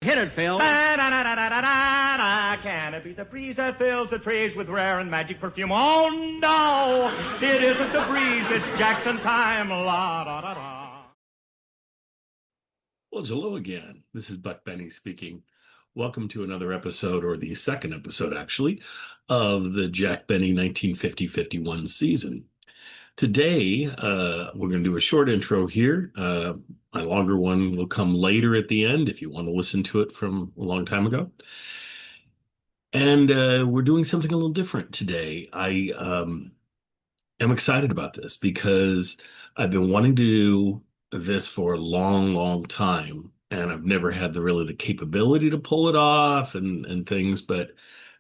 Hit it, Phil. Da-da-da-da-da-da-da. Can it be the breeze that fills the trees with rare and magic perfume? Oh, no, it isn't the breeze, it's Jackson time. La-da-da-da. Well, hello again. This is Buck Benny speaking. Welcome to another episode, or the second episode, actually, of the Jack Benny 1950-51 season. Today, we're going to do a short intro here. My longer one will come later at the end if you want to listen to it from a long time ago. And we're doing something a little different today. I am excited about this because I've been wanting to do this for a long, long time, and I've never had the capability to pull it off and things, but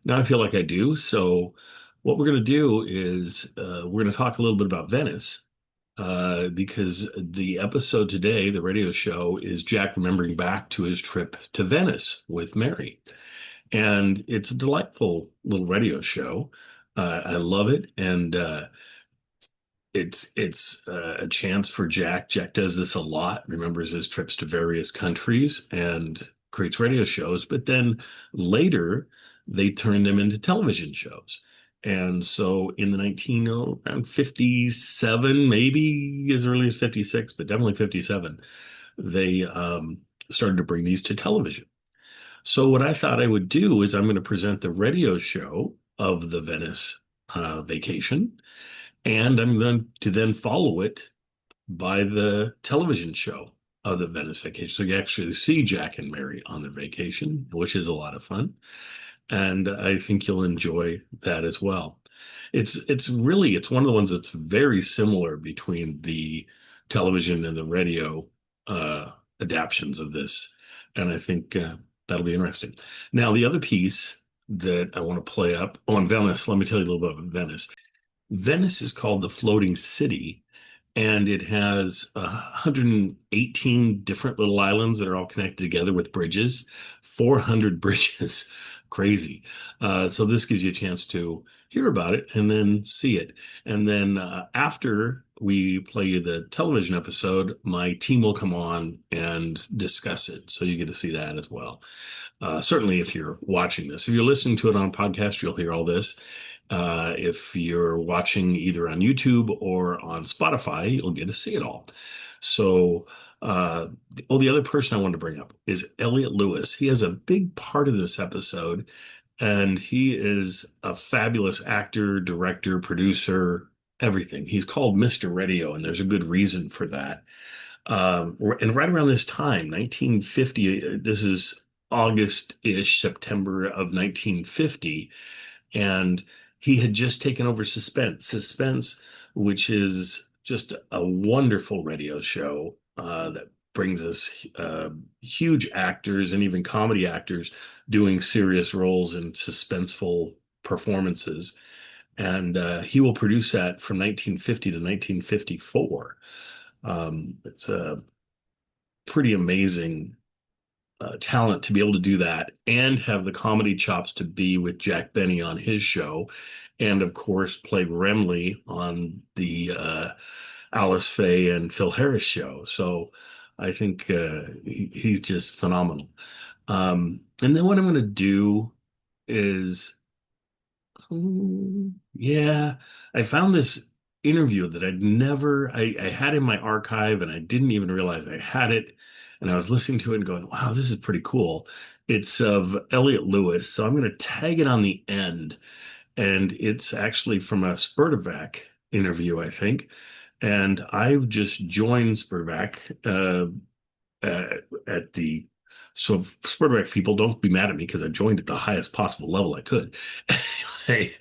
now I feel like I do. So what we're going to do is we're going to talk a little bit about Venice, because the episode today, the radio show, is Jack remembering back to his trip to Venice with Mary. And it's a delightful little radio show. I love it. And it's a chance for Jack. Jack does this a lot, remembers his trips to various countries and creates radio shows. But then later, they turned them into television shows. And so in the around 57, maybe as early as 56, but definitely 57, they started to bring these to television. So what I thought I would do is I'm going to present the radio show of the Venice vacation, and I'm going to then follow it by the television show of the Venice vacation. So you actually see Jack and Mary on their vacation, which is a lot of fun. And I think you'll enjoy that as well. It's one of the ones that's very similar between the television and the radio adaptions of this. And I think that'll be interesting. Now, the other piece that I want to play up on Venice, let me tell you a little bit about Venice. Venice is called the Floating City, and it has 118 different little islands that are all connected together with bridges, 400 bridges. Crazy. So this gives you a chance to hear about it and then see it. And then after we play you the television episode, my team will come on and discuss it. So you get to see that as well. Certainly if you're watching this. If you're listening to it on podcast, you'll hear all this. If you're watching either on YouTube or on Spotify, you'll get to see it all. So the other person I wanted to bring up is Elliott Lewis. He has a big part of this episode, and he is a fabulous actor, director, producer, everything. He's called Mr. Radio, and there's a good reason for that. And right around this time, 1950, this is August-ish, September of 1950, and he had just taken over Suspense, which is just a wonderful radio show that brings us huge actors and even comedy actors doing serious roles in suspenseful performances. And he will produce that from 1950 to 1954. It's a pretty amazing talent to be able to do that and have the comedy chops to be with Jack Benny on his show, and of course play Remley on the Alice Faye and Phil Harris show. So I think he's just phenomenal. And then what I'm going to do is, I found this interview that I had in my archive, and I didn't even realize I had it. And I was listening to it and going, wow, this is pretty cool. It's of Elliott Lewis. So I'm going to tag it on the end. And it's actually from a Spurtavac interview, I think. And I've just joined Spurtavac at the, so Spurtavac people, don't be mad at me because I joined at the highest possible level I could. Anyway,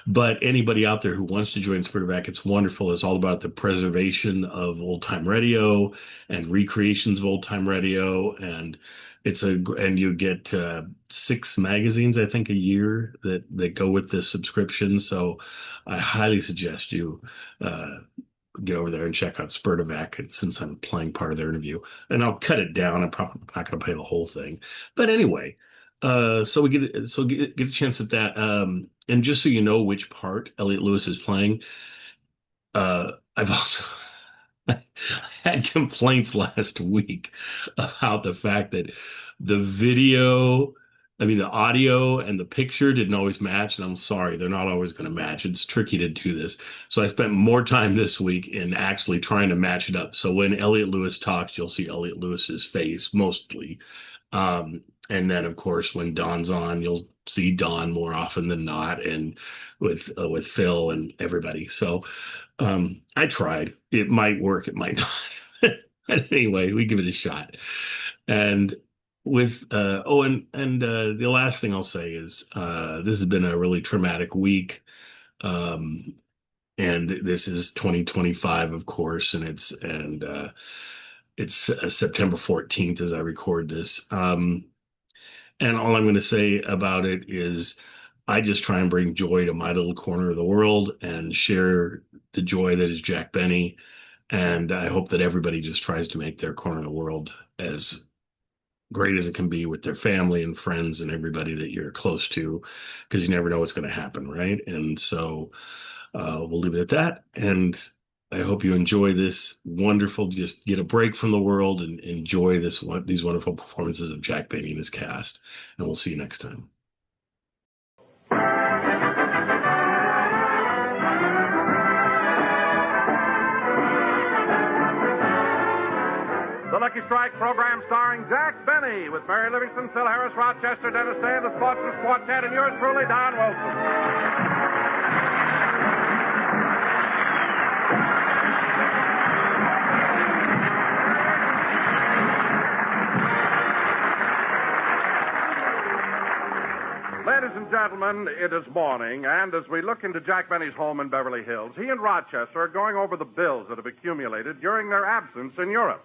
but anybody out there who wants to join Spurtavac, it's wonderful. It's all about the preservation of old time radio and recreations of old time radio. And and you get 6 magazines, I think, a year that go with this subscription. So I highly suggest you get over there and check out Spurtavac, since I'm playing part of their interview. And I'll cut it down. I'm probably not going to play the whole thing. But anyway, so get a chance at that. And just so you know which part Elliott Lewis is playing, I've also I had complaints last week about the fact that the video, I mean, the audio and the picture didn't always match. And I'm sorry, they're not always going to match. It's tricky to do this. So I spent more time this week in actually trying to match it up. So when Elliott Lewis talks, you'll see Elliott Lewis's face mostly. And then, of course, when Don's on, you'll see Don more often than not, and with Phil and everybody. So I tried. It might work. It might not. But anyway, we give it a shot. And with the last thing I'll say is this has been a really traumatic week. And this is 2025, of course, and it's September 14th as I record this. And all I'm going to say about it is I just try and bring joy to my little corner of the world and share the joy that is Jack Benny. And I hope that everybody just tries to make their corner of the world as great as it can be with their family and friends and everybody that you're close to, because you never know what's going to happen, right? And so we'll leave it at that. And I hope you enjoy this wonderful, just get a break from the world and enjoy these wonderful performances of Jack Benny and his cast. And we'll see you next time. The Lucky Strike program starring Jack Benny with Mary Livingston, Phil Harris, Rochester, Dennis Day, the Sportsman's Quartet, and yours truly, Don Wilson. Ladies and gentlemen, it is morning, and as we look into Jack Benny's home in Beverly Hills, he and Rochester are going over the bills that have accumulated during their absence in Europe.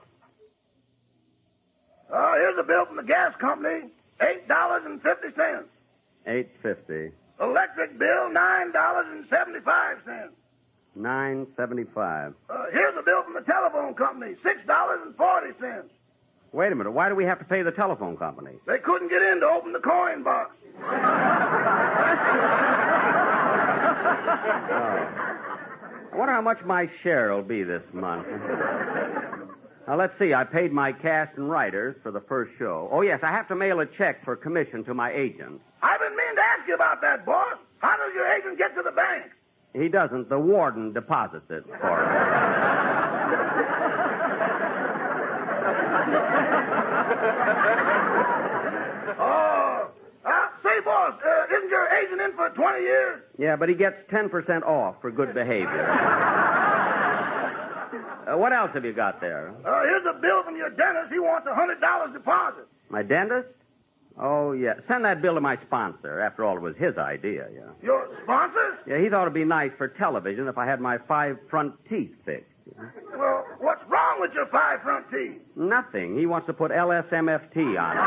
Here's a bill from the gas company, $8.50. $8.50. Electric bill, $9.75. $9.75. Here's a bill from the telephone company, $6.40. Wait a minute. Why do we have to pay the telephone company? They couldn't get in to open the coin box. I wonder how much my share will be this month. Now, let's see. I paid my cast and writers for the first show. Oh, yes, I have to mail a check for commission to my agent. I've been meaning to ask you about that, boss. How does your agent get to the bank? He doesn't. The warden deposits it for him. Say, boss, isn't your agent in for 20 years? Yeah, but he gets 10% off for good behavior. What else have you got there? Here's a bill from your dentist. He wants $100 deposit. My dentist? Oh, yeah. Send that bill to my sponsor. After all, it was his idea, yeah. Your sponsor? Yeah, he thought it'd be nice for television if I had my 5 front teeth fixed. Well, what's wrong with your 5 front teeth? Nothing. He wants to put LSMFT on it.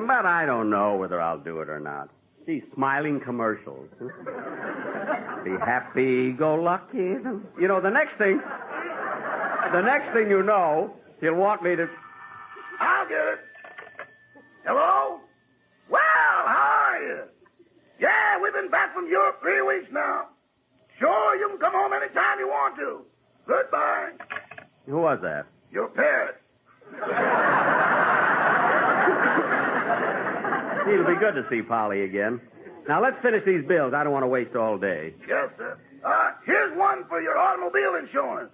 But I don't know whether I'll do it or not. Gee, smiling commercials. Be happy, go lucky. You know, the next thing you know, he'll want me to... I'll get it. Hello? Well, how are you? Yeah, we've been back from Europe 3 weeks now. Sure, you can come home anytime you want to. Goodbye. Who was that? Your parrot. It'll be good to see Polly again. Now, let's finish these bills. I don't want to waste all day. Yes, sir. Here's one for your automobile insurance.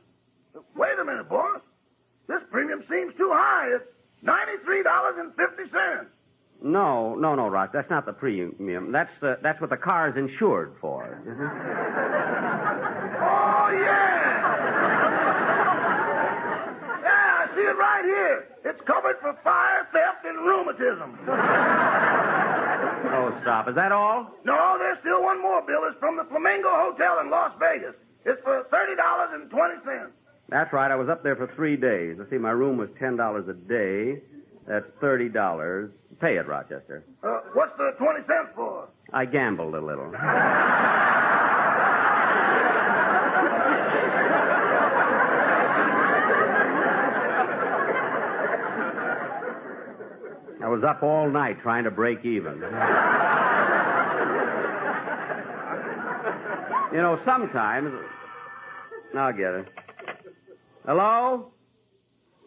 Wait a minute, boss. This premium seems too high. It's $93.50. No, Rock. That's not the premium. That's what the car's insured for. Oh, yeah. Yeah, I see it right here. It's covered for fire, theft, and rheumatism. Oh, stop. Is that all? No, there's still one more bill. It's from the Flamingo Hotel in Las Vegas. It's for $30.20. That's right. I was up there for 3 days. Let's see, my room was $10 a day. That's $30. Pay it, Rochester. What's the 20 cents for? I gambled a little. I was up all night trying to break even. You know, sometimes... I'll get it. Hello?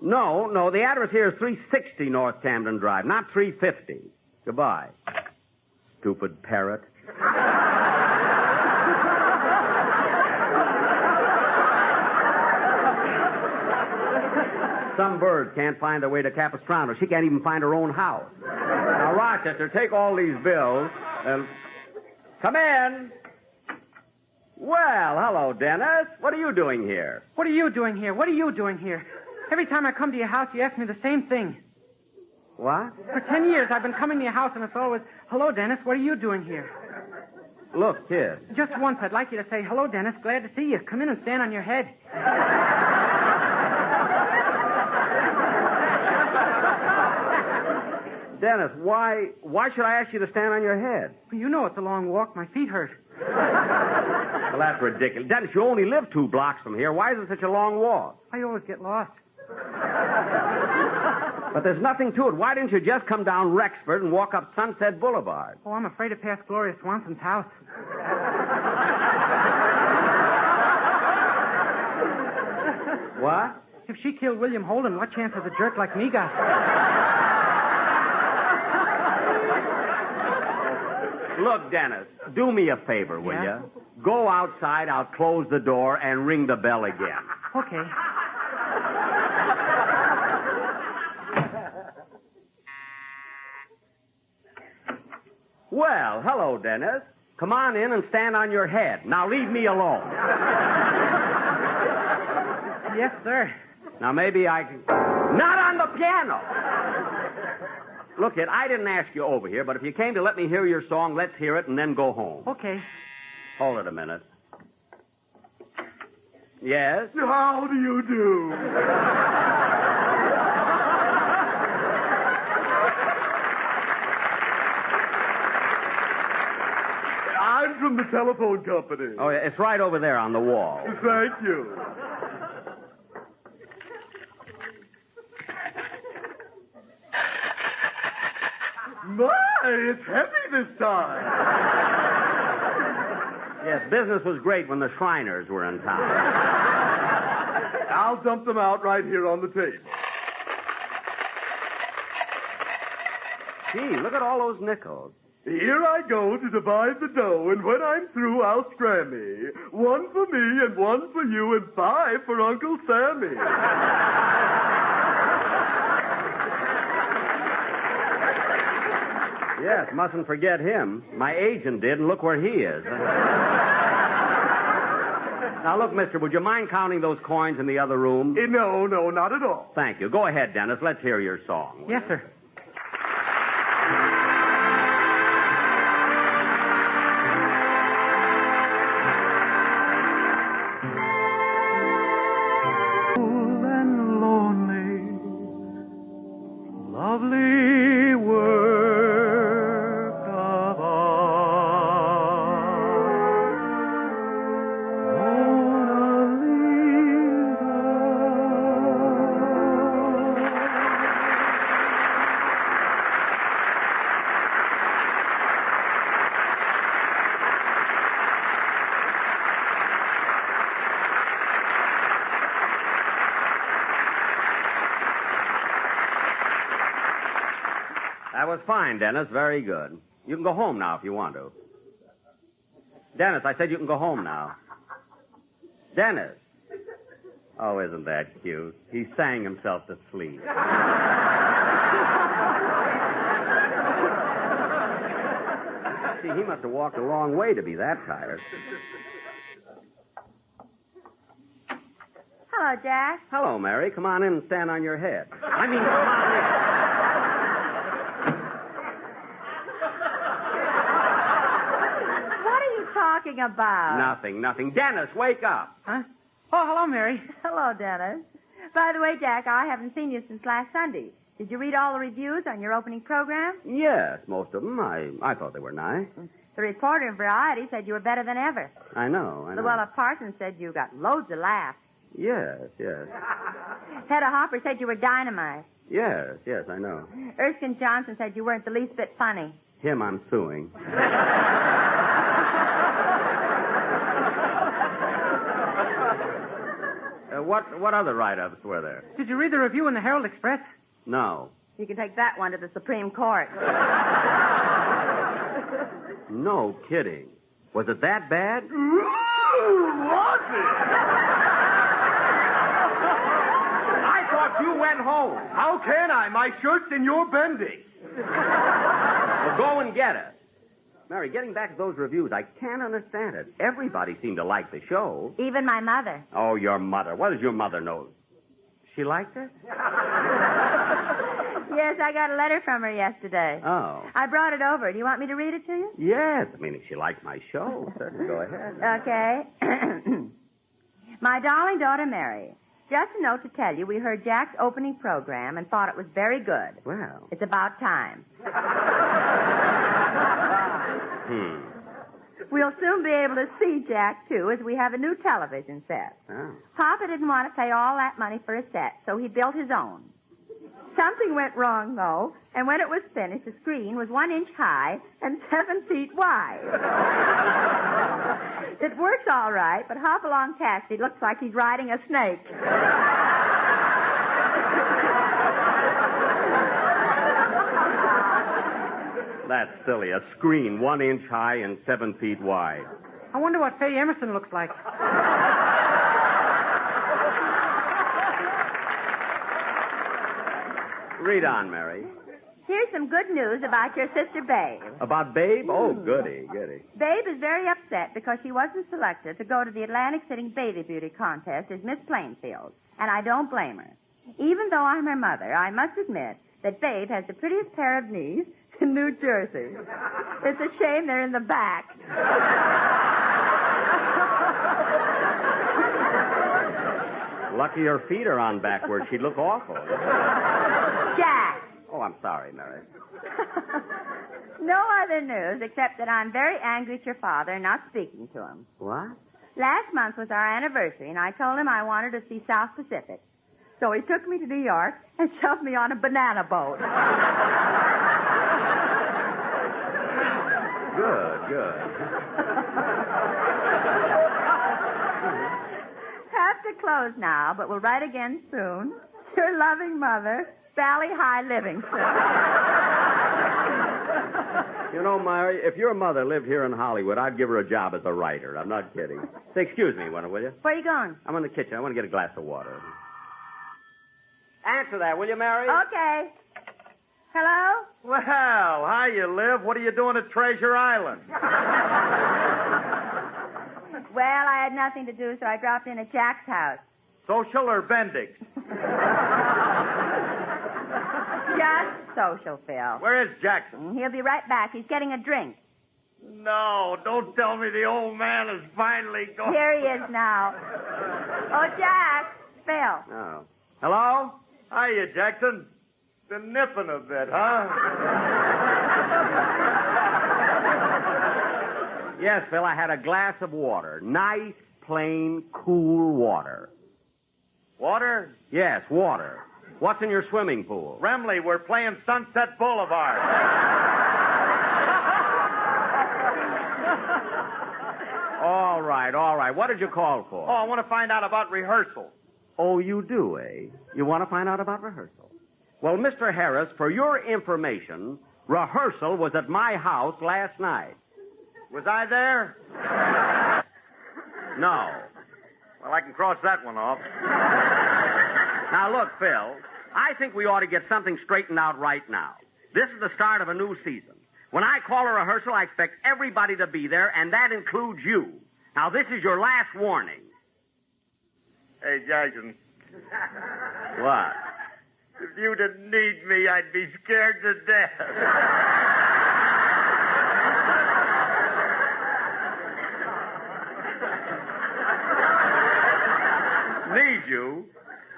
No, the address here is 360 North Camden Drive, not 350. Goodbye. Stupid parrot. Some bird can't find their way to Capistrano. She can't even find her own house. Now, Rochester, take all these bills and... Come in. Well, hello, Dennis. What are you doing here? What are you doing here? What are you doing here? Every time I come to your house, you ask me the same thing. What? For 10 years, I've been coming to your house, and it's always, hello, Dennis, what are you doing here? Look, kid. Just once, I'd like you to say, hello, Dennis, glad to see you. Come in and stand on your head. Dennis, why should I ask you to stand on your head? Well, you know it's a long walk. My feet hurt. Well, that's ridiculous. Dennis, you only live 2 blocks from here. Why is it such a long walk? I always get lost. But there's nothing to it. Why didn't you just come down Rexford and walk up Sunset Boulevard? Oh, I'm afraid to pass Gloria Swanson's house. What? If she killed William Holden, what chance has a jerk like me got? Look, Dennis, do me a favor, will Yeah? you? Go outside, I'll close the door, and ring the bell again. Okay. Well, hello, Dennis. Come on in and stand on your head. Now leave me alone. Yes, sir. Now maybe I can... Not on the piano! Look, kid, I didn't ask you over here, but if you came to let me hear your song, let's hear it and then go home. Okay. Hold it a minute. Yes? How do you do? I'm from the telephone company. Oh, yeah, it's right over there on the wall. Thank you. My, it's heavy this time. Yes, business was great when the Shriners were in town. I'll dump them out right here on the table. Gee, look at all those nickels. Here I go to divide the dough, and when I'm through, I'll scrammy. 1 for me, and 1 for you, and 5 for Uncle Sammy. Yes, mustn't forget him. My agent did, and look where he is. Now, look, mister, would you mind counting those coins in the other room? No, not at all. Thank you. Go ahead, Dennis. Let's hear your song. Yes, sir. And lonely, lovely work of art. Mona Lisa. That was fine, Dennis. Very good. You can go home now if you want to. Dennis, I said you can go home now. Dennis. Oh, isn't that cute? He sang himself to sleep. See, he must have walked a long way to be that tired. Hello, Jack. Hello, Mary. Come on in and stand on your head. I mean, come on in. What are you talking about? Nothing. Dennis, wake up. Huh? Oh, hello, Mary. Hello, Dennis. By the way, Jack, I haven't seen you since last Sunday. Did you read all the reviews on your opening program? Yes, most of them. I thought they were nice. The reporter in Variety said you were better than ever. I know. Luella Parsons said you got loads of laughs. Yes. Hedda Hopper said you were dynamite. Yes, I know. Erskine Johnson said you weren't the least bit funny. Him I'm suing. What other write-ups were there? Did you read the review in the Herald Express? No. You can take that one to the Supreme Court. No kidding. Was it that bad? Was it? I thought you went home. How can I? My shirt's in your bending. Well, go and get it. Mary, getting back to those reviews, I can't understand it. Everybody seemed to like the show. Even my mother. Oh, your mother. What does your mother know? She liked it? Yes, I got a letter from her yesterday. Oh. I brought it over. Do you want me to read it to you? Yes. I mean, if she likes my show, certainly go ahead. Okay. My darling daughter, Mary. Just a note to tell you, we heard Jack's opening program and thought it was very good. Well. It's about time. We'll soon be able to see Jack, too, as we have a new television set. Oh. Papa didn't want to pay all that money for a set, so he built his own. Something went wrong, though, and when it was finished, the screen was 1 inch high and 7 feet wide. It works all right, but Hopalong Cassidy looks like he's riding a snake. That's silly. A screen 1 inch high and 7 feet wide. I wonder what Faye Emerson looks like. Read on, Mary. Here's some good news about your sister, Babe. About Babe? Oh, goody, goody. Babe is very upset because she wasn't selected to go to the Atlantic City Baby Beauty Contest as Miss Plainfield, and I don't blame her. Even though I'm her mother, I must admit that Babe has the prettiest pair of knees in New Jersey. It's a shame they're in the back. Lucky her feet are on backwards. She'd look awful. Jack. Oh, I'm sorry, Mary. No other news except that I'm very angry at your father not speaking to him. What? Last month was our anniversary, and I told him I wanted to see South Pacific. So he took me to New York and shoved me on a banana boat. Good. Have to close now, but we'll write again soon. Your loving mother, Valley High Livingston. You know, Mary, if your mother lived here in Hollywood, I'd give her a job as a writer. I'm not kidding. Say, excuse me, will you? Where are you going? I'm in the kitchen. I want to get a glass of water. Answer that, will you, Mary? Okay. Hello? Well, how you live? What are you doing at Treasure Island? Well, I had nothing to do, so I dropped in at Jack's house. Social or Bendix? Just social, Phil. Where is Jackson? He'll be right back. He's getting a drink. No, don't tell me the old man is finally gone. Here he is now. Oh, Jack. Phil. Oh. Hello? Hiya, Jackson. Been nipping a bit, huh? Yes, Phil, I had a glass of water. Nice, plain, cool water. Water? Yes, water. What's in your swimming pool? Remley, we're playing Sunset Boulevard. All right. What did you call for? Oh, I want to find out about rehearsal. Oh, you do, eh? You want to find out about rehearsal? Well, Mr. Harris, for your information, rehearsal was at my house last night. Was I there? No. Well, I can cross that one off. Now, look, Phil, I think we ought to get something straightened out right now. This is the start of a new season. When I call a rehearsal, I expect everybody to be there, and that includes you. Now, this is your last warning. Hey, Jackson. What? If you didn't need me, I'd be scared to death. Need you?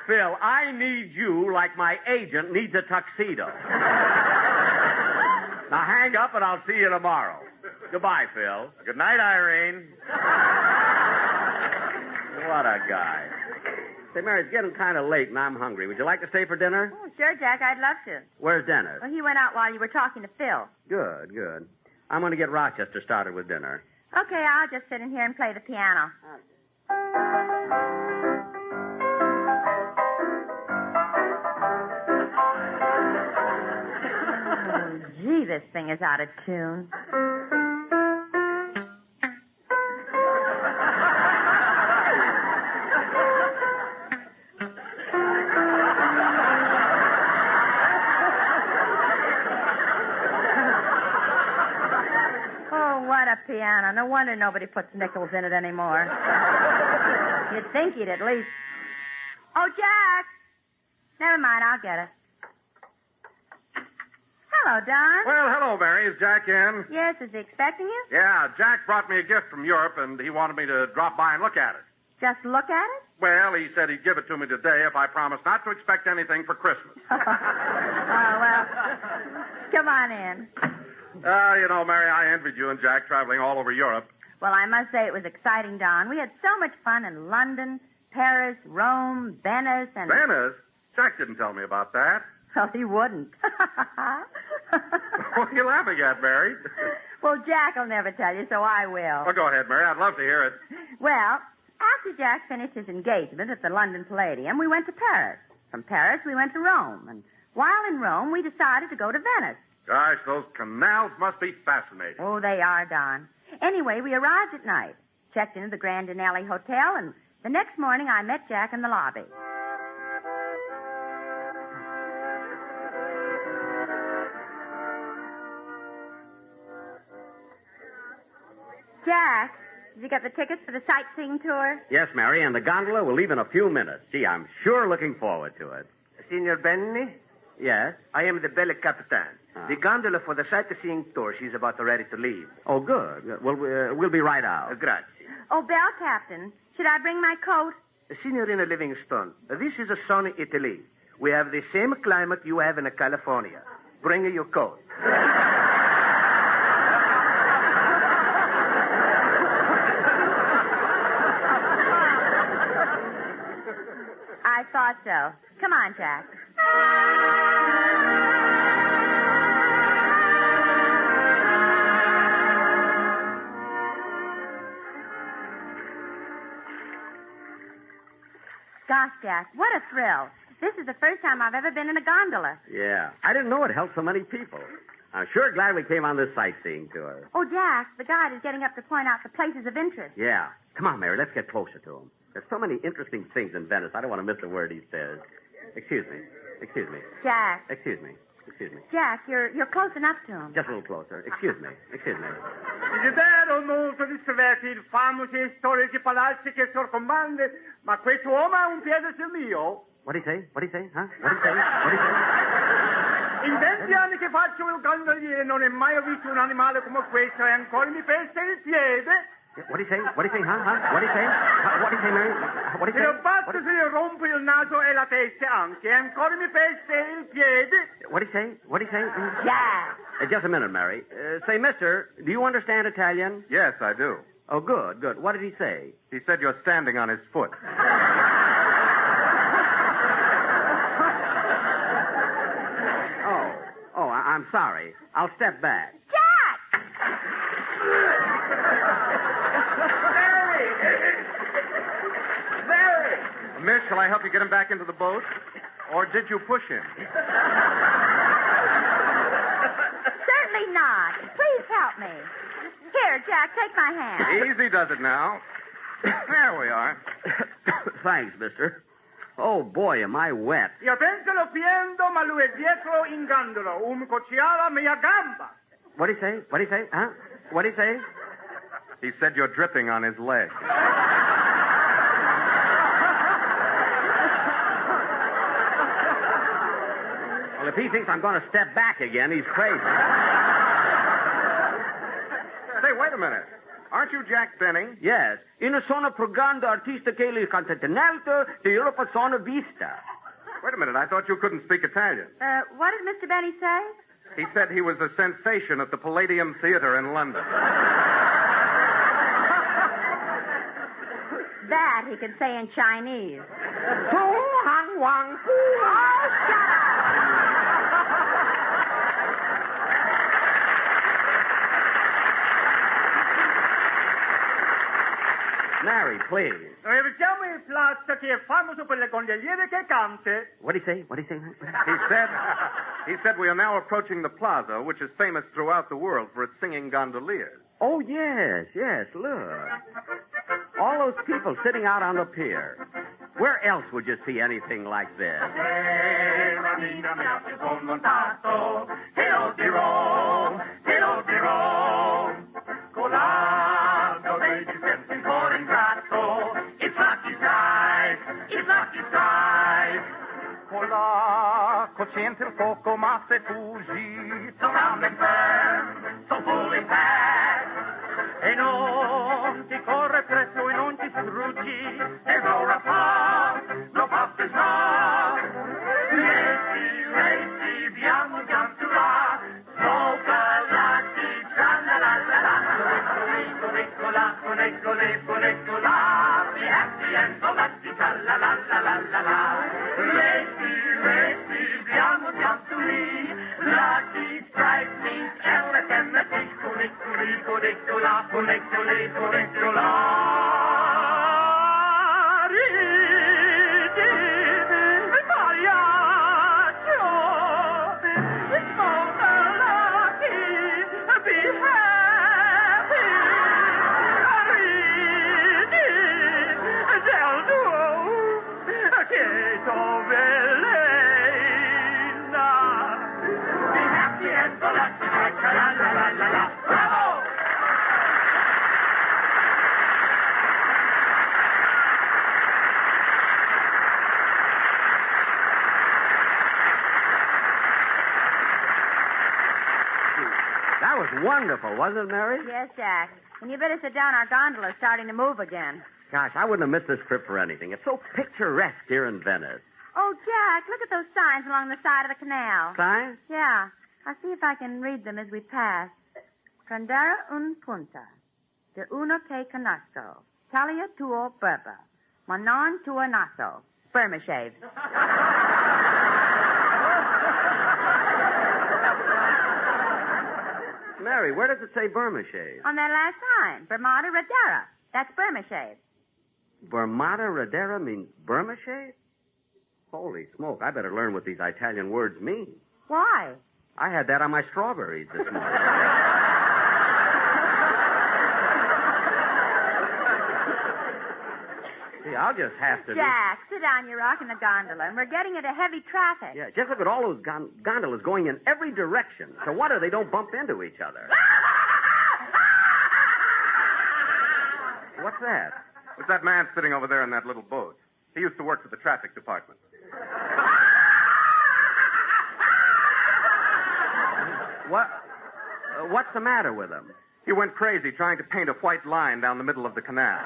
Phil, I need you like my agent needs a tuxedo. Now hang up and I'll see you tomorrow. Goodbye, Phil. Good night, Irene. What a guy. Say, Mary, it's getting kind of late and I'm hungry. Would you like to stay for dinner? Oh, sure, Jack. I'd love to. Where's Dennis? Well, he went out while you were talking to Phil. Good. I'm going to get Rochester started with dinner. Okay, I'll just sit in here and play the piano. this thing is out of tune. Oh, what a piano. No wonder nobody puts nickels in it anymore. You'd think he'd at least... Oh, Jack! Never mind, I'll get it. Hello, Don. Well, hello, Mary. Is Jack in? Yes, is he expecting you? Yeah, Jack brought me a gift from Europe, and he wanted me to drop by and look at it. Just look at it? Well, he said he'd give it to me today if I promised not to expect anything for Christmas. Oh, well, come on in. Mary, I envied you and Jack traveling all over Europe. Well, I must say it was exciting, Don. We had so much fun in London, Paris, Rome, Venice, and... Venice? Jack didn't tell me about that. Well, he wouldn't. What are you laughing at, Mary? Well, Jack will never tell you, so I will. Oh, go ahead, Mary. I'd love to hear it. Well, after Jack finished his engagement at the London Palladium, we went to Paris. From Paris, we went to Rome. And while in Rome, we decided to go to Venice. Gosh, those canals must be fascinating. Oh, they are, Don. Anyway, we arrived at night, checked into the Grand Denali Hotel, and the next morning I met Jack in the lobby. Jack, did you get the tickets for the sightseeing tour? Yes, Mary, and the gondola will leave in a few minutes. Gee, I'm sure looking forward to it. Signor Benny, Yes? I am the Belle Capitan. The gondola for the sightseeing tour, she's about ready to leave. Oh, good. Well, we'll be right out. Grazie. Oh, Bell Captain, should I bring my coat? Signorina Livingstone, this is a sunny Italy. We have the same climate you have in California. Bring your coat. I thought so. Come on, Jack. Gosh, Jack, what a thrill. This is the first time I've ever been in a gondola. Yeah. I didn't know it held so many people. I'm sure glad we came on this sightseeing tour. Oh, Jack, the guide is getting up to point out the places of interest. Yeah. Come on, Mary, let's get closer to him. There's so many interesting things in Venice. I don't want to miss a word he says. Excuse me. Excuse me. Jack. Excuse me. Excuse me. Jack, you're close enough to him. Just a little closer. Excuse me. Excuse me. Desidero molto descriverti i famosi e storici palazzi che sorcombando, ma questo uomo ha un piede sul mio. What'd he say? What'd he say? Huh? What'd he say? What'd he say? In 20 anni che faccio il gondoliere non ho mai visto un animale come questo e ancora mi pesa il piede. What'd he say? What'd he say? Huh? What'd he say? What'd he say, Mary? What'd he Se say? lo batto se io rompo il naso e la testa anche, e ancora mi pesa il piede. What'd he say? What'd he say? Jack. Just a minute, Mary. Say, mister, do you understand Italian? Yes, I do. Oh, good, good. What did he say? He said you're standing on his foot. I'm sorry. I'll step back. Jack! Mary! Miss, shall I help you get him back into the boat? Or did you push him? Certainly not. Please help me. Here, Jack, take my hand. Easy does it now. There we are. Thanks, mister. Oh, boy, am I wet. Io penso lo fiendo, ma lui è dietro in gondola. Un cocciala mia gamba. What'd he say? What'd he say? Huh? What'd he say? He said you're dripping on his leg. Well, if he thinks I'm going to step back again, he's crazy. Say, wait a minute. Aren't you Jack Benning? Yes. In sono pregando artista che il continente di Europa sono vista. Wait a minute. I thought you couldn't speak Italian. What did Mr. Benny say? He said he was a sensation at the Palladium Theater in London. That he could say in Chinese. Oh, shut up! Mary, please. Siamo il Plaza che è famoso per le gondoliere che cante. What'd he say? What'd he say? He said we are now approaching the plaza, which is famous throughout the world for its singing gondoliers. Oh, yes, look. All those people sitting out on the pier. Where else would you see anything like this? Cosciente il fuoco, ma se fuggi, so round and burn, so fully packed. E non ti corre presso e non ti struggi, there's no rapport, no pop is not. Racy, piano piantura, smoke lucky, tra la la la la. Nicola, be happy and so lucky, tra la la la la la la. Racy, piano pianturi, lucky strike means everything that is Nicola. That was wonderful, wasn't it, Mary? Yes, Jack. And you better sit down. Our gondola's starting to move again. Gosh, I wouldn't have missed this trip for anything. It's so picturesque here in Venice. Oh, Jack, look at those signs along the side of the canal. Signs? Yeah. I'll see if I can read them as we pass. Prendere un punta. De uno che conosco. Talia tuo berba. Ma non tuo naso. Burma shave. Mary, where does it say Burma shave? On that last sign. Bermuda Radera. That's Burma shave. Burmata Radera means Burma shave? Holy smoke, I better learn what these Italian words mean. Why? I had that on my strawberries this morning. See, I'll just have to... Jack, sit down. You're rocking the gondola, and we're getting into heavy traffic. Yeah, just look at all those gondolas going in every direction. So wonder they don't bump into each other. What's that? It's that man sitting over there in that little boat. He used to work for the traffic department. What's the matter with him? He went crazy trying to paint a white line down the middle of the canal.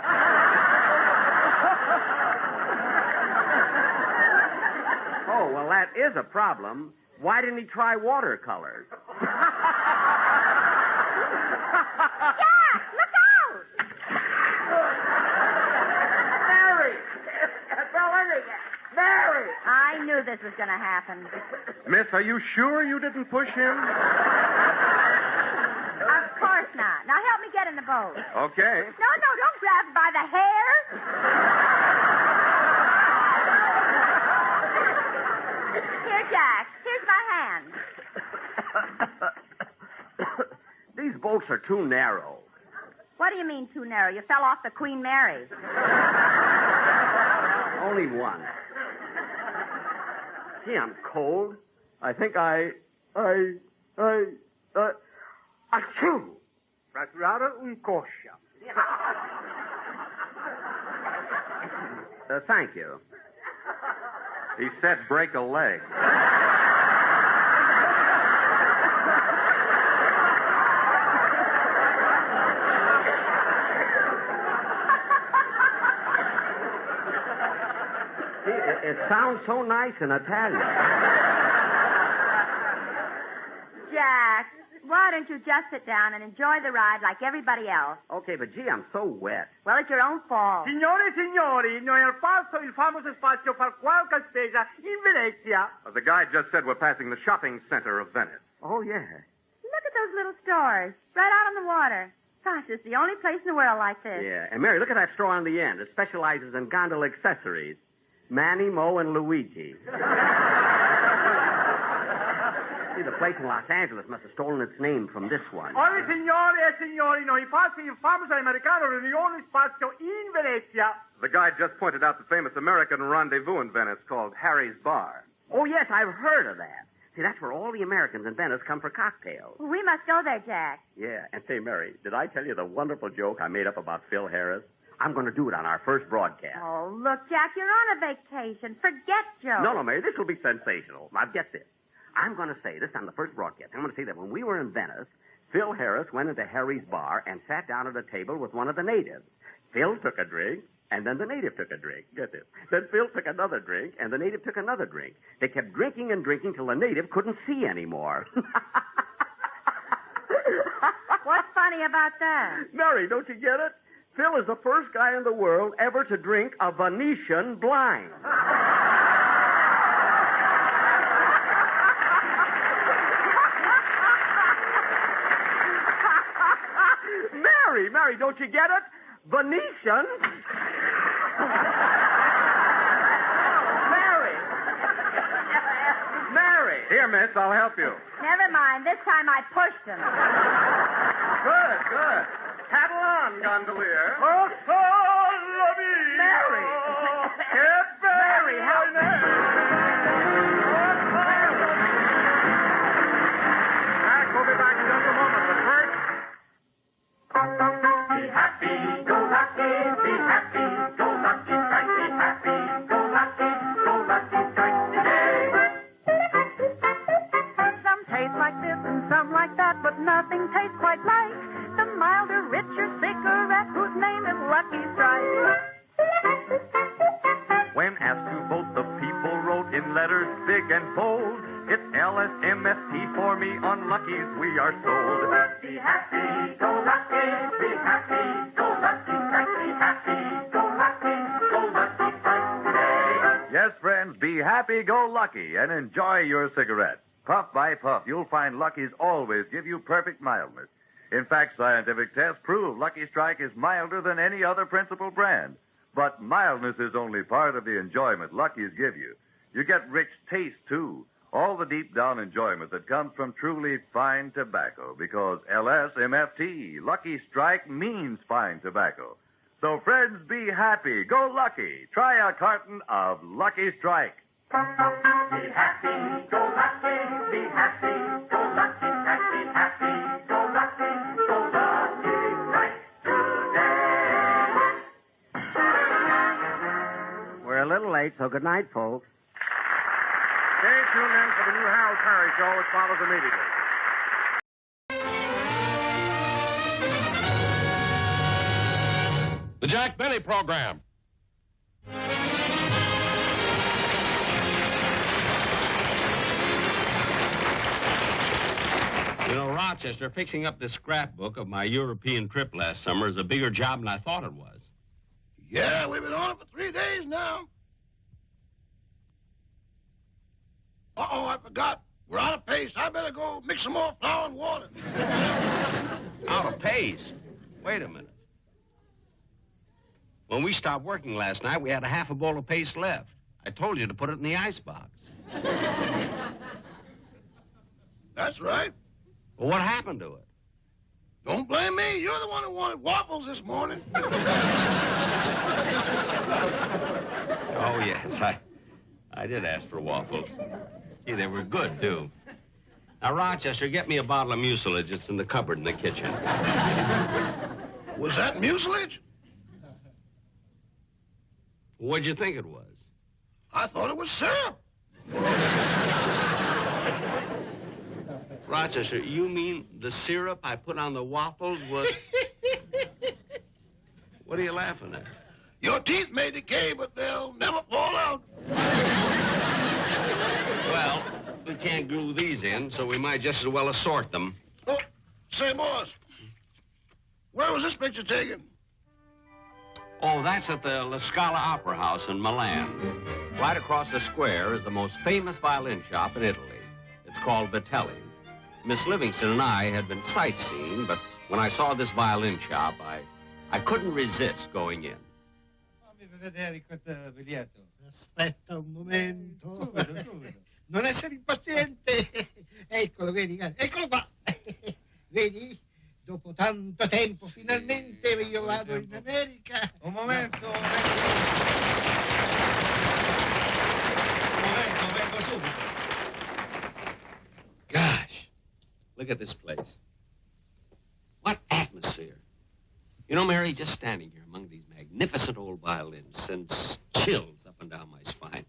Oh, well, that is a problem. Why didn't he try watercolors? Jack, look out! Mary! Mary! I knew this was going to happen. Miss, are you sure you didn't push him? Of course not. Now help me get in the boat. Okay. No, don't grab me by the hair. Here, Jack. Here's my hand. These boats are too narrow. What do you mean too narrow? You fell off the Queen Mary. Only one. Gee, I'm cold. I think achoo! Fratturare un coscia. Thank you. He said break a leg. It sounds so nice in Italian. Jack, why don't you just sit down and enjoy the ride like everybody else? Okay, but gee, I'm so wet. Well, it's your own fault. Signore e signori, noi al passo il famoso spazio per qualche spesa in Venezia. The guide just said we're passing the shopping center of Venice. Oh, yeah. Look at those little stores right out on the water. Gosh, it's the only place in the world like this. Yeah, and Mary, look at that store on the end. It specializes in gondola accessories. Manny, Mo, and Luigi. See, the place in Los Angeles must have stolen its name from this one. Ora, signore e signorino, I passi il famoso americano riunione spazio in Venezia. The guide just pointed out the famous American rendezvous in Venice called Harry's Bar. Oh, yes, I've heard of that. See, that's where all the Americans in Venice come for cocktails. We must go there, Jack. Yeah, and say, Mary, did I tell you the wonderful joke I made up about Phil Harris? I'm going to do it on our first broadcast. Oh, look, Jack, you're on a vacation. Forget jokes. No, Mary, this will be sensational. Now, get this. I'm going to say this on the first broadcast. I'm going to say that when we were in Venice, Phil Harris went into Harry's bar and sat down at a table with one of the natives. Phil took a drink, and then the native took a drink. Get this. Then Phil took another drink, and the native took another drink. They kept drinking and drinking till the native couldn't see anymore. What's funny about that? Mary, don't you get it? Phil is the first guy in the world ever to drink a Venetian blind. Mary, don't you get it? Venetian. Mary. Here, miss, I'll help you. Never mind. This time I pushed him. Good. Paddle on, gondolier. Oh, Mary. Mary, help me. Jack, we'll be back in just a moment, but first... Be happy, go lucky, be happy, go lucky, strike, be happy, go lucky strike today. Some taste like this and some like that, but nothing tastes quite like the milder, richer cigarette whose name is Lucky Strike. When asked to vote, the people wrote in letters big and bold, it's LSMFT for me, on Lucky's we are sold. Be happy, go lucky, be happy, go lucky, strike, be happy, go lucky strike today. Yes, friends, be happy, go lucky, and enjoy your cigarette. Puff by puff, you'll find Lucky's always give you perfect mildness. In fact, scientific tests prove Lucky Strike is milder than any other principal brand. But mildness is only part of the enjoyment Lucky's give you. You get rich taste, too. All the deep-down enjoyment that comes from truly fine tobacco, because LSMFT, Lucky Strike, means fine tobacco. So, friends, be happy. Go Lucky. Try a carton of Lucky Strike. Be happy, go lucky, be happy, go lucky, strike, be happy, go lucky strike today. We're a little late, so good night, folks. Stay tuned in for the new Harold Perry Show, which follows immediately. The Jack Benny Program. You know, Rochester, fixing up this scrapbook of my European trip last summer is a bigger job than I thought it was. Yeah, we've been on it for 3 days now. Uh-oh, I forgot. We're out of paste. I better go mix some more flour and water. Out of pace? Wait a minute. When we stopped working last night, we had a half a bowl of paste left. I told you to put it in the icebox. That's right. Well, what happened to it? Don't blame me. You're the one who wanted waffles this morning. Oh, yes, I did ask for waffles. Gee, they were good, too. Now, Rochester, get me a bottle of mucilage. It's in the cupboard in the kitchen. Was that mucilage? What'd you think it was? I thought it was syrup. Rochester, you mean the syrup I put on the waffles was... What are you laughing at? Your teeth may decay, but they'll never fall out. Well, we can't glue these in, so we might just as well assort them. Oh, say, boss, where was this picture taken? Oh, that's at the La Scala Opera House in Milan. Right across the square is the most famous violin shop in Italy. It's called Vitelli's. Miss Livingston and I had been sightseeing, but when I saw this violin shop, I couldn't resist going in. Fammi vedere questo biglietto. Aspetta un momento. Subito. Non essere impaziente. Eccolo, vedi, eccolo qua. Vedi? Dopo tanto tempo, finalmente io vado in America. Un momento. Vengo subito. Gosh, look at this place. What atmosphere. You know, Mary, just standing here among these magnificent old violins sends chills up and down my spine.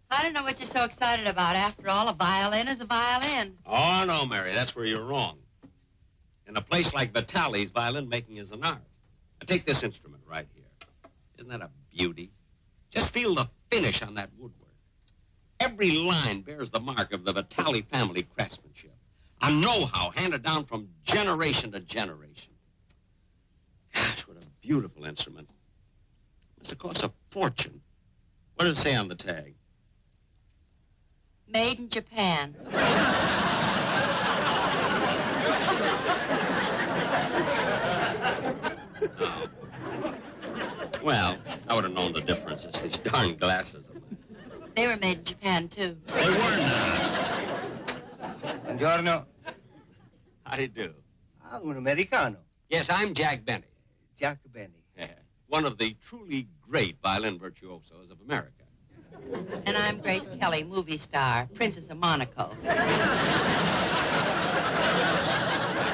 I don't know what you're so excited about. After all, a violin is a violin. Oh, no, Mary, that's where you're wrong. In a place like Vitali's, violin making is an art. Now, take this instrument right here. Isn't that a beauty? Just feel the finish on that woodwork. Every line bears the mark of the Vitali family craftsmanship. A know-how handed down from generation to generation. Gosh, what a beautiful instrument. Must have cost a fortune. What does it say on the tag? Made in Japan. Oh. Well, I would have known the difference. It's these darn glasses of mine. They were made in Japan, too. They were not. Buongiorno. How do you do? Un americano. Yes, I'm Jack Benny. Jack Benny. Yeah, one of the truly great violin virtuosos of America. And I'm Grace Kelly, movie star, Princess of Monaco. Now,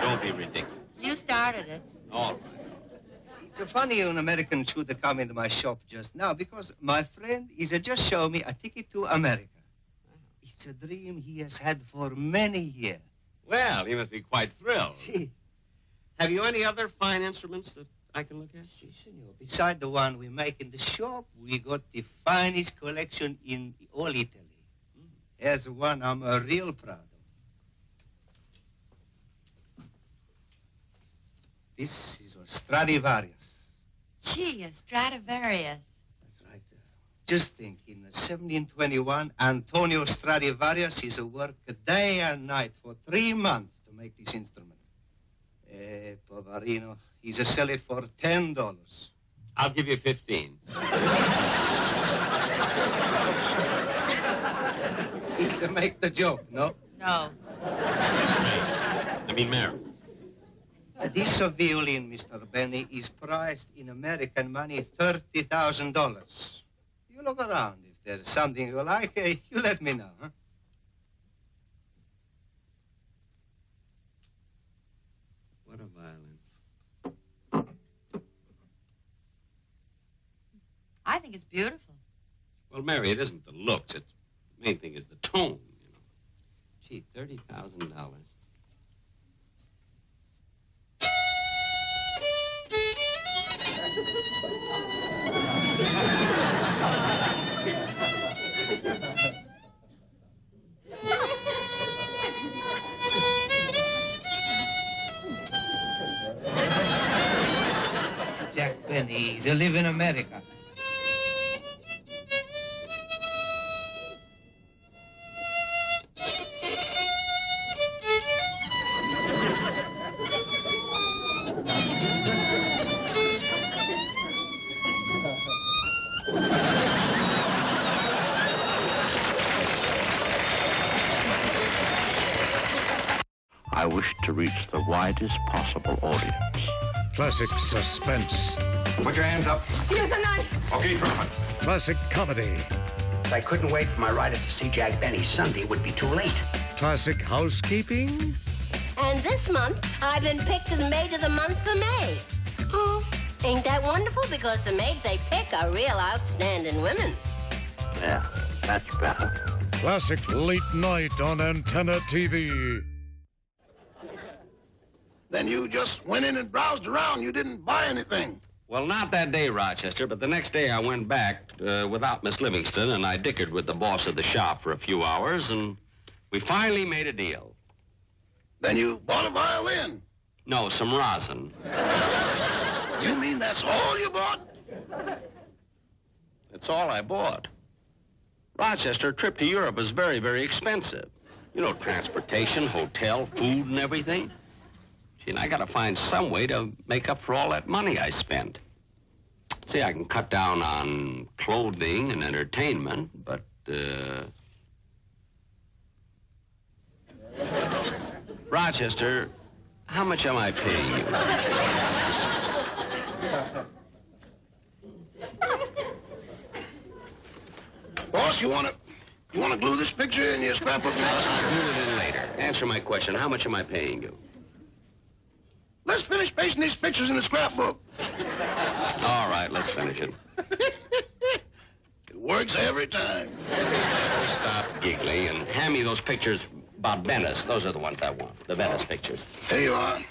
don't be ridiculous. You started it. All right. It's funny an American should come into my shop just now because my friend is just showing me a ticket to America. It's a dream he has had for many years. Well, he must be quite thrilled. Have you any other fine instruments that I can look at? Si, senor. Beside the one we make in the shop, we got the finest collection in all Italy. Here's one I'm real proud of. This is a Stradivarius. Gee, a Stradivarius. That's right. Just think, in 1721, Antonio Stradivarius is work day and night for 3 months to make this instrument. Poverino, he's a sell it for $10. I'll give you 15. It's to make the joke, no? No. I mean, Mary. This violin, Mr. Benny, is priced in American money $30,000. You look around. If there's something you like, you let me know, huh? What a violin. I think it's beautiful. Well, Mary, it isn't the looks. It's the main thing is the tone, you know. Gee, $30,000. Jack Benny, he's a live in America. I wish to reach the widest possible audience. Classic suspense. Put your hands up. Here's the knife. Okay, drop it. Classic comedy. I couldn't wait for my riders to see Jack Benny. Sunday would be too late. Classic housekeeping. And this month, I've been picked as maid of the month for May. Oh, ain't that wonderful? Because the maids they pick are real outstanding women. Yeah, that's better. Classic late night on Antenna TV. Then you just went in and browsed around. You didn't buy anything. Well, not that day, Rochester, but the next day I went back without Miss Livingston, and I dickered with the boss of the shop for a few hours, and we finally made a deal. Then you bought a violin. No, some rosin. You mean that's all you bought? That's all I bought. Rochester, a trip to Europe is very, very expensive. You know, transportation, hotel, food, and everything. See, and I gotta find some way to make up for all that money I spend. See, I can cut down on clothing and entertainment, but, Rochester, how much am I paying you? Boss, you want to glue this picture in your scrapbook now? I'll glue it in later. Answer my question. How much am I paying you? Let's finish pasting these pictures in the scrapbook. All right, let's finish it. It works every time. Stop giggling and hand me those pictures about Venice. Those are the ones I want, the Venice pictures. Here you are.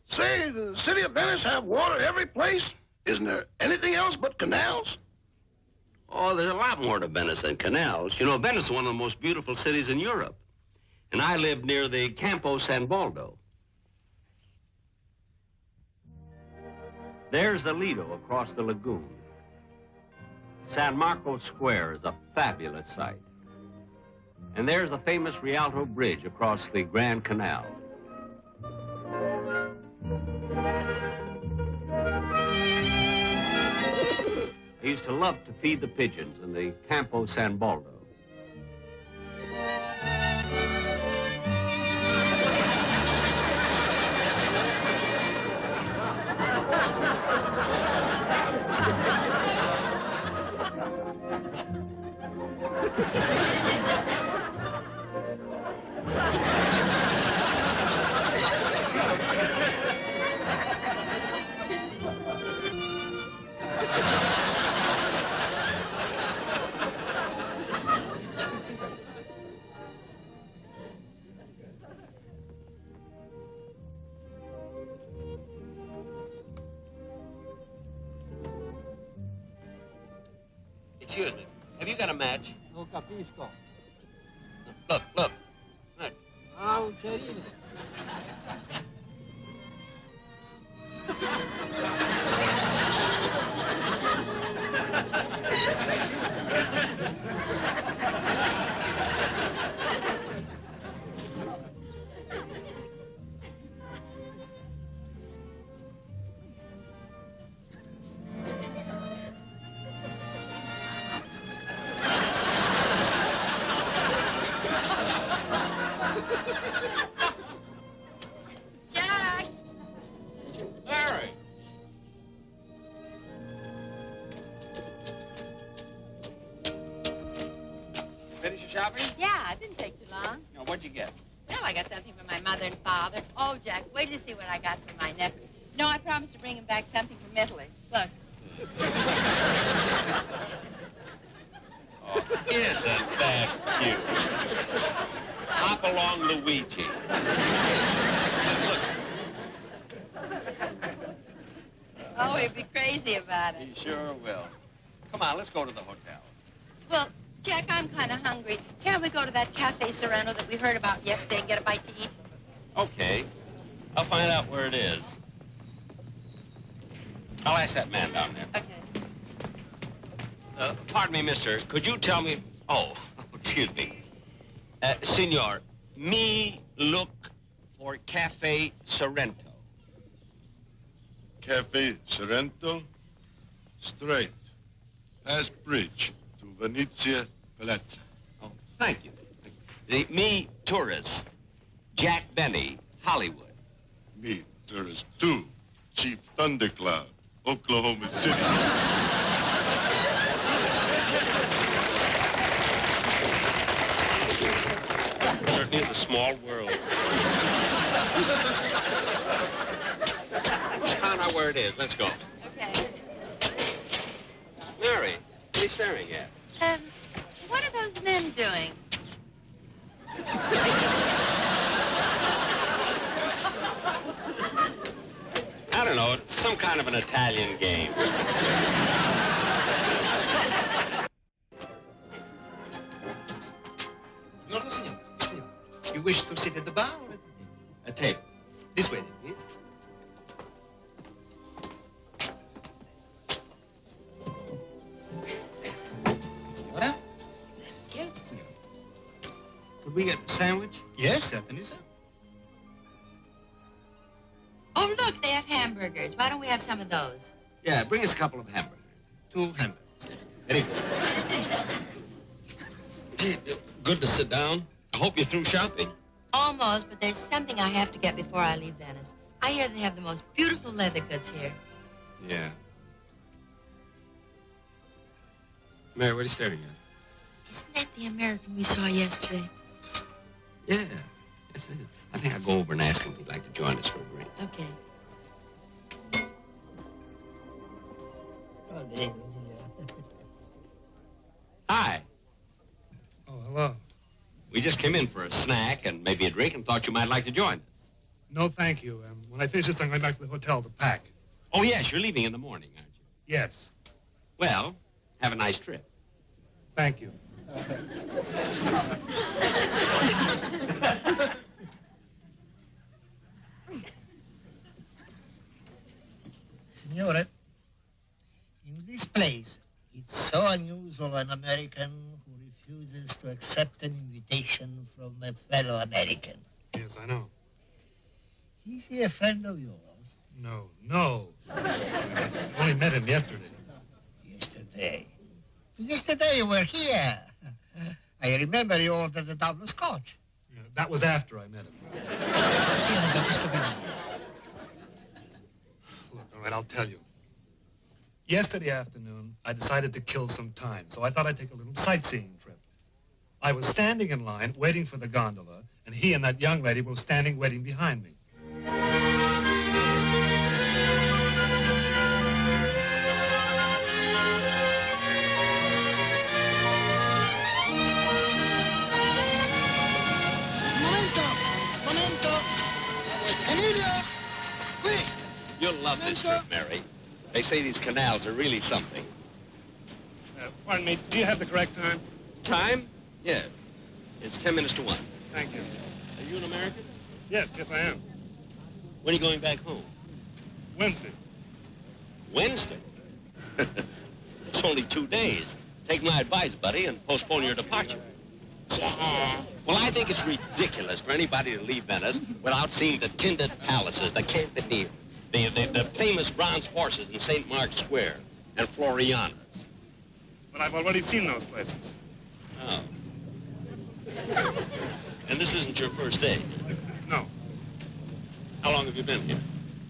Say, the city of Venice have water every place? Isn't there anything else but canals? Oh, there's a lot more to Venice than canals. You know, Venice is one of the most beautiful cities in Europe. And I live near the Campo San Baldo. There's the Lido across the lagoon. San Marco Square is a fabulous sight. And there's the famous Rialto Bridge across the Grand Canal. I used to love to feed the pigeons in the Campo San Baldo. Excuse me. Have you got a match? Non capisco. Look. Look. Ah, un cerino. Jack! Larry! Finish your shopping? Yeah, it didn't take too long. No, what'd you get? Well, I got something for my mother and father. Oh, Jack, wait till you see what I got for my nephew. No, I promised to bring him back something from Italy. Look. Oh, isn't that cute? Hop along, Luigi. Look. Oh, he'll be crazy about it. He sure will. Come on, let's go to the hotel. Well, Jack, I'm kind of hungry. Can't we go to that Cafe Sereno that we heard about yesterday and get a bite to eat? Okay. I'll find out where it is. I'll ask that man down there. Okay. Pardon me, mister. Could you tell me... Oh, excuse me. Senor, me look for Cafe Sorrento. Cafe Sorrento, straight, past bridge to Venezia Palazzo. Oh, thank you. Me tourist, Jack Benny, Hollywood. Me tourist too, Chief Thundercloud, Oklahoma City. Certainly is a small world. Find out where it is. Let's go. Okay. Mary, what are you staring at? What are those men doing? I don't know. It's some kind of an Italian game. No, signor. You wish to sit at the bar or at A table. this way, then, please? Signora? Thank you. we get a sandwich? Yes, certainly, sir. Oh, look, they have hamburgers. Why don't we have some of those? Yeah, bring us a couple of hamburgers. 2 hamburgers. Very good. Gee, good to sit down. I hope you're through shopping. Almost, but there's something I have to get before I leave Venice. I hear they have the most beautiful leather goods here. Yeah. Mary, what are you staring at? Isn't that the American we saw yesterday? Yeah. Yes, it is. I think I'll go over and ask him if he'd like to join us for a drink. Okay. Hi. Oh, hello. We just came in for a snack and maybe a drink and thought you might like to join us. No, thank you. When I finish this, I'm going back to the hotel to pack. Oh, yes, you're leaving in the morning, aren't you? Yes. Well, have a nice trip. Thank you. Signore, in this place, it's so unusual an American who refuses to accept an invitation from a fellow American. Yes, I know. Is he a friend of yours? No. I only met him yesterday. Yesterday? Yesterday you were here. I remember you ordered a double scotch. Yeah, that was after I met him. Look, all right, I'll tell you. Yesterday afternoon, I decided to kill some time, so I thought I'd take a little sightseeing trip. I was standing in line, waiting for the gondola, and he and that young lady were standing waiting behind me. Momento. Emilia, qui. You'll love this trip, Mary. They say these canals are really something. Pardon me, do you have the correct time? Time? Yeah. It's 10 minutes to 1. Thank you. Are you an American? Yes, I am. When are you going back home? Wednesday. Wednesday? It's only 2 days. Take my advice, buddy, and postpone your departure. Yeah. Well, I think it's ridiculous for anybody to leave Venice without seeing the tinted palaces, the Campanile, the famous bronze horses in St. Mark's Square, and Floriana's. But I've already seen those places. Oh. And this isn't your first day? No. How long have you been here?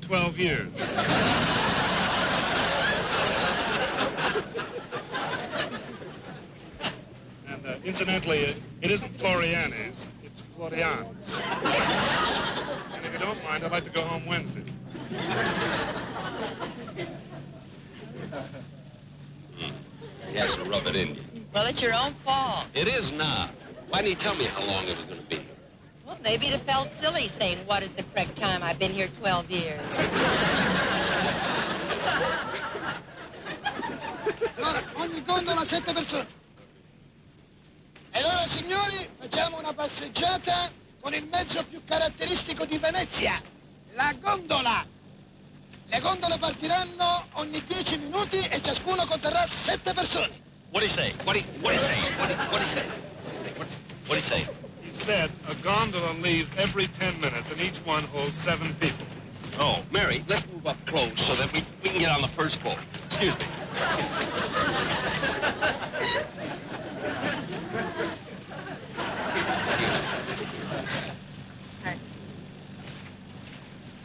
12 years. And incidentally, it isn't Floriana's, it's Florian's. And if you don't mind, I'd like to go home Wednesday. He has to rub it in you. Well, it's your own fault. It is not. Why didn't he tell me how long it was going to be? Well, maybe it felt silly saying, what is the correct time? I've been here 12 years. Allora, ogni gondola 7 persone. E allora, signori, facciamo una passeggiata con il mezzo più caratteristico di Venezia, la gondola. Le gondole partiranno ogni 10 minuti e ciascuno conterrà 7 persone. What do you say? What do you say? What do you say? What do you say? He said a gondola leaves every 10 minutes, and each one holds 7 people. Oh, Mary, let's move up close so that we can get on the first boat. Excuse me.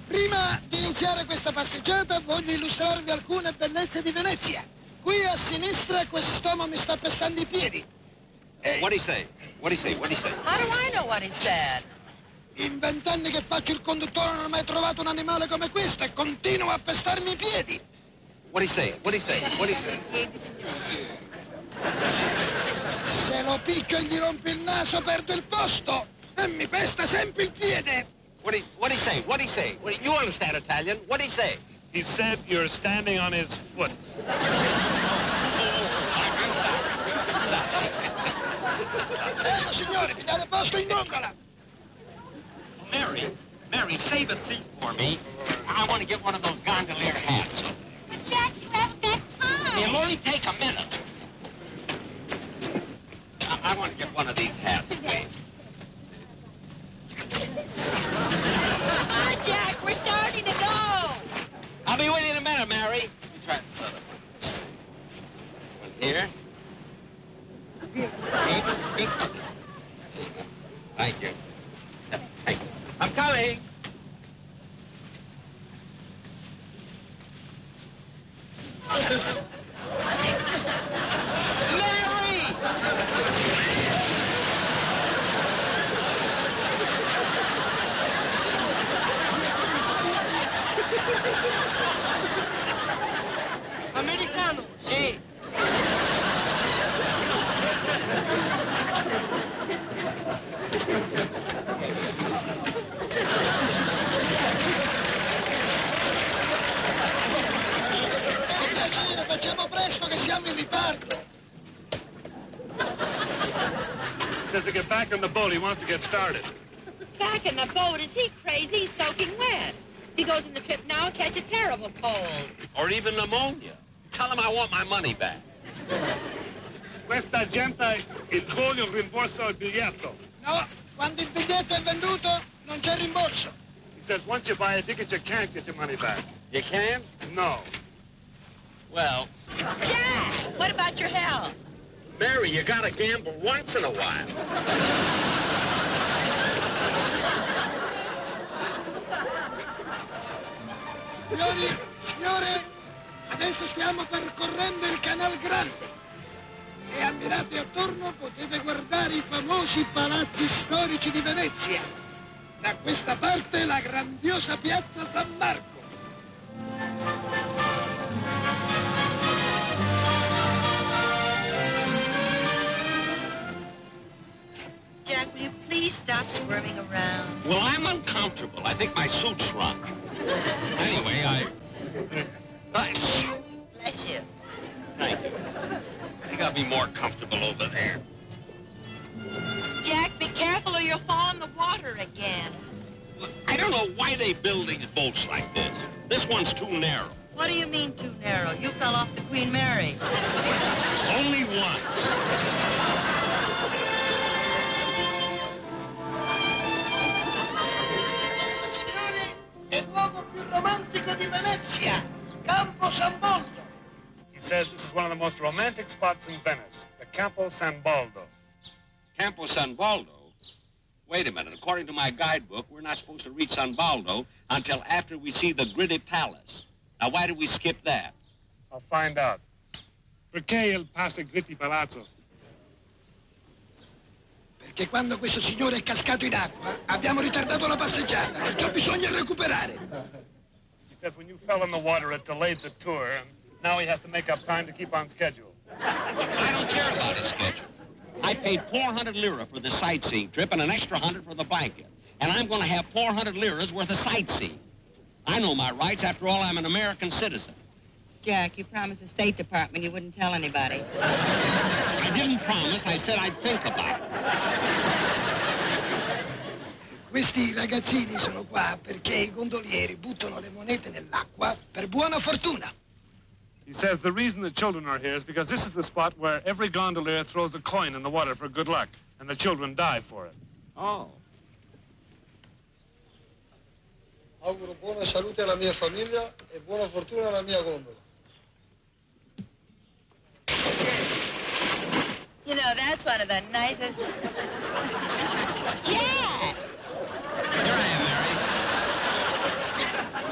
Prima di iniziare questa passeggiata voglio illustrarvi alcune bellezze di Venezia. Qui a sinistra quest'uomo mi sta pestando i piedi. What do you say? What do you say? What do you say? How do I know what he said? In 20 anni che faccio il conduttore non ho mai trovato un animale come questo e continua a pestarmi i piedi. What do you say? What do you say? What do you say? Se lo picchio e gli rompo il naso perdo il posto e mi pesta sempre il piede. What do you say? What do you say? You understand Italian? What do you say? He said you're standing on his foot. Prego, signore, mi date posto in gondola. Mary, save a seat for me. I want to get one of those gondolier hats. Jack, you haven't got time. It'll only take a minute. I want to get one of these hats, please. Vieni. Thank you. Hey, I'm coming. Americano. Sì. Per piacere, facciamo presto che siamo in ritardo. Says to get back in the boat. He wants to get started. Back in the boat? Is he crazy? He's soaking wet. If he goes in the trip now, he'll catch a terrible cold. Or even pneumonia. Tell him I want my money back. Questa gente il voglio rimborso il biglietto. No, quando il biglietto è venduto non c'è rimborso. He says once you buy a ticket, you can't get your money back. You can? No. Well, Jack, what about your health? Mary, you gotta gamble once in a while. Signore, adesso stiamo percorrendo il Canal Grande. Se ammirate attorno potete guardare i famosi palazzi storici di Venezia. Da questa parte la grandiosa piazza San Marco. Jack, will you please stop squirming around? Well, I'm uncomfortable. I think my suit's shrunk. Anyway, Bless you. Thank you. You got me more comfortable over there. Jack, be careful or you'll fall in the water again. I don't know why they build these boats like this. This one's too narrow. What do you mean too narrow? You fell off the Queen Mary. Only once. È il luogo più romantico di Venezia, Campo San Boldo. He says this is one of the most romantic spots in Venice, the Campo San Baldo. Campo San Baldo? Wait a minute. According to my guidebook, we're not supposed to reach San Baldo until after we see the Gritty Palace. Now, why did we skip that? I'll find out. Perché il passa Gritti Palazzo? Perché quando questo signore è cascato in acqua abbiamo ritardato la passeggiata, perciò bisogna recuperare. He says when you fell in the water, it delayed the tour, and now he has to make up time to keep on schedule. I don't care about his schedule. I paid 400 lira for the sightseeing trip and an extra 100 for the blanket. And I'm going to have 400 liras worth of sightseeing. I know my rights. After all, I'm an American citizen. Jack, you promised the State Department you wouldn't tell anybody. I didn't promise. I said I'd think about it. Questi ragazzini sono qua perché i gondolieri buttano le monete nell'acqua per buona fortuna. He says the reason the children are here is because this is the spot where every gondolier throws a coin in the water for good luck, and the children die for it. Oh. Auguro buona salute alla mia famiglia e buona fortuna alla mia gondola. You know, that's one of the nicest... Jack! Here I am, Mary.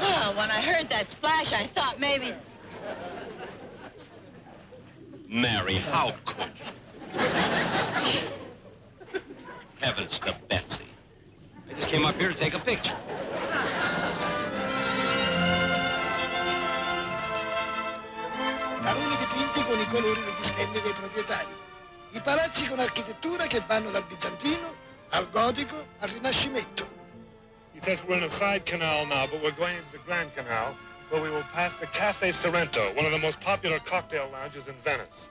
Well, when I heard that splash, I thought maybe... Mary, how could you? Heavens to Betsy. I just came up here to take a picture. Taluni dipinti con i colori degli stemmi dei proprietari. I palazzi con architettura che vanno dal bizantino al gotico al rinascimento. He says we're in a side canal now, but we're going into the Grand Canal, where we will pass the Cafe Sorrento, one of the most popular cocktail lounges in Venice.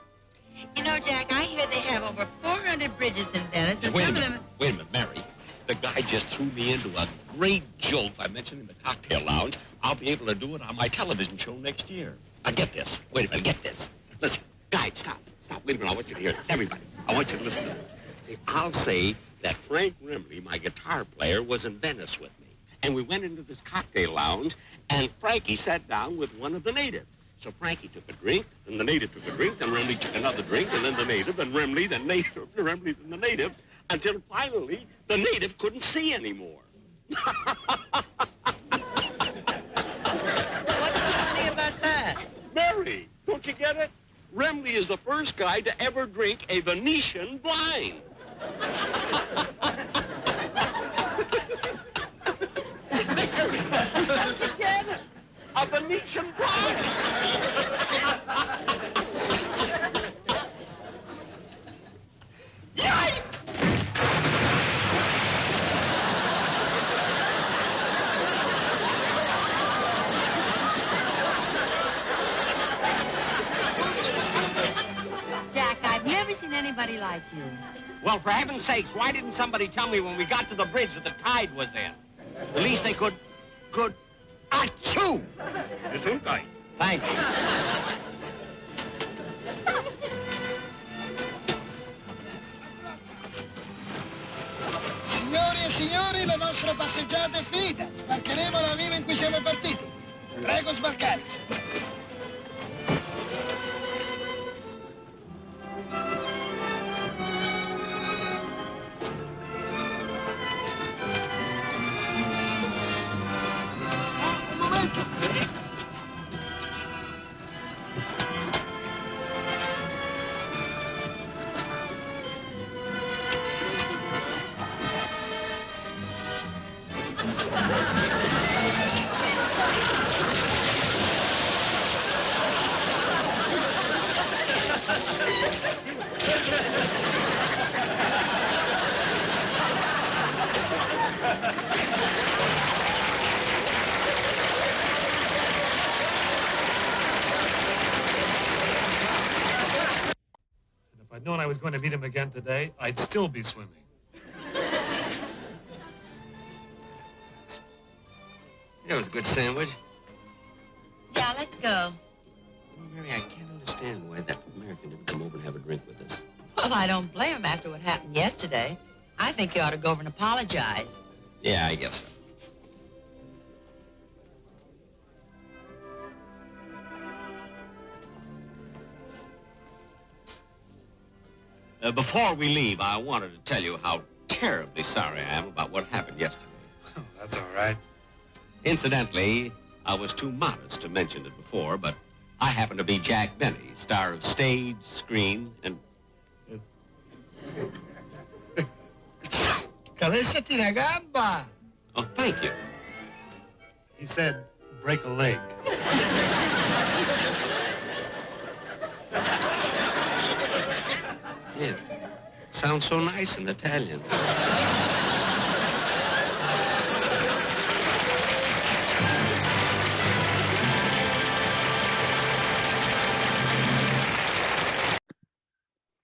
You know, Jack, I hear they have over 400 bridges in Venice, and Wait a some of minute, them... wait a minute, Mary. The guy just threw me into a great joke I mentioned in the cocktail lounge. I'll be able to do it on my television show next year. Now, get this. Wait a minute, get this. Listen, guys, stop. Wait a minute, I want you to hear this. Everybody, I want you to listen to this. See, I'll say that Frank Rimley, my guitar player, was in Venice with me. And we went into this cocktail lounge, and Frankie sat down with one of the natives. So Frankie took a drink, and the native took a drink, then Remley took another drink, and then the native, then Remley, then native, Remley, then the native, until finally the native couldn't see anymore. What's funny about that? Mary, don't you get it? Remley is the first guy to ever drink a Venetian blind. Mary, get it? A Venetian blind. Yipe! Jack, I've never seen anybody like you. Well, for heaven's sakes, why didn't somebody tell me when we got to the bridge that the tide was in? At least they could... Achoo! Gesundheit. Thank you. Signori e signori, la nostra passeggiata è finita. Sbarcheremo alla riva in cui siamo partiti. Prego sbarcare. Un momento. If I'd known I was going to meet him again today, I'd still be swimming. That was a good sandwich. Yeah, let's go. Mary, I can't understand why that American didn't come over and have a drink with us. Well, I don't blame him after what happened yesterday. I think you ought to go over and apologize. Yeah, I guess so. Before we leave, I wanted to tell you how terribly sorry I am about what happened yesterday. Oh, that's all right. Incidentally, I was too modest to mention it before, but I happen to be Jack Benny, star of stage, screen, and... Cabezati la gamba. Oh, thank you. He said, break a leg. Yeah. Sounds so nice in Italian.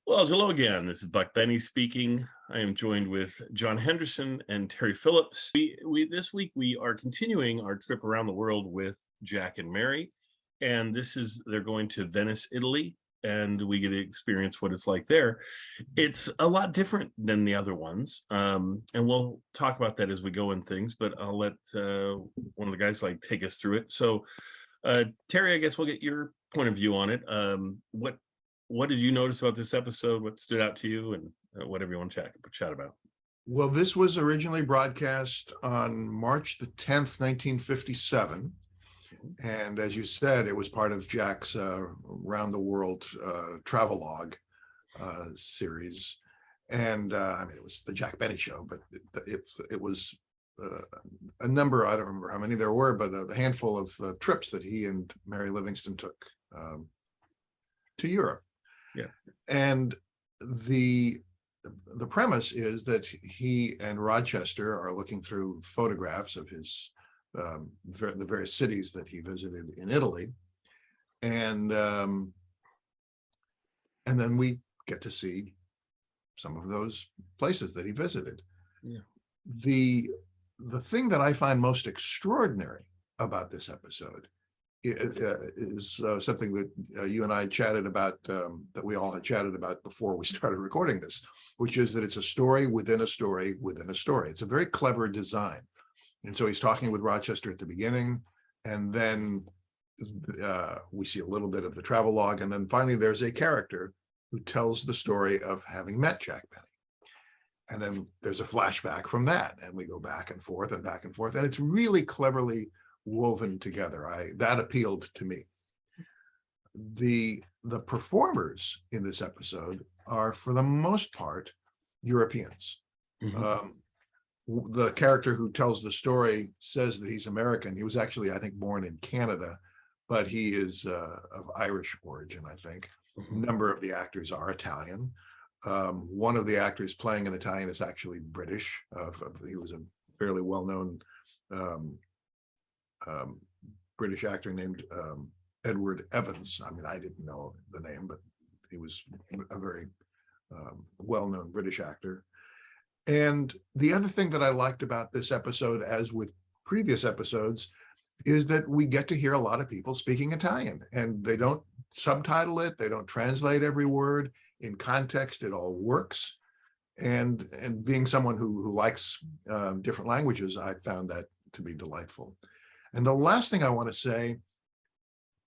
Well, hello again. This is Buck Benny speaking. I am joined with John Henderson and Terry Phillips. This week we are continuing our trip around the world with Jack and Mary, and they're going to Venice, Italy, and we get to experience what it's like there. It's a lot different than the other ones, and we'll talk about that as we go in things. But I'll let one of the guys take us through it. So, Terry, I guess we'll get your point of view on it. What did you notice about this episode? What stood out to you, and whatever you want to chat about? Well, this was originally broadcast on March the 10th, 1957. And as you said, it was part of Jack's Round the World travelogue series. And I mean, it was the Jack Benny Show, but it was a number, I don't remember how many there were, but a handful of trips that he and Mary Livingston took to Europe. Yeah. And the premise is that he and Rochester are looking through photographs of his the various cities that he visited in Italy, and then we get to see some of those places that he visited. Yeah. The thing that I find most extraordinary about this episode is something that you and I chatted about, that we all had chatted about before we started recording this, which is that it's a story within a story within a story. It's a very clever design. And so he's talking with Rochester at the beginning, and then we see a little bit of the travel log, and then finally there's a character who tells the story of having met Jack Benny. And then there's a flashback from that, and we go back and forth and back and forth, and it's really cleverly woven together. That appealed to me. The performers in this episode are, for the most part, Europeans. The character who tells the story says that he's American. He was actually, I think, born in Canada, but he is of Irish origin, I think. A number of the actors are Italian. One of the actors playing an Italian is actually British. He was a fairly well-known British actor named Edward Evans. I mean, I didn't know the name, but he was a very well-known British actor. And the other thing that I liked about this episode, as with previous episodes, is that we get to hear a lot of people speaking Italian, and they don't subtitle it, they don't translate every word. In context, it all works. And being someone who likes different languages, I found that to be delightful. And the last thing I want to say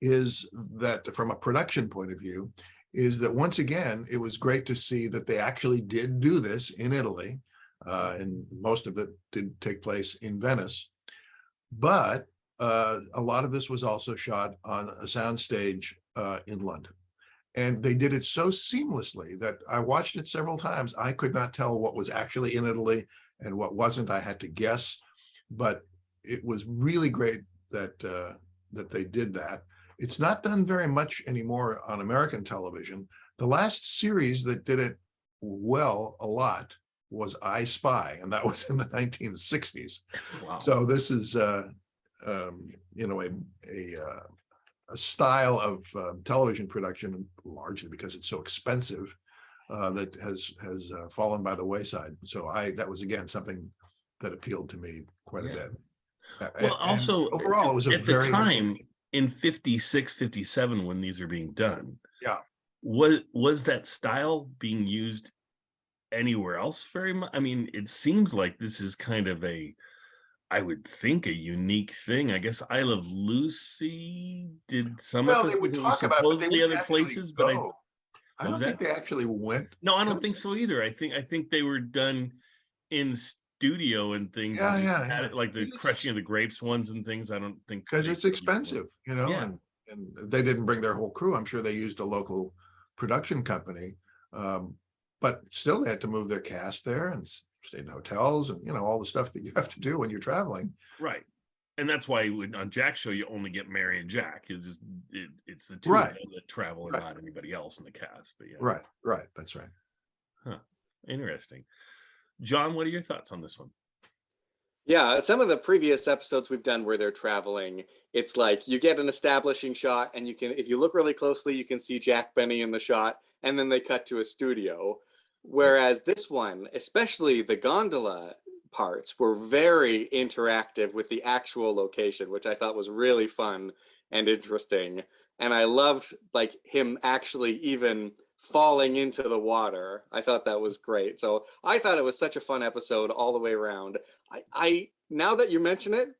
is that, from a production point of view, is that once again, it was great to see that they actually did do this in Italy, and most of it did take place in Venice. But a lot of this was also shot on a soundstage in London. And they did it so seamlessly that I watched it several times. I could not tell what was actually in Italy and what wasn't. I had to guess, but it was really great that that they did that. It's not done very much anymore on American television. The last series that did it well a lot was I Spy, and that was in the 1960s. Wow. So this is, you know, a style of television production, largely because it's so expensive, that has fallen by the wayside. So that was, again, something that appealed to me quite a bit. Well, also, overall, it was at the time in 56, 57, when these are being done. Yeah. Was that style being used anywhere else very much? I mean, it seems like this is kind of I would think, a unique thing. I guess I Love Lucy did some episodes. They would talk about it, but they wouldn't other places, but I don't think they actually went. No, I don't think so either. I think they were done in studio and things. Yeah. Like the crushing of the grapes ones and things. I don't think, because it's expensive, you know. Yeah. And they didn't bring their whole crew. I'm sure they used a local production company, but still they had to move their cast there and stayed in hotels and, you know, all the stuff that you have to do when you're traveling. Right. And that's why on Jack's show, you only get Mary and Jack. It's the two of them that travel and not anybody else in the cast. But yeah. Right. That's right. Huh. Interesting. John, what are your thoughts on this one? Yeah, some of the previous episodes we've done where they're traveling, it's like you get an establishing shot, and you can, if you look really closely, you can see Jack Benny in the shot, and then they cut to a studio. Whereas this one, especially the gondola parts, were very interactive with the actual location, which I thought was really fun and interesting. And I loved like him actually even falling into the water. I thought that was great. So I thought it was such a fun episode all the way around. I now that you mention it,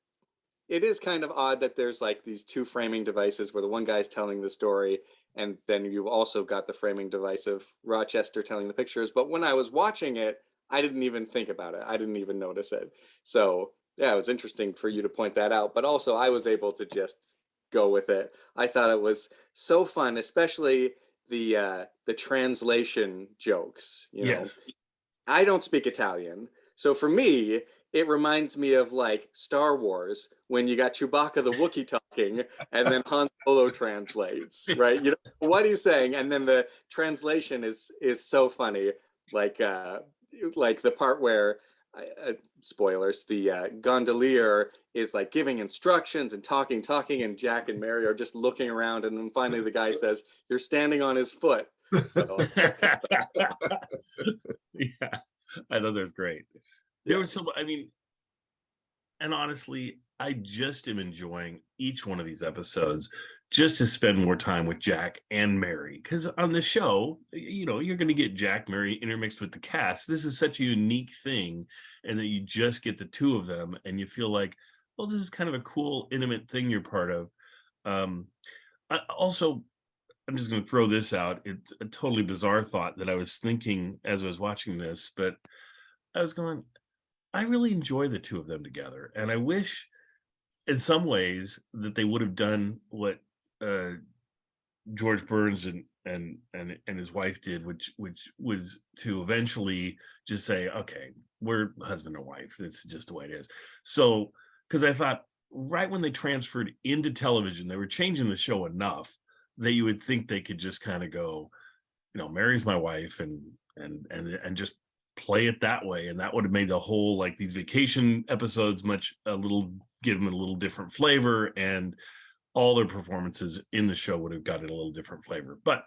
it is kind of odd that there's like these two framing devices where the one guy's telling the story, and then you've also got the framing device of Rochester telling the pictures. But when I was watching it, I didn't even think about it. I didn't even notice it. So yeah, it was interesting for you to point that out. But also I was able to just go with it. I thought it was so fun, especially the translation jokes. You know? Yes. I don't speak Italian. So for me, it reminds me of like Star Wars when you got Chewbacca the Wookiee talking and then Han Solo translates, right? You know what he's saying, and then the translation is so funny. Like the part where spoilers, the gondolier is like giving instructions and talking, and Jack and Mary are just looking around, and then finally the guy says, "You're standing on his foot." So. Yeah, I thought that was great. There was some, I mean, and honestly, I just am enjoying each one of these episodes just to spend more time with Jack and Mary. Because on the show, you know, you're going to get Jack, Mary intermixed with the cast. This is such a unique thing, and that you just get the two of them, and you feel like, well, this is kind of a cool, intimate thing you're part of. I'm just going to throw this out. It's a totally bizarre thought that I was thinking as I was watching this, but I was going, I really enjoy the two of them together. And I wish in some ways that they would have done what George Burns and his wife did, which was to eventually just say, okay, we're husband and wife. That's just the way it is. So, because I thought right when they transferred into television, they were changing the show enough that you would think they could just kind of go, Mary's my wife, and just play it that way, and that would have made the whole, like, these vacation episodes give them a little different flavor, and all their performances in the show would have gotten a little different flavor. But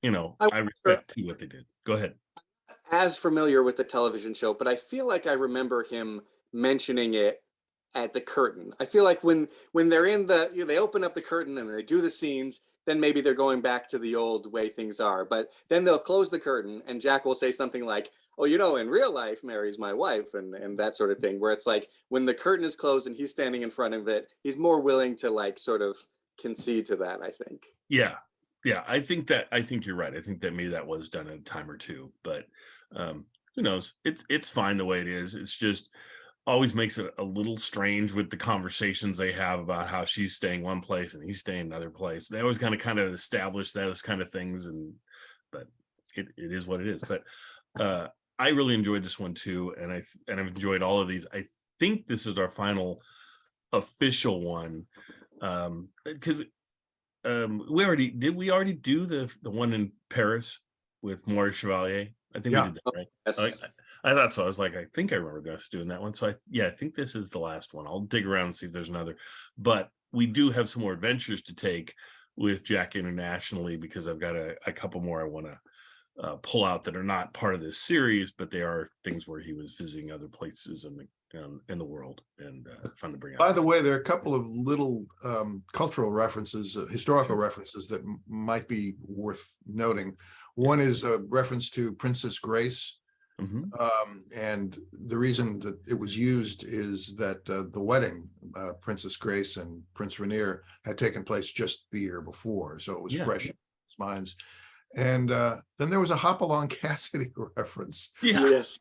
I respect what they did. Go ahead. As familiar with the television show, but I feel like I remember him mentioning it at the curtain. I feel like when they're in they open up the curtain and they do the scenes, then maybe they're going back to the old way things are. But then they'll close the curtain and Jack will say something like, oh, in real life, Mary's my wife, and that sort of thing, where it's like when the curtain is closed and he's standing in front of it, he's more willing to, like, sort of concede to that, I think. Yeah. I think you're right. I think that maybe that was done a time or two, but who knows? It's fine the way it is. It's just always makes it a little strange with the conversations they have about how she's staying one place and he's staying another place. They always kind of establish those kind of things, but it is what it is. But I really enjoyed this one too, and I've enjoyed all of these. I think this is our final official one, because we already do the one in Paris with Maurice Chevalier. I think we did that, right? Yes. I thought so. I was like, I think I remember us doing that one. So I think this is the last one. I'll dig around and see if there's another. But we do have some more adventures to take with Jack internationally, because I've got a couple more I want to pull out that are not part of this series, but they are things where he was visiting other places in the world, and fun to bring up. By the way, there are a couple of little cultural references, historical references that might be worth noting. One is a reference to Princess Grace. And the reason that it was used is that the wedding, Princess Grace and Prince Rainier, had taken place just the year before, so it was fresh in his minds. And then there was a Hopalong Cassidy reference, Yes,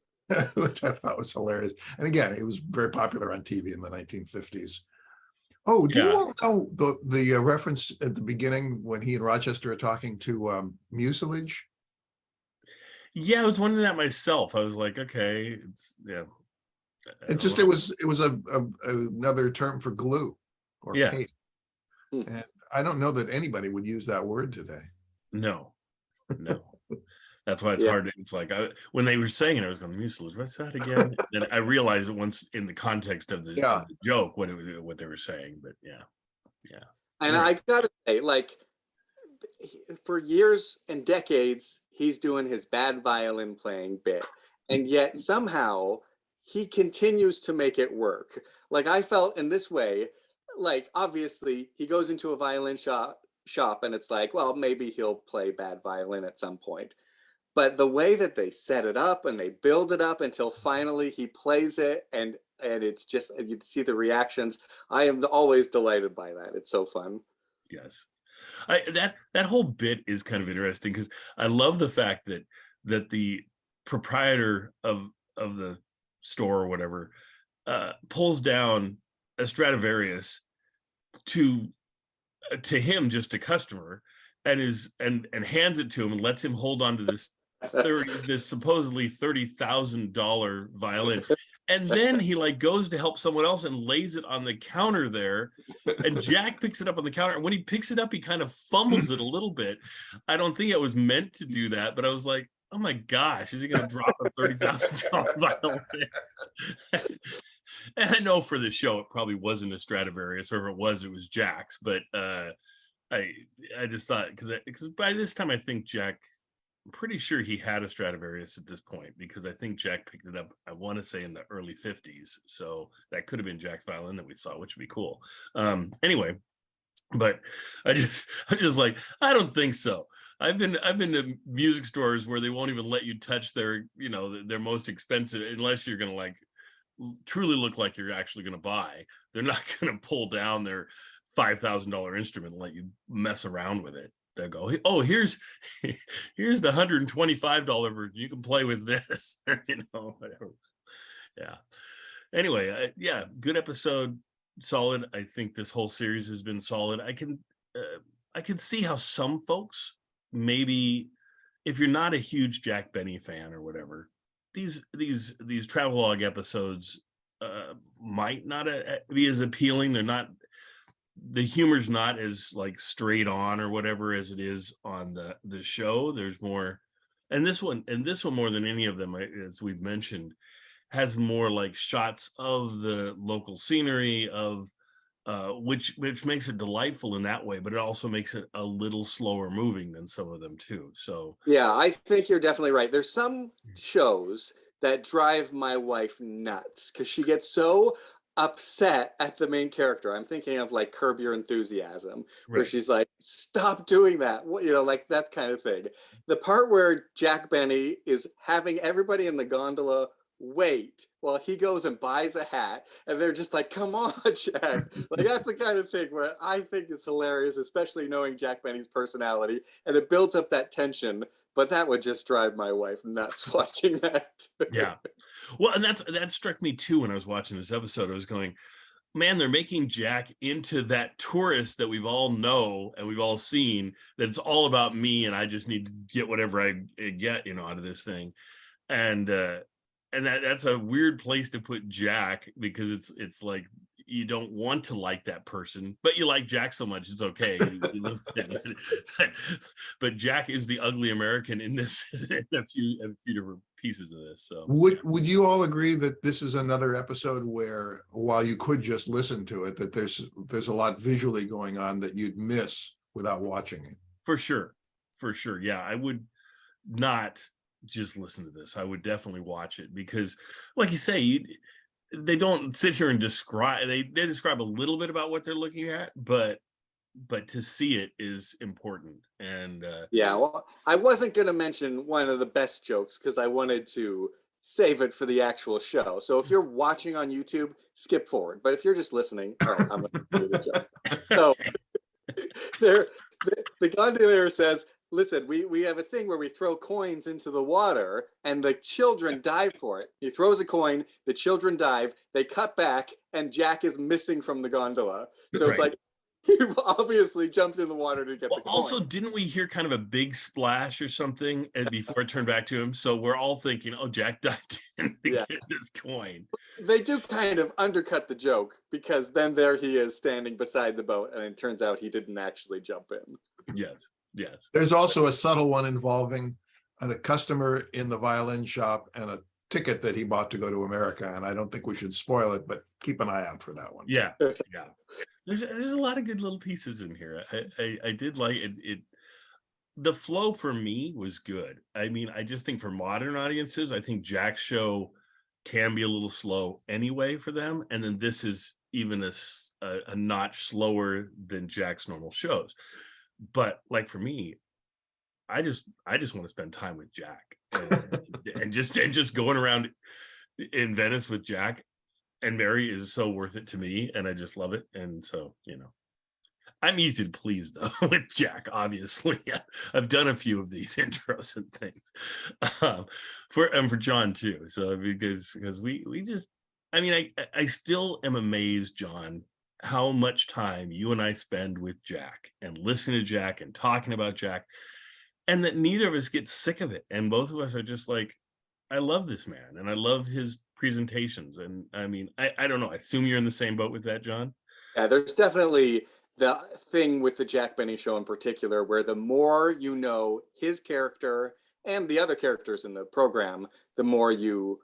which I thought was hilarious. And again, it was very popular on TV in the 1950s. Oh, do you all know the reference at the beginning when he and Rochester are talking to mucilage? Yeah, I was wondering that myself. I was like, okay, It's just it was another term for glue or paste. And I don't know that anybody would use that word today. No. That's why it's hard. It's like when they were saying it, I was going, mucilage, what's that again? Then I realized it once in the context of the joke what they were saying. But yeah. And I gotta say, like, for years and decades, he's doing his bad violin playing bit, and yet somehow he continues to make it work. Like, I felt in this way, like, obviously he goes into a violin shop and it's like, well, maybe he'll play bad violin at some point. But the way that they set it up and they build it up until finally he plays it, and it's just, you see the reactions. I am always delighted by that. It's so fun. Yes. That whole bit is kind of interesting, because I love the fact that the proprietor of the store or whatever pulls down a Stradivarius to him, just a customer, and hands it to him and lets him hold on to this supposedly $30,000 violin. And then he goes to help someone else and lays it on the counter there. And Jack picks it up on the counter. And when he picks it up, he kind of fumbles it a little bit. I don't think it was meant to do that, but I was like, oh my gosh, is he going to drop a $30,000 violin? And I know for the show, it probably wasn't a Stradivarius, or if it was Jack's. But I just thought, because by this time, I think Jack, I'm pretty sure he had a Stradivarius at this point, because I think Jack picked it up, I want to say, in the early 50s. So that could have been Jack's violin that we saw, which would be cool. Anyway, but I just like, I don't think so. I've been to music stores where they won't even let you touch their most expensive, unless you're going to truly look like you're actually going to buy. They're not going to pull down their $5,000 instrument and let you mess around with it. They'll go, oh, here's the $125 version. You can play with this, whatever. Yeah. Anyway, yeah, good episode, solid. I think this whole series has been solid. I can see how some folks, maybe if you're not a huge Jack Benny fan or whatever, these travelogue episodes might not be as appealing. They're not, the humor's not as like straight on or whatever as it is on the show. There's more, and this one more than any of them, as we've mentioned, has more like shots of the local scenery of which makes it delightful in that way, but it also makes it a little slower moving than some of them too. So yeah, I think you're definitely right. There's some shows that drive my wife nuts because she gets so upset at the main character. I'm thinking of like Curb Your Enthusiasm, where Right. she's like, stop doing that. Like that kind of thing. The part where Jack Benny is having everybody in the gondola wait while he goes and buys a hat, and they're just like, come on, Jack. Like that's the kind of thing where I think is hilarious, especially knowing Jack Benny's personality, and it builds up that tension. But that would just drive my wife nuts watching that. Yeah. Well, and that struck me too when I was watching this episode. I was going, man, they're making Jack into that tourist that we've all know and we've all seen, that it's all about me and I just need to get whatever I get, out of this thing. And that's a weird place to put Jack, because it's like you don't want to like that person, but you like Jack so much it's okay. But Jack is the ugly American in this, in a few different pieces of this. So would you all agree that this is another episode where, while you could just listen to it, that there's a lot visually going on that you'd miss without watching it? For sure. Yeah, I would not just listen to this. I would definitely watch it, because like you say, they don't sit here and describe, they describe a little bit about what they're looking at, but to see it is important. And yeah, well, I wasn't going to mention one of the best jokes because I wanted to save it for the actual show. So if you're watching on YouTube, skip forward. But if you're just listening, all right, I'm going to do the joke. So the gondolier says, listen, we have a thing where we throw coins into the water and the children dive for it. He throws a coin, the children dive, they cut back, and Jack is missing from the gondola. So It's like, you obviously jumped in the water to get the coin. Also, didn't we hear kind of a big splash or something before it turned back to him? So we're all thinking, oh, Jack dived in to get this coin. They do kind of undercut the joke, because then there he is standing beside the boat, and it turns out he didn't actually jump in. Yes. There's also a subtle one involving a customer in the violin shop and a ticket that he bought to go to America. And I don't think we should spoil it, but keep an eye out for that one. Yeah. There's a lot of good little pieces in here. I did like it. The flow for me was good. I mean, I just think for modern audiences, I think Jack's show can be a little slow anyway for them. And then this is even a notch slower than Jack's normal shows. But like for me, I just want to spend time with Jack and just going around in Venice with Jack and Mary is so worth it to me, and I just love it. And so, I'm easy to please though with Jack. Obviously, I've done a few of these intros and things for John too. So because we just, I mean, I still am amazed, John, how much time you and I spend with Jack and listening to Jack and talking about Jack, and that neither of us get sick of it. And both of us are just like, I love this man and I love his presentations. And I mean, I don't know. I assume you're in the same boat with that, John? Yeah, there's definitely the thing with the Jack Benny show in particular, where the more you know his character and the other characters in the program, the more you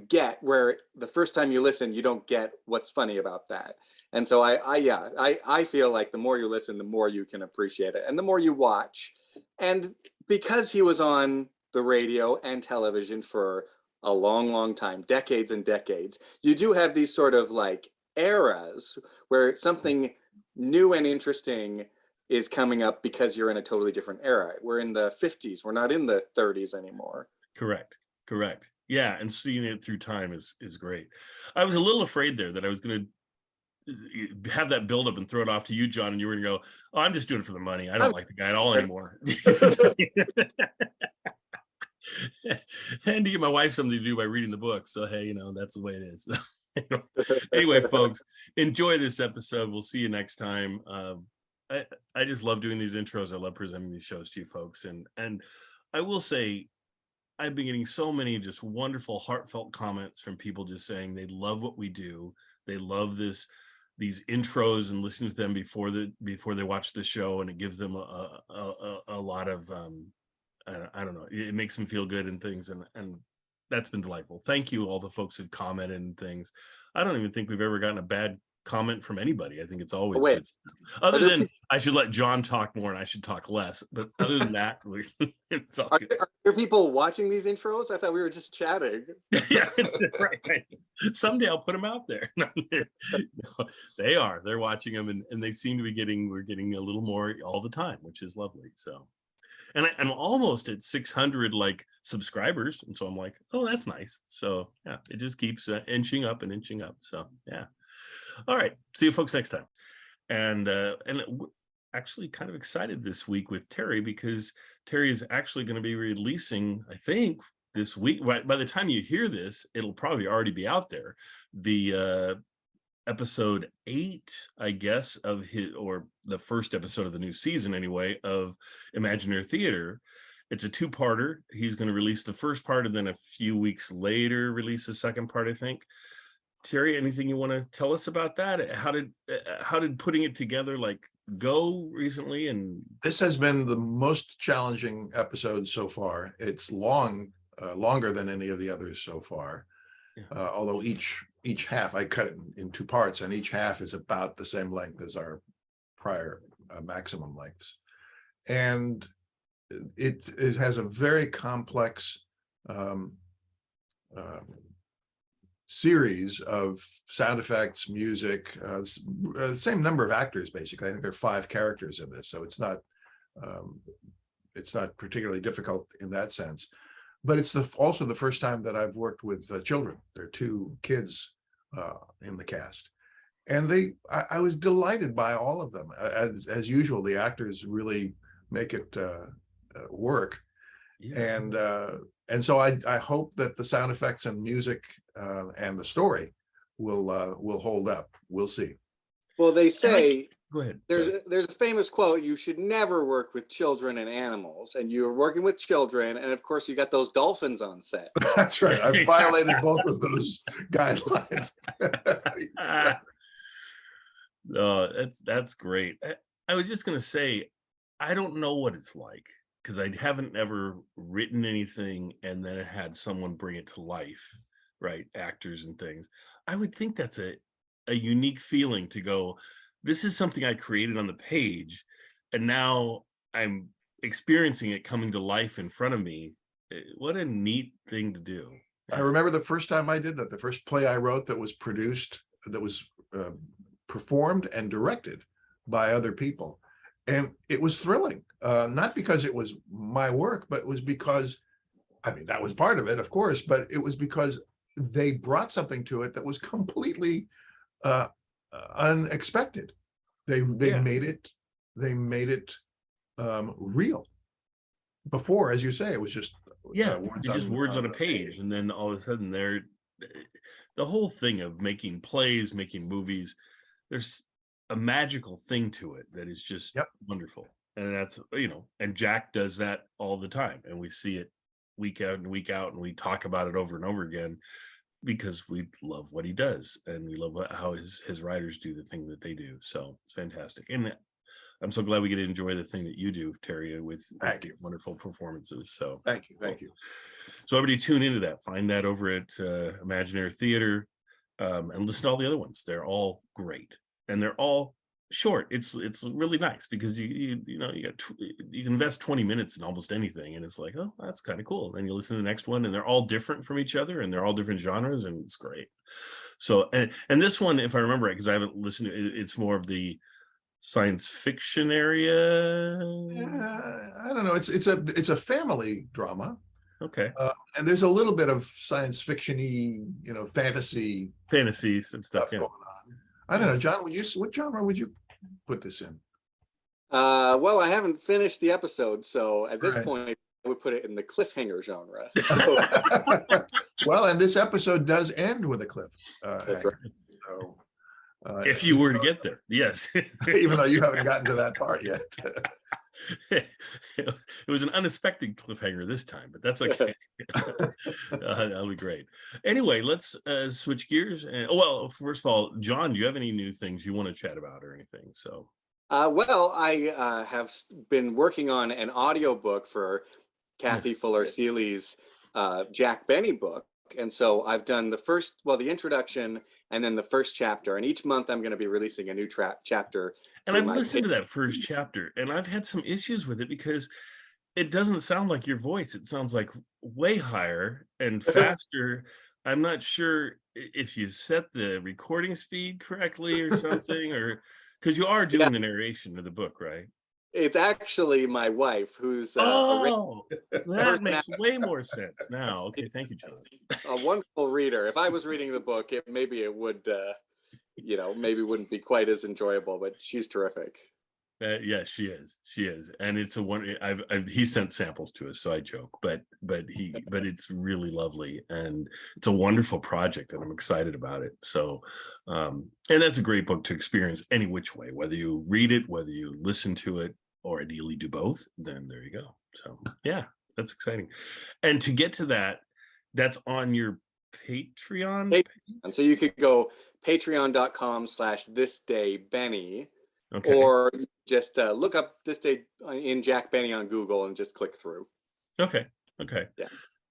get, where the first time you listen, you don't get what's funny about that. And so I feel like the more you listen, the more you can appreciate it, and the more you watch. And because he was on the radio and television for a long, long time, decades and decades, you do have these sort of like eras where something new and interesting is coming up because you're in a totally different era. We're in the 50s. We're not in the 30s anymore. Correct. Yeah, and seeing it through time is great. I was a little afraid there that I was going to have that build up and throw it off to you, John, and you were gonna go, "Oh, I'm just doing it for the money. I don't like the guy at all anymore." And to get my wife something to do by reading the book. So hey, that's the way it is. Anyway, folks, enjoy this episode. We'll see you next time. I just love doing these intros. I love presenting these shows to you folks. And I will say, I've been getting so many just wonderful, heartfelt comments from people just saying they love what we do. They love these intros and listen to them before they watch the show, and it gives them a lot of I don't know. It makes them feel good and things, and that's been delightful. Thank you, all the folks who've commented and things. I don't even think we've ever gotten a bad comment from anybody. I think it's always good. Other than I should let John talk more and I should talk less. But other than that, it's all good. Are there people watching these intros? I thought we were just chatting. Yeah, right. Someday I'll put them out there. No, they are. They're watching them, and they seem to be we're getting a little more all the time, which is lovely. So. And I'm almost at 600 subscribers, and so I'm like, oh, that's nice. So yeah, it just keeps inching up and inching up. So yeah, all right. See you folks next time. And actually, kind of excited this week with Terry, because Terry is actually going to be releasing, I think, this week. By the time you hear this, it'll probably already be out there. The episode 8, I guess, of or the first episode of the new season anyway, of Imaginary Theater. It's a 2-parter. He's going to release the first part, and then a few weeks later release the second part, I think. Terry, anything you want to tell us about that? How did putting it together go recently? And this has been the most challenging episode so far. It's longer than any of the others so far. Yeah. Although each half, I cut it in 2 parts, and each half is about the same length as our prior maximum lengths. And it has a very complex series of sound effects, music, the same number of actors, basically. I think there are 5 characters in this, so it's not particularly difficult in that sense. But it's also the first time that I've worked with children. There are 2 kids in the cast, and I was delighted by all of them. As usual, the actors really make it work, yeah. And so I hope that the sound effects and music and the story will hold up. We'll see. Well, they say. Go ahead. There's a famous quote: "You should never work with children and animals." And you're working with children, and of course, you got those dolphins on set. That's right. I violated both of those guidelines. Oh, that's great. I was just gonna say, I don't know what it's like, because I haven't ever written anything and then had someone bring it to life, right? Actors and things. I would think that's a unique feeling to go, this is something I created on the page, and now I'm experiencing it coming to life in front of me. What a neat thing to do. I remember the first time I did that, the first play I wrote that was produced, that was performed and directed by other people. And it was thrilling, not because it was my work, but it was because, that was part of it, of course, but it was because they brought something to it that was completely unexpected. They made it real. Before, as you say, it was just words on a page, and then all of a sudden the whole thing of making plays, making movies, there's a magical thing to it that is just wonderful. And that's, and Jack does that all the time, and we see it week out and week out, and we talk about it over and over again, because we love what he does, and we love how his writers do the thing that they do. So it's fantastic. And I'm so glad we get to enjoy the thing that you do, Terry, with wonderful performances. So thank you. So everybody tune into that. Find that over at Imaginary Theater, and listen to all the other ones. They're all great, and they're all short. It's really nice, because you can invest 20 minutes in almost anything, and it's like, oh, that's kind of cool. Then you listen to the next one, and they're all different from each other, and they're all different genres, and it's great. So and this one, if I remember right, because I haven't listened to it, it's more of the science fiction area. I don't know. It's a family drama. Okay. And there's a little bit of science fiction-y, fantasy and stuff going I don't know, John. What genre would you put this in? Well, I haven't finished the episode, so at this point, I would put it in the cliffhanger genre. So. Well, and this episode does end with a cliff. That's right. So, if you were to get there, yes. Even though you haven't gotten to that part yet. It was an unexpected cliffhanger this time, but that's okay. That'll be great. Anyway, let's switch gears. Well, first of all, John, do you have any new things you want to chat about or anything? So, well, I have been working on an audiobook for Kathy Fuller Seeley's Jack Benny book. And so I've done the introduction and then the first chapter. And each month I'm going to be releasing a new chapter. And I've listened to that first chapter, and I've had some issues with it because it doesn't sound like your voice. It sounds like way higher and faster. I'm not sure if you set the recording speed correctly or something, or because you are doing the narration of the book, right? It's actually my wife who's that makes way more sense now. Okay, thank you, John. A wonderful reader. If I was reading the book, maybe it would, maybe wouldn't be quite as enjoyable. But she's terrific. Yeah, she is, and it's a one. He sent samples to us, so I joke, but it's really lovely, and it's a wonderful project, and I'm excited about it. So, and that's a great book to experience any which way, whether you read it, whether you listen to it, or ideally do both. Then there you go. So yeah, that's exciting. And to get to that, that's on your Patreon. And so you could go patreon.com/thisdaybenny. Okay. Or just look up This Day in Jack Benny on Google and just click through. Okay. Yeah.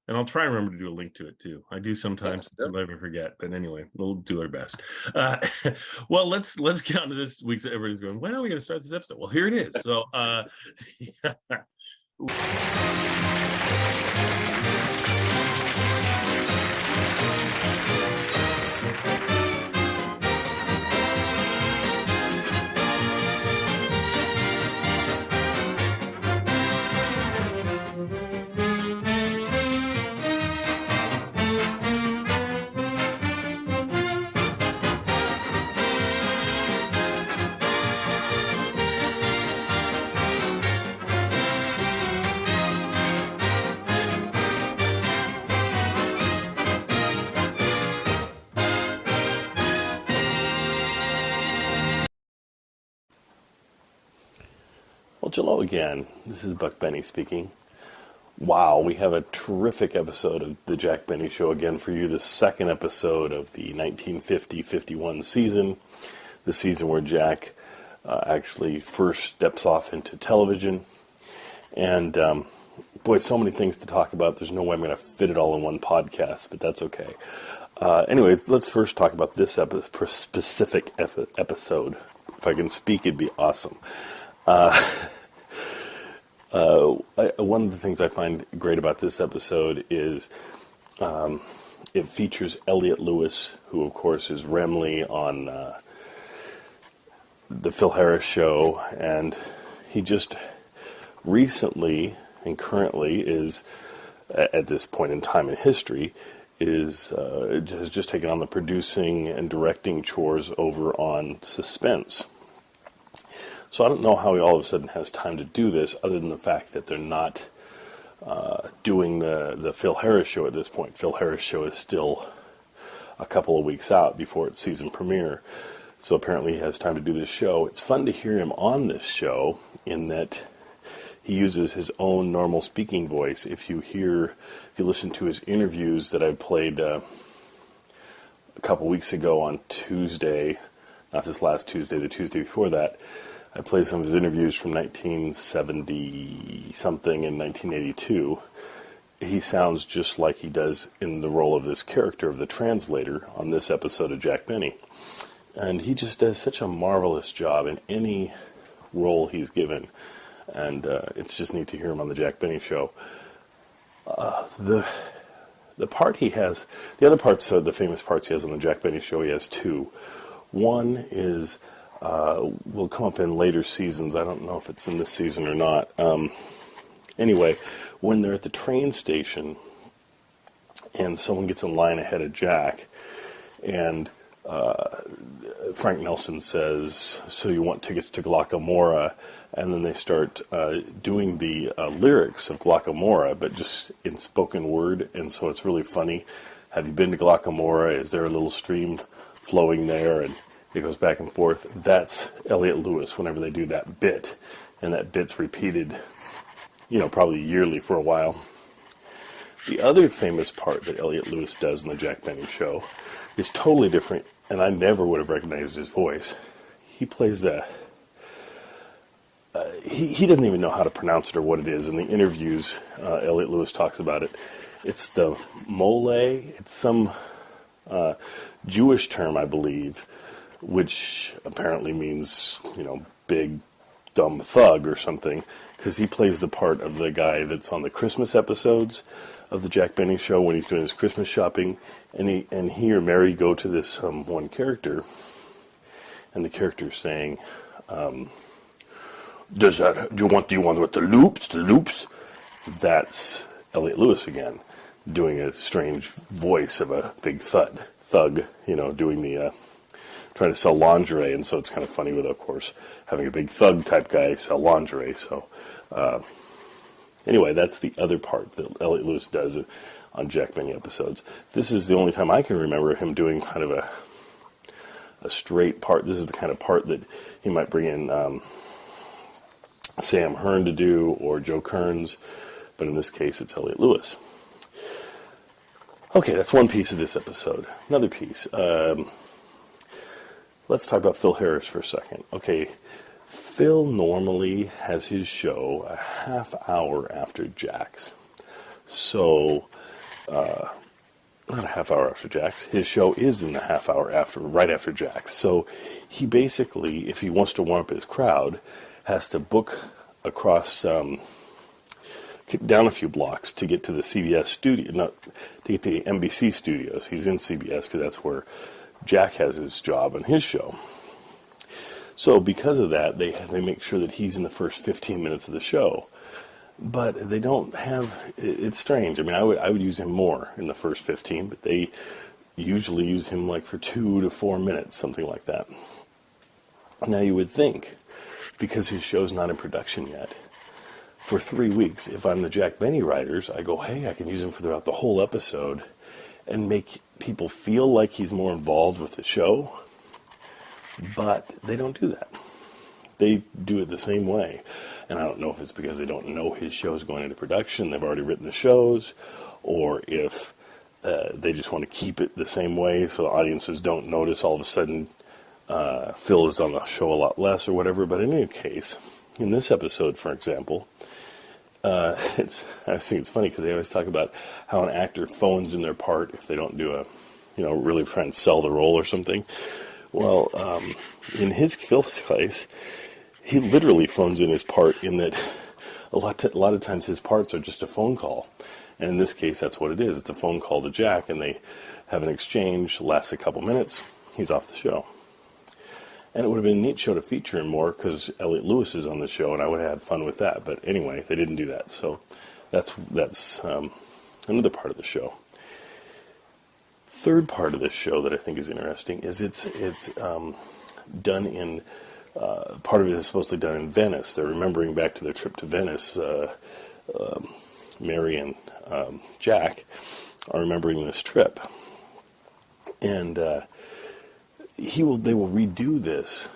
And I'll try and remember to do a link to it too. I do sometimes, I never forget. But anyway, we'll do our best. Well, let's get on to this week's. Everybody's going, when are we going to start this episode? Well, here it is. So, well, hello again. This is Buck Benny speaking. Wow, we have a terrific episode of the Jack Benny Show again for you. The second episode of the 1950-51 season, the season where Jack actually first steps off into television. And boy, so many things to talk about. There's no way I'm going to fit it all in one podcast, but that's okay. Anyway, let's first talk about this specific episode. If I can speak, it'd be awesome. One of the things I find great about this episode is it features Elliott Lewis, who of course is Remley on the Phil Harris Show, and he just recently and currently is, at this point in time in history, has just taken on the producing and directing chores over on Suspense. So I don't know how he all of a sudden has time to do this, other than the fact that they're not doing the Phil Harris Show at this point. Phil Harris Show is still a couple of weeks out before its season premiere. So apparently he has time to do this show. It's fun to hear him on this show in that he uses his own normal speaking voice. If you listen to his interviews that I played a couple weeks ago on Tuesday, not this last Tuesday, the Tuesday before that, I played some of his interviews from 1970-something and 1982. He sounds just like he does in the role of this character of the translator on this episode of Jack Benny. And he just does such a marvelous job in any role he's given. And it's just neat to hear him on the Jack Benny Show. The part he has, the other parts, the famous parts he has on the Jack Benny Show, he has two. One is... will come up in later seasons. I don't know if it's in this season or not. Anyway, when they're at the train station and someone gets in line ahead of Jack, and Frank Nelson says, "So you want tickets to Glockamora?" And then they start doing the lyrics of Glockamora, but just in spoken word, and so it's really funny. Have you been to Glockamora? Is there a little stream flowing there? And it goes back and forth. That's Elliott Lewis whenever they do that bit, and that bit's repeated, probably yearly for a while. The other famous part that Elliott Lewis does in the Jack Benny Show is totally different, and I never would have recognized his voice. He plays the... he doesn't even know how to pronounce it or what it is. In the interviews, Elliott Lewis talks about it. It's the mole. It's some Jewish term, I believe, which apparently means, big, dumb thug or something, because he plays the part of the guy that's on the Christmas episodes of the Jack Benny Show when he's doing his Christmas shopping, and he or Mary go to this one character, and the character's saying, do you want with the loops? The loops? That's Elliott Lewis again, doing a strange voice of a big thug, doing the trying to sell lingerie, and so it's kind of funny with, of course, having a big thug type guy sell lingerie. So anyway, that's the other part that Elliott Lewis does on Jack Benny episodes. This is the only time I can remember him doing kind of a straight part. This is the kind of part that he might bring in Sam Hearn to do, or Joe Kearns, but in this case it's Elliott Lewis. Okay, that's one piece of this episode. Another piece. Let's talk about Phil Harris for a second. Okay, Phil normally has his show a half hour after Jack's. So, not a half hour after Jack's. His show is in the half hour after, right after Jack's. So he basically, if he wants to warm up his crowd, has to book across, down a few blocks to get to the CBS studio, to get to the NBC studios. He's in CBS because that's where Jack has his job and his show. So because of that, they make sure that he's in the first 15 minutes of the show. But they don't have, it's strange. I mean, I would use him more in the first 15, but they usually use him like for 2 to 4 minutes, something like that. Now you would think, because his show's not in production yet, for 3 weeks, if I'm the Jack Benny writers, I go, hey, I can use him for throughout the whole episode and make people feel like he's more involved with the show. But they don't do that. They do it the same way. And I don't know if it's because they don't know his show's going into production, they've already written the shows, or if they just want to keep it the same way so the audiences don't notice all of a sudden Phil is on the show a lot less or whatever. But in any case, in this episode, for example, I think it's funny because they always talk about how an actor phones in their part if they don't do a, really try and sell the role or something. Well, in Phil's case, he literally phones in his part in that a lot of times his parts are just a phone call. And in this case, that's what it is. It's a phone call to Jack, and they have an exchange, lasts a couple minutes, he's off the show. And it would have been a neat show to feature him more because Elliott Lewis is on the show, and I would have had fun with that. But anyway, they didn't do that. So that's another part of the show. Third part of this show that I think is interesting is it's done in, part of it is supposedly done in Venice. They're remembering back to their trip to Venice. Mary and Jack are remembering this trip. And they will redo this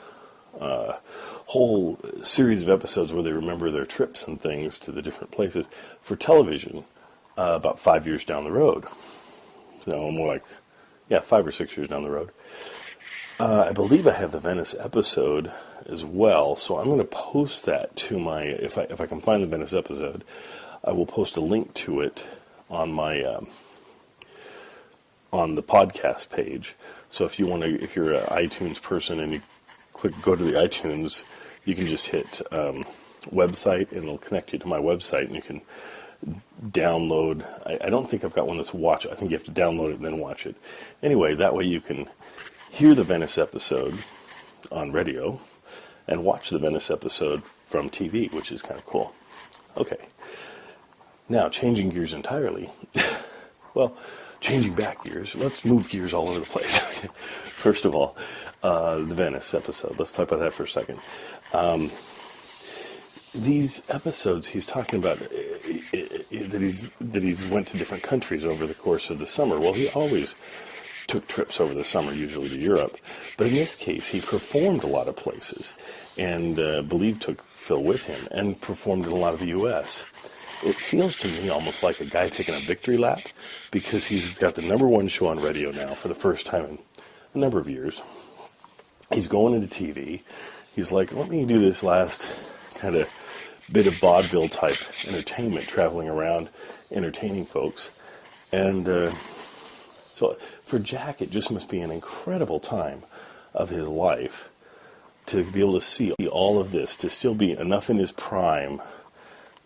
whole series of episodes where they remember their trips and things to the different places for television about 5 years down the road. No, more like, 5 or 6 years down the road. I believe I have the Venice episode as well, so I'm going to post that to my, if I can find the Venice episode, I will post a link to it on my, on the podcast page. So if you want to, if you're an iTunes person and you go to the iTunes, you can just hit website and it'll connect you to my website and you can download. I don't think I've got one that's watch. I think you have to download it and then watch it. Anyway, that way you can hear the Venice episode on radio and watch the Venice episode from TV, which is kind of cool. Okay. Now, changing gears entirely. Well, changing back gears, let's move gears all over the place. First of all, the Venice episode. Let's talk about that for a second. These episodes, he's talking about that he's went to different countries over the course of the summer. Well, he always took trips over the summer, usually to Europe. But in this case, he performed a lot of places, and believed took Phil with him, and performed in a lot of the U.S. It feels to me almost like a guy taking a victory lap, because he's got the #1 show on radio now for the first time in a number of years. He's going into TV. He's like, let me do this last kind of bit of vaudeville type entertainment, traveling around entertaining folks. And so for Jack, it just must be an incredible time of his life to be able to see all of this, to still be enough in his prime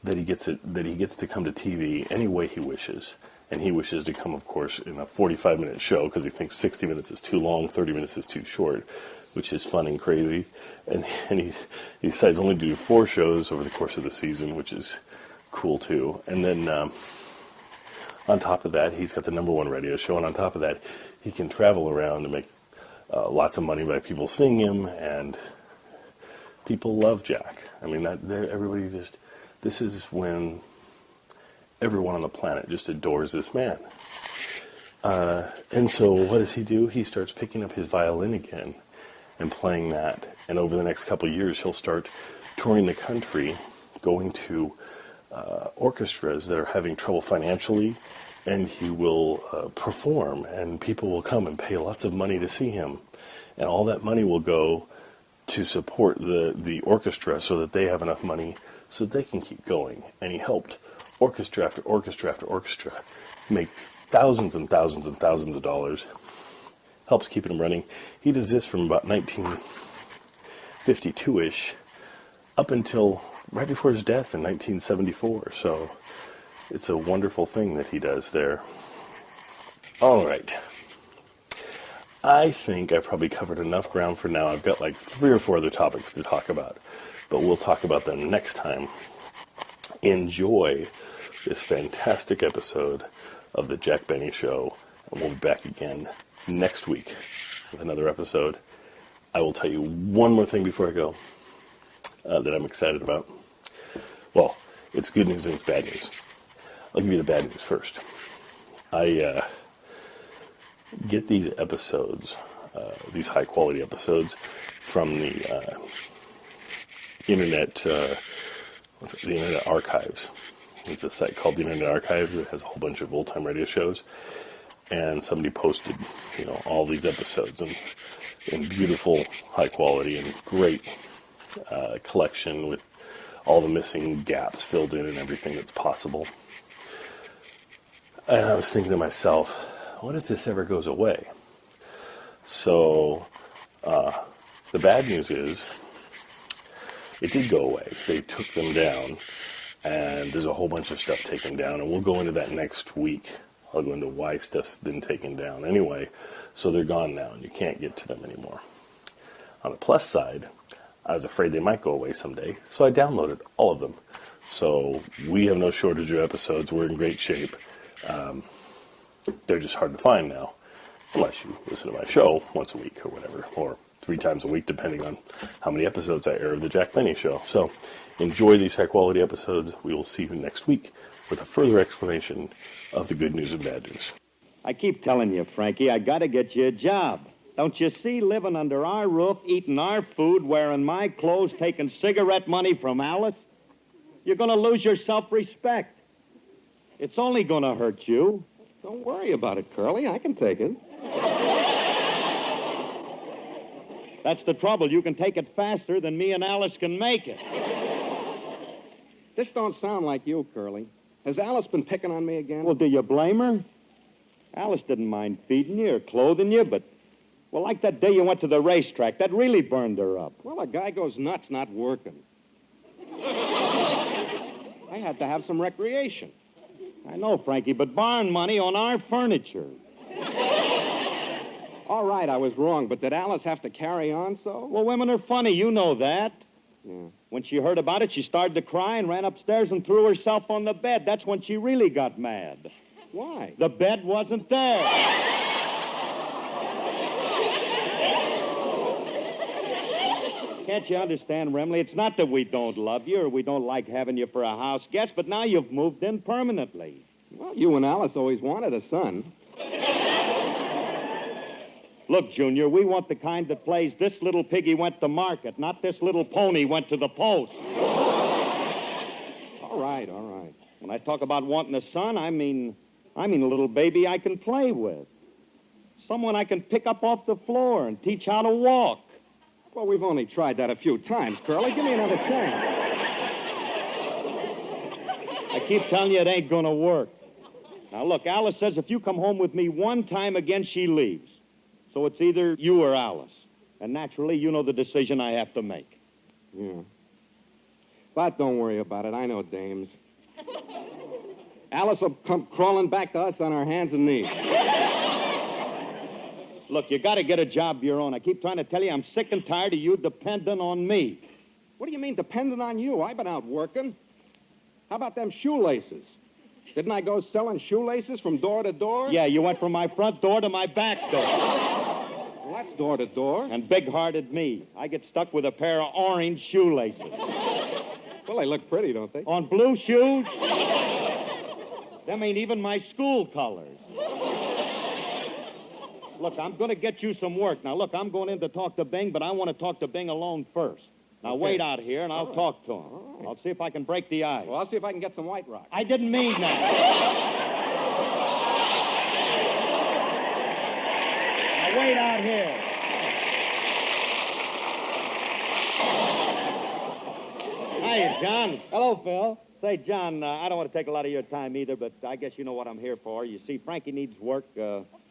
that he gets to come to TV any way he wishes. And he wishes to come, of course, in a 45-minute show, because he thinks 60 minutes is too long, 30 minutes is too short, which is fun and crazy. And he decides only to do 4 shows over the course of the season, which is cool too. And then on top of that, he's got the #1 radio show, and on top of that, he can travel around and make lots of money by people seeing him, and people love Jack. I mean, everybody just... This is when everyone on the planet just adores this man. And so what does he do? He starts picking up his violin again and playing that. And over the next couple of years, he'll start touring the country, going to orchestras that are having trouble financially, and he will perform, and people will come and pay lots of money to see him. And all that money will go to support the orchestra so that they have enough money so that they can keep going. And he helped orchestra after orchestra after orchestra make thousands and thousands and thousands of dollars. Helps keep them running. He does this from about 1952-ish up until right before his death in 1974. So it's a wonderful thing that he does there. All right. I think I probably covered enough ground for now. I've got like 3 or 4 other topics to talk about, but we'll talk about them next time. Enjoy this fantastic episode of the Jack Benny Show, and we'll be back again next week with another episode. I will tell you one more thing before I go that I'm excited about. Well, it's good news and it's bad news. I'll give you the bad news first. I get these episodes, these high-quality episodes, from the Internet, the Internet Archives. It's a site called the Internet Archives. It has a whole bunch of old-time radio shows, and somebody posted, all these episodes in beautiful, high quality, and great collection with all the missing gaps filled in and everything that's possible. And I was thinking to myself, what if this ever goes away? So, the bad news is, it did go away. They took them down, and there's a whole bunch of stuff taken down, and we'll go into that next week. I'll go into why stuff's been taken down anyway. So they're gone now, and you can't get to them anymore. On the plus side, I was afraid they might go away someday, so I downloaded all of them. So we have no shortage of episodes. We're in great shape. They're just hard to find now, unless you listen to my show once a week or whatever, or 3 times a week, depending on how many episodes I air of the Jack Benny Show. So enjoy these high-quality episodes. We will see you next week with a further explanation of the good news and bad news. I keep telling you, Frankie, I gotta get you a job. Don't you see, living under our roof, eating our food, wearing my clothes, taking cigarette money from Alice? You're gonna lose your self-respect. It's only gonna hurt you. Don't worry about it, Curly. I can take it. That's the trouble. You can take it faster than me and Alice can make it. This don't sound like you, Curly. Has Alice been picking on me again? Well, do you blame her? Alice didn't mind feeding you or clothing you, but, well, like that day you went to the racetrack, that really burned her up. Well, a guy goes nuts not working. I had to have some recreation. I know, Frankie, but borrowing money on our furniture. All right, I was wrong, but did Alice have to carry on so? Well, women are funny, you know that. Yeah. When she heard about it, she started to cry and ran upstairs and threw herself on the bed. That's when she really got mad. Why? The bed wasn't there. Can't you understand, Remley? It's not that we don't love you or we don't like having you for a house guest, but now you've moved in permanently. Well, you and Alice always wanted a son. Look, Junior, we want the kind that plays This Little Piggy Went to Market, not This Little Pony Went to the Post. All right, all right. When I talk about wanting a son, I mean a little baby I can play with. Someone I can pick up off the floor and teach how to walk. Well, we've only tried that a few times, Curly. Give me another chance. I keep telling you it ain't gonna work. Now, look, Alice says if you come home with me one time again, she leaves. So it's either you or Alice. And naturally, you know the decision I have to make. Yeah. But don't worry about it. I know dames. Alice will come crawling back to us on her hands and knees. Look, you got to get a job of your own. I keep trying to tell you I'm sick and tired of you depending on me. What do you mean dependent on you? I've been out working. How about them shoelaces? Didn't I go selling shoelaces from door to door? Yeah, you went from my front door to my back door. Well, that's door to door. And big-hearted me. I get stuck with a pair of orange shoelaces. Well, they look pretty, don't they? On blue shoes? Them ain't even my school colors. Look, I'm going to get you some work. Now, look, I'm going in to talk to Bing, but I want to talk to Bing alone first. Now, Okay. wait out here, and I'll talk to him. Right. I'll see if I can break the ice. Well, I'll see if I can get some White Rock. I didn't mean that. Now, wait out here. Hiya, John. Hello, Phil. Say, John, I don't want to take a lot of your time either, but I guess you know what I'm here for. You see, Frankie needs work.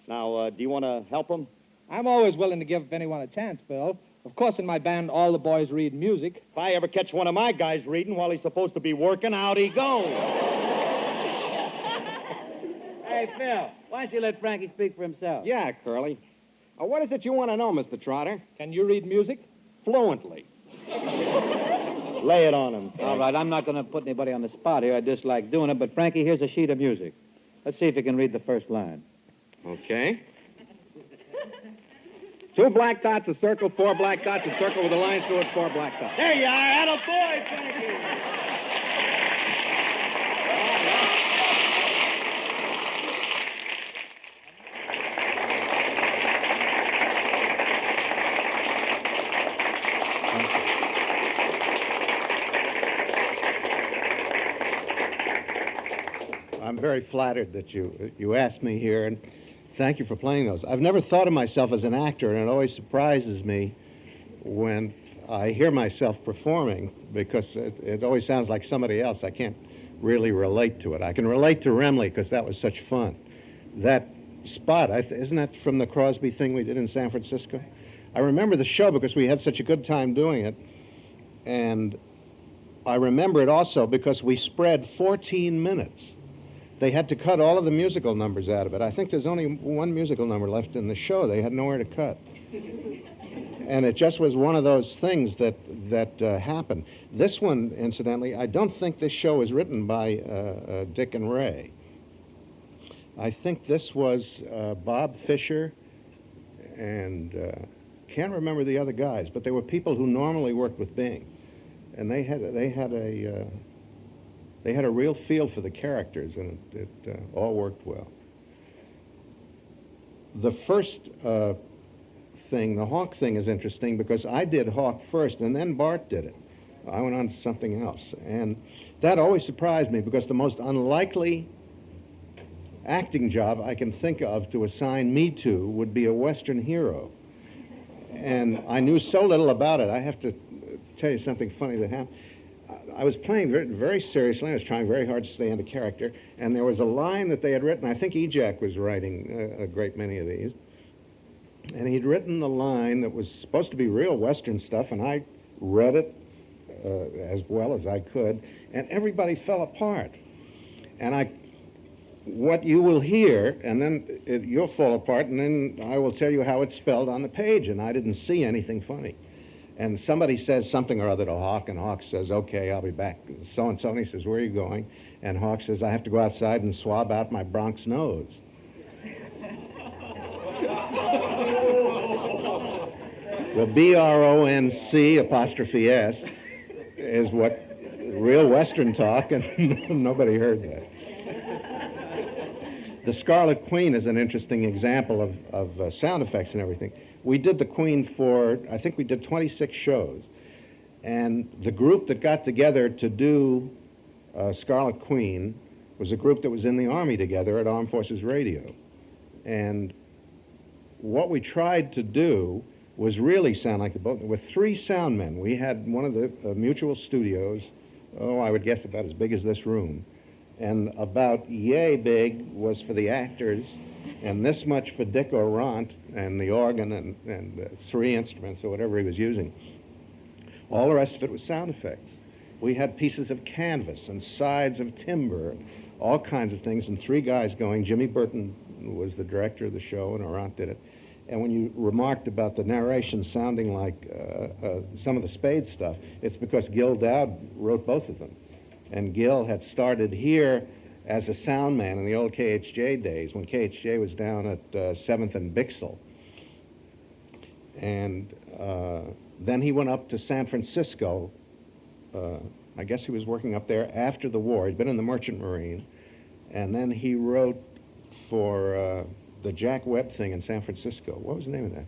Now, do you want to help him? I'm always willing to give anyone a chance, Bill. Of course, in my band, all the boys read music. If I ever catch one of my guys reading while he's supposed to be working, out he goes. Hey, Phil, why don't you let Frankie speak for himself? Yeah, Curly. What is it you want to know, Mr. Trotter? Can you read music? Fluently. Lay it on him. All right, I'm not going to put anybody on the spot here. I dislike doing it, but Frankie, here's a sheet of music. Let's see if you can read the first line. Okay. 2 black dots, a circle, 4 black dots, a circle with a line through it, 4 black dots. There you are. Attaboy, Frankie. I'm very flattered that you asked me here, and thank you for playing those. I've never thought of myself as an actor, and it always surprises me when I hear myself performing because it always sounds like somebody else. I can't really relate to it. I can relate to Remley because that was such fun. That spot, isn't that from the Crosby thing we did in San Francisco? I remember the show because we had such a good time doing it, and I remember it also because we spread 14 minutes. They had to cut all of the musical numbers out of it. I think there's only one musical number left in the show. They had nowhere to cut. And it just was one of those things that happened. This one, incidentally, I don't think this show was written by Dick and Ray. I think this was Bob Fisher and can't remember the other guys, but they were people who normally worked with Bing. And they had a real feel for the characters, and it all worked well. The first thing, the Hawk thing, is interesting because I did Hawk first, and then Bart did it. I went on to something else. And that always surprised me because the most unlikely acting job I can think of to assign me to would be a Western hero. And I knew so little about it. I have to tell you something funny that happened. I was playing very, very seriously. I was trying very hard to stay into character. And there was a line that they had written. I think Ejak was writing a great many of these. And he'd written the line that was supposed to be real Western stuff, and I read it as well as I could, and everybody fell apart. And what you will hear, and then you'll fall apart, and then I will tell you how it's spelled on the page, and I didn't see anything funny. And somebody says something or other to Hawk, and Hawk says, okay, I'll be back, so-and-so, and he says, where are you going? And Hawk says, I have to go outside and swab out my Bronx nose. Well, BRONC''S is what real Western talk, and nobody heard that. The Scarlet Queen is an interesting example of sound effects and everything. We did the Queen for, I think we did 26 shows. And the group that got together to do Scarlet Queen was a group that was in the Army together at Armed Forces Radio. And what we tried to do was really sound like the boat. With 3 sound men. We had one of the mutual studios, I would guess about as big as this room. And about yay big was for the actors, and this much for Dick Orant and the organ and 3 instruments or whatever he was using. All the rest of it was sound effects. We had pieces of canvas and sides of timber, all kinds of things, and 3 guys going. Jimmy Burton was the director of the show, and Orant did it. And when you remarked about the narration sounding like some of the Spade stuff, it's because Gil Dowd wrote both of them. And Gil had started here as a sound man in the old KHJ days, when KHJ was down at 7th and Bixel. And then he went up to San Francisco. I guess he was working up there after the war. He'd been in the Merchant Marine. And then he wrote for the Jack Webb thing in San Francisco. What was the name of that?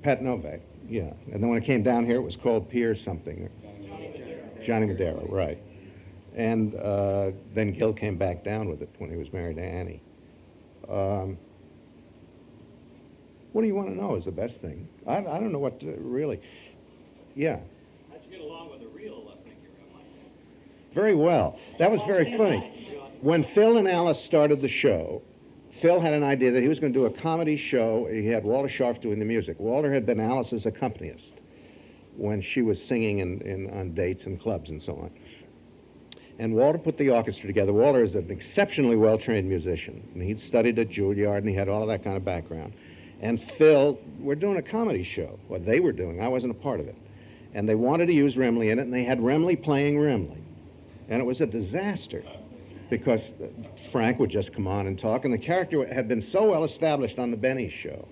Pat Novak, yeah. And then when it came down here, it was called Pier something. Johnny Madero, right. And then Gil came back down with it when he was married to Annie. What do you want to know is the best thing? I don't know what to, really. Yeah. How'd you get along with the real figure? Very well. That was very funny. When Phil and Alice started the show, Phil had an idea that he was going to do a comedy show. He had Walter Scharf doing the music. Walter had been Alice's accompanist when she was singing on dates and clubs and so on. And Walter put the orchestra together. Walter is an exceptionally well-trained musician, and he'd studied at Juilliard, and he had all of that kind of background. And Phil, we're doing a comedy show. Well, they were doing. I wasn't a part of it. And they wanted to use Remley in it, and they had Remley playing Remley. And it was a disaster, because Frank would just come on and talk, and the character had been so well established on the Benny show,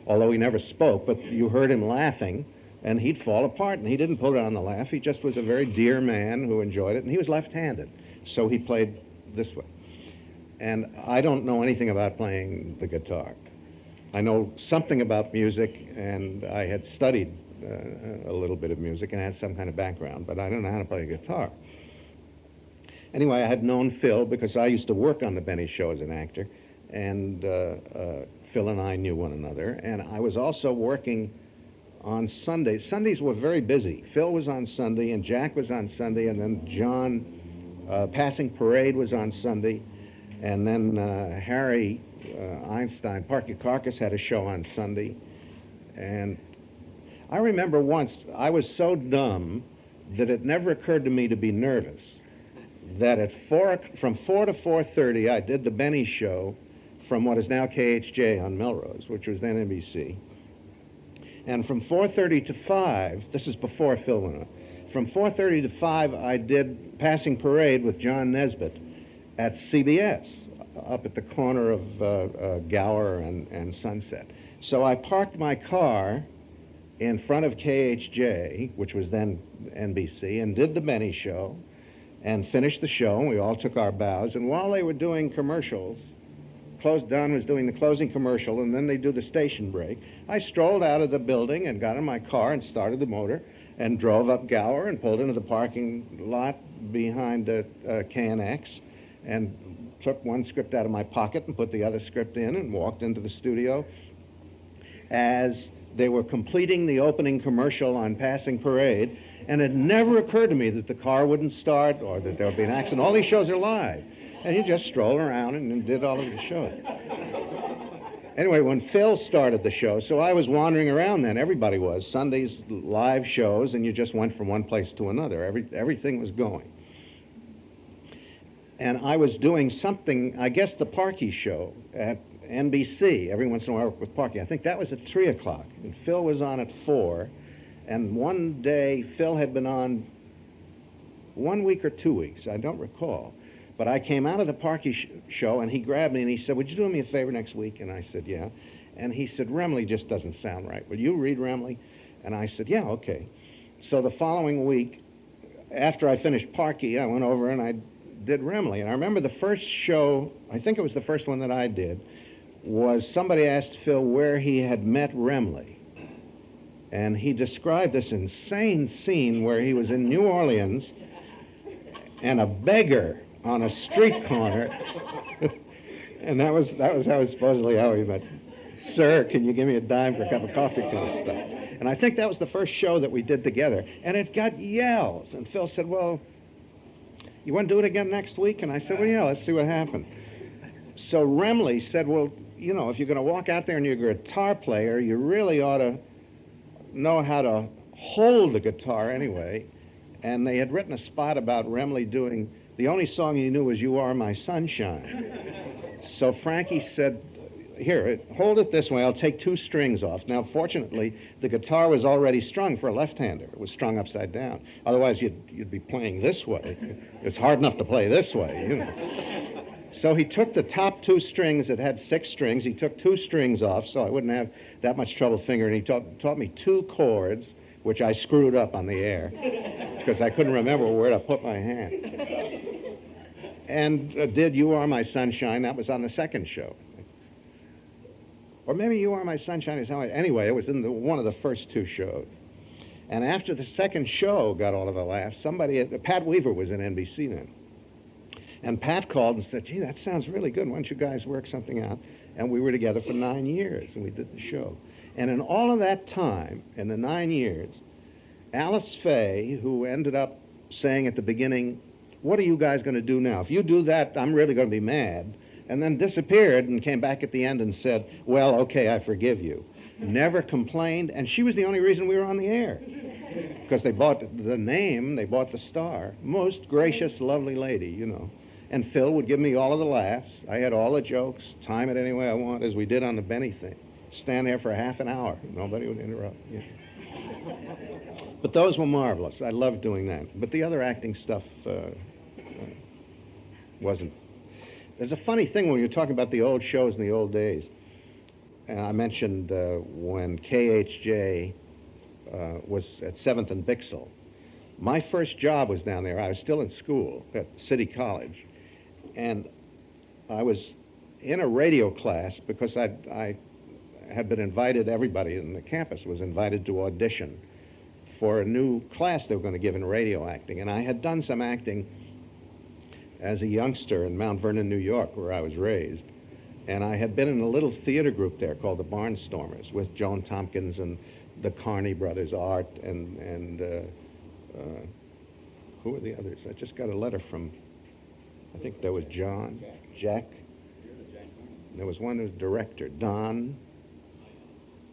although he never spoke, but you heard him laughing, and he'd fall apart, and he didn't put it on the laugh. He just was a very dear man who enjoyed it, and he was left-handed, so he played this way. And I don't know anything about playing the guitar. I know something about music, and I had studied a little bit of music and had some kind of background, but I don't know how to play a guitar. Anyway, I had known Phil because I used to work on the Benny show as an actor, and Phil and I knew one another, and I was also working on Sundays. Sundays were very busy. Phil was on Sunday, and Jack was on Sunday, and then John, Passing Parade was on Sunday, and then Harry Einstein, Parky Carcass, had a show on Sunday. And I remember once, I was so dumb that it never occurred to me to be nervous, that from 4 to 4:30, I did the Benny show from what is now KHJ on Melrose, which was then NBC. And from 4:30 to 5, this is before Phil went on, from 4:30 to 5, I did Passing Parade with John Nesbitt at CBS, up at the corner of Gower and Sunset. So I parked my car in front of KHJ, which was then NBC, and did the Benny show, and finished the show, and we all took our bows. And while they were doing commercials, Don was doing the closing commercial, and then they do the station break, I strolled out of the building and got in my car and started the motor and drove up Gower and pulled into the parking lot behind KNX and took one script out of my pocket and put the other script in and walked into the studio. As they were completing the opening commercial on Passing Parade, and it never occurred to me that the car wouldn't start or that there would be an accident. All these shows are live. And you just stroll around and did all of the shows. Anyway, when Phil started the show, so I was wandering around then. Everybody was. Sundays, live shows, and you just went from one place to another. Everything was going. And I was doing something, I guess the Parky show at NBC. Every once in a while I worked with Parky. I think that was at 3 o'clock, and Phil was on at 4. And one day, Phil had been on 1 week or 2 weeks, I don't recall. But I came out of the Parky show, and he grabbed me, and he said, would you do me a favor next week? And I said, yeah. And he said, Remley just doesn't sound right. Will you read Remley? And I said, yeah, okay. So the following week, after I finished Parky, I went over and I did Remley. And I remember the first show, I think it was the first one that I did, was somebody asked Phil where he had met Remley. And he described this insane scene where he was in New Orleans and a beggar on a street corner. And that was supposedly how he met. Sir, can you give me a dime for a cup of coffee kind of stuff? And I think that was the first show that we did together. And it got yells. And Phil said, well, you want to do it again next week? And I said, well, yeah, let's see what happened. So Remley said, well, you know, if you're going to walk out there and you're a guitar player, you really ought to know how to hold the guitar anyway. And they had written a spot about Remley doing, the only song he knew was You Are My Sunshine. So Frankie said, here, hold it this way, I'll take 2 strings off. Now, fortunately, the guitar was already strung for a left-hander. It was strung upside down. Otherwise, you'd be playing this way. It's hard enough to play this way, you know. So he took the top 2 strings. It had 6 strings. He took 2 strings off so I wouldn't have that much trouble fingering. He taught me 2 chords, which I screwed up on the air because I couldn't remember where to put my hand. And did You Are My Sunshine. That was on the second show. Or maybe You Are My Sunshine is how anyway, it was in one of the first 2 shows. And after the second show got all of the laughs, Pat Weaver was in NBC then. And Pat called and said, gee, that sounds really good. Why don't you guys work something out? And we were together for 9 years, and we did the show. And in all of that time, in the 9 years, Alice Faye, who ended up saying at the beginning, what are you guys going to do now? If you do that, I'm really going to be mad. And then disappeared and came back at the end and said, well, okay, I forgive you. Never complained, and she was the only reason we were on the air. Because they bought the name, they bought the star. Most gracious, lovely lady, you know. And Phil would give me all of the laughs. I had all the jokes, time it any way I want, as we did on the Benny thing. Stand there for half an hour. Nobody would interrupt. Yeah. But those were marvelous. I loved doing that. But the other acting stuff wasn't. There's a funny thing when you're talking about the old shows in the old days. And I mentioned when KHJ was at 7th and Bixel. My first job was down there. I was still in school at City College. And I was in a radio class because I had been invited, everybody in the campus was invited to audition for a new class they were going to give in radio acting. And I had done some acting as a youngster in Mount Vernon, New York, where I was raised. And I had been in a little theater group there called the Barnstormers with Joan Tompkins and the Carney brothers, Art, and who were the others? I just got a letter from, I think there was John, Jack. There was one who was director, Don.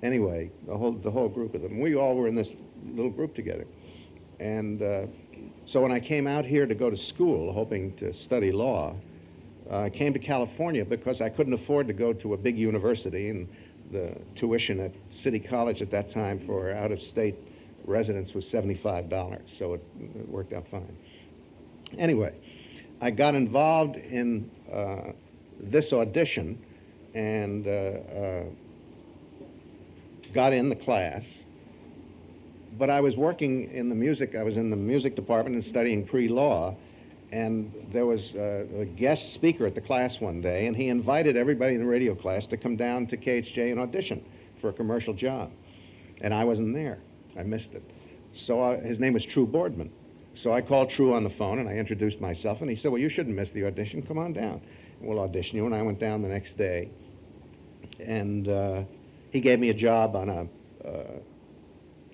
Anyway, the whole group of them. We all were in this little group together. And so when I came out here to go to school, hoping to study law, I came to California because I couldn't afford to go to a big university, and the tuition at City College at that time for out-of-state residents was $75, so it worked out fine. Anyway, I got involved in this audition and got in the class, but I was working in the music, I was in the music department and studying pre-law, and there was a guest speaker at the class one day, and he invited everybody in the radio class to come down to KHJ and audition for a commercial job. And I wasn't there. I missed it. So his name was True Boardman. So I called True on the phone, and I introduced myself, and he said, well, you shouldn't miss the audition. Come on down. We'll audition you. And I went down the next day, and he gave me a job on a,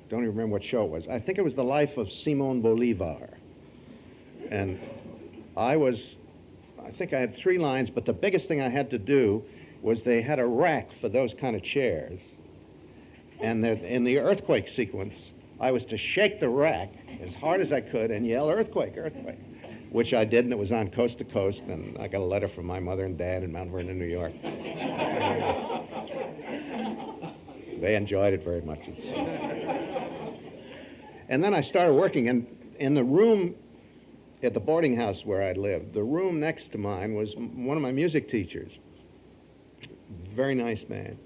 don't even remember what show it was. I think it was The Life of Simon Bolivar. And I think I had 3 lines, but the biggest thing I had to do was they had a rack for those kind of chairs. And in the earthquake sequence, I was to shake the rack as hard as I could and yell, earthquake, earthquake, which I did, and it was on Coast to Coast, and I got a letter from my mother and dad in Mount Vernon, New York. They enjoyed it very much. And then I started working, and in the room at the boarding house where I lived, the room next to mine was one of my music teachers. Very nice man.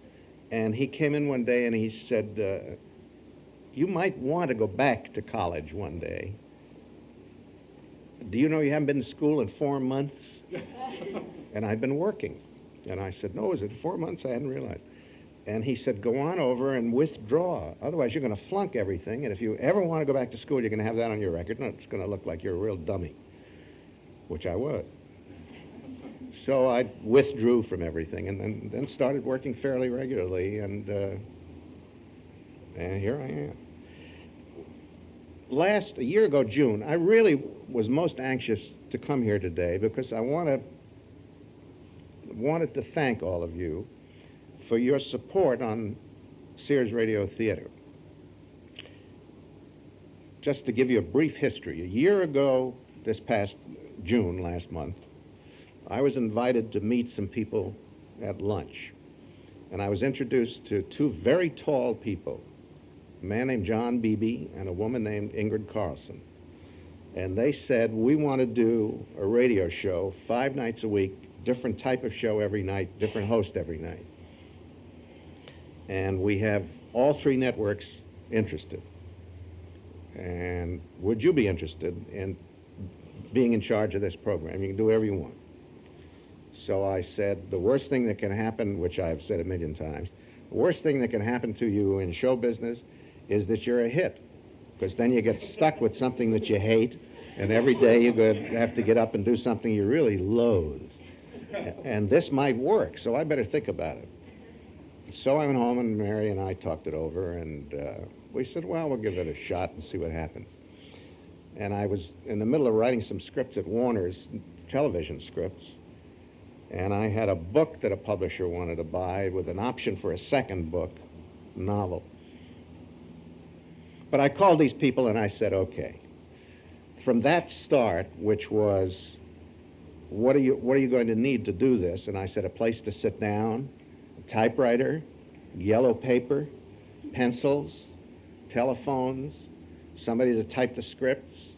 And he came in one day and he said, you might want to go back to college one day. Do you know you haven't been to school in 4 months? And I'd been working. And I said, no, is it 4 months? I hadn't realized. And he said, go on over and withdraw. Otherwise, you're going to flunk everything. And if you ever want to go back to school, you're going to have that on your record. And it's going to look like you're a real dummy, which I was. So I withdrew from everything and then started working fairly regularly. And here I am. A year ago, June, I really was most anxious to come here today because I wanted to thank all of you for your support on Sears Radio Theater. Just to give you a brief history, a year ago, this past June, last month, I was invited to meet some people at lunch. And I was introduced to two very tall people, a man named John Beebe and a woman named Ingrid Carlson. And they said, we want to do a radio show 5 nights a week, different type of show every night, different host every night. And we have all 3 networks interested. And would you be interested in being in charge of this program? You can do whatever you want. So I said, the worst thing that can happen, which I've said a million times, the worst thing that can happen to you in show business is that you're a hit, because then you get stuck with something that you hate, and every day you have to get up and do something you really loathe. And this might work, so I better think about it. So I went home, and Mary and I talked it over, and we said, well, we'll give it a shot and see what happens. And I was in the middle of writing some scripts at Warner's, television scripts, and I had a book that a publisher wanted to buy with an option for a second book, novel. But I called these people and I said, okay. From that start, which was, what are you going to need to do this? And I said, a place to sit down, a typewriter, yellow paper, pencils, telephones, somebody to type the scripts,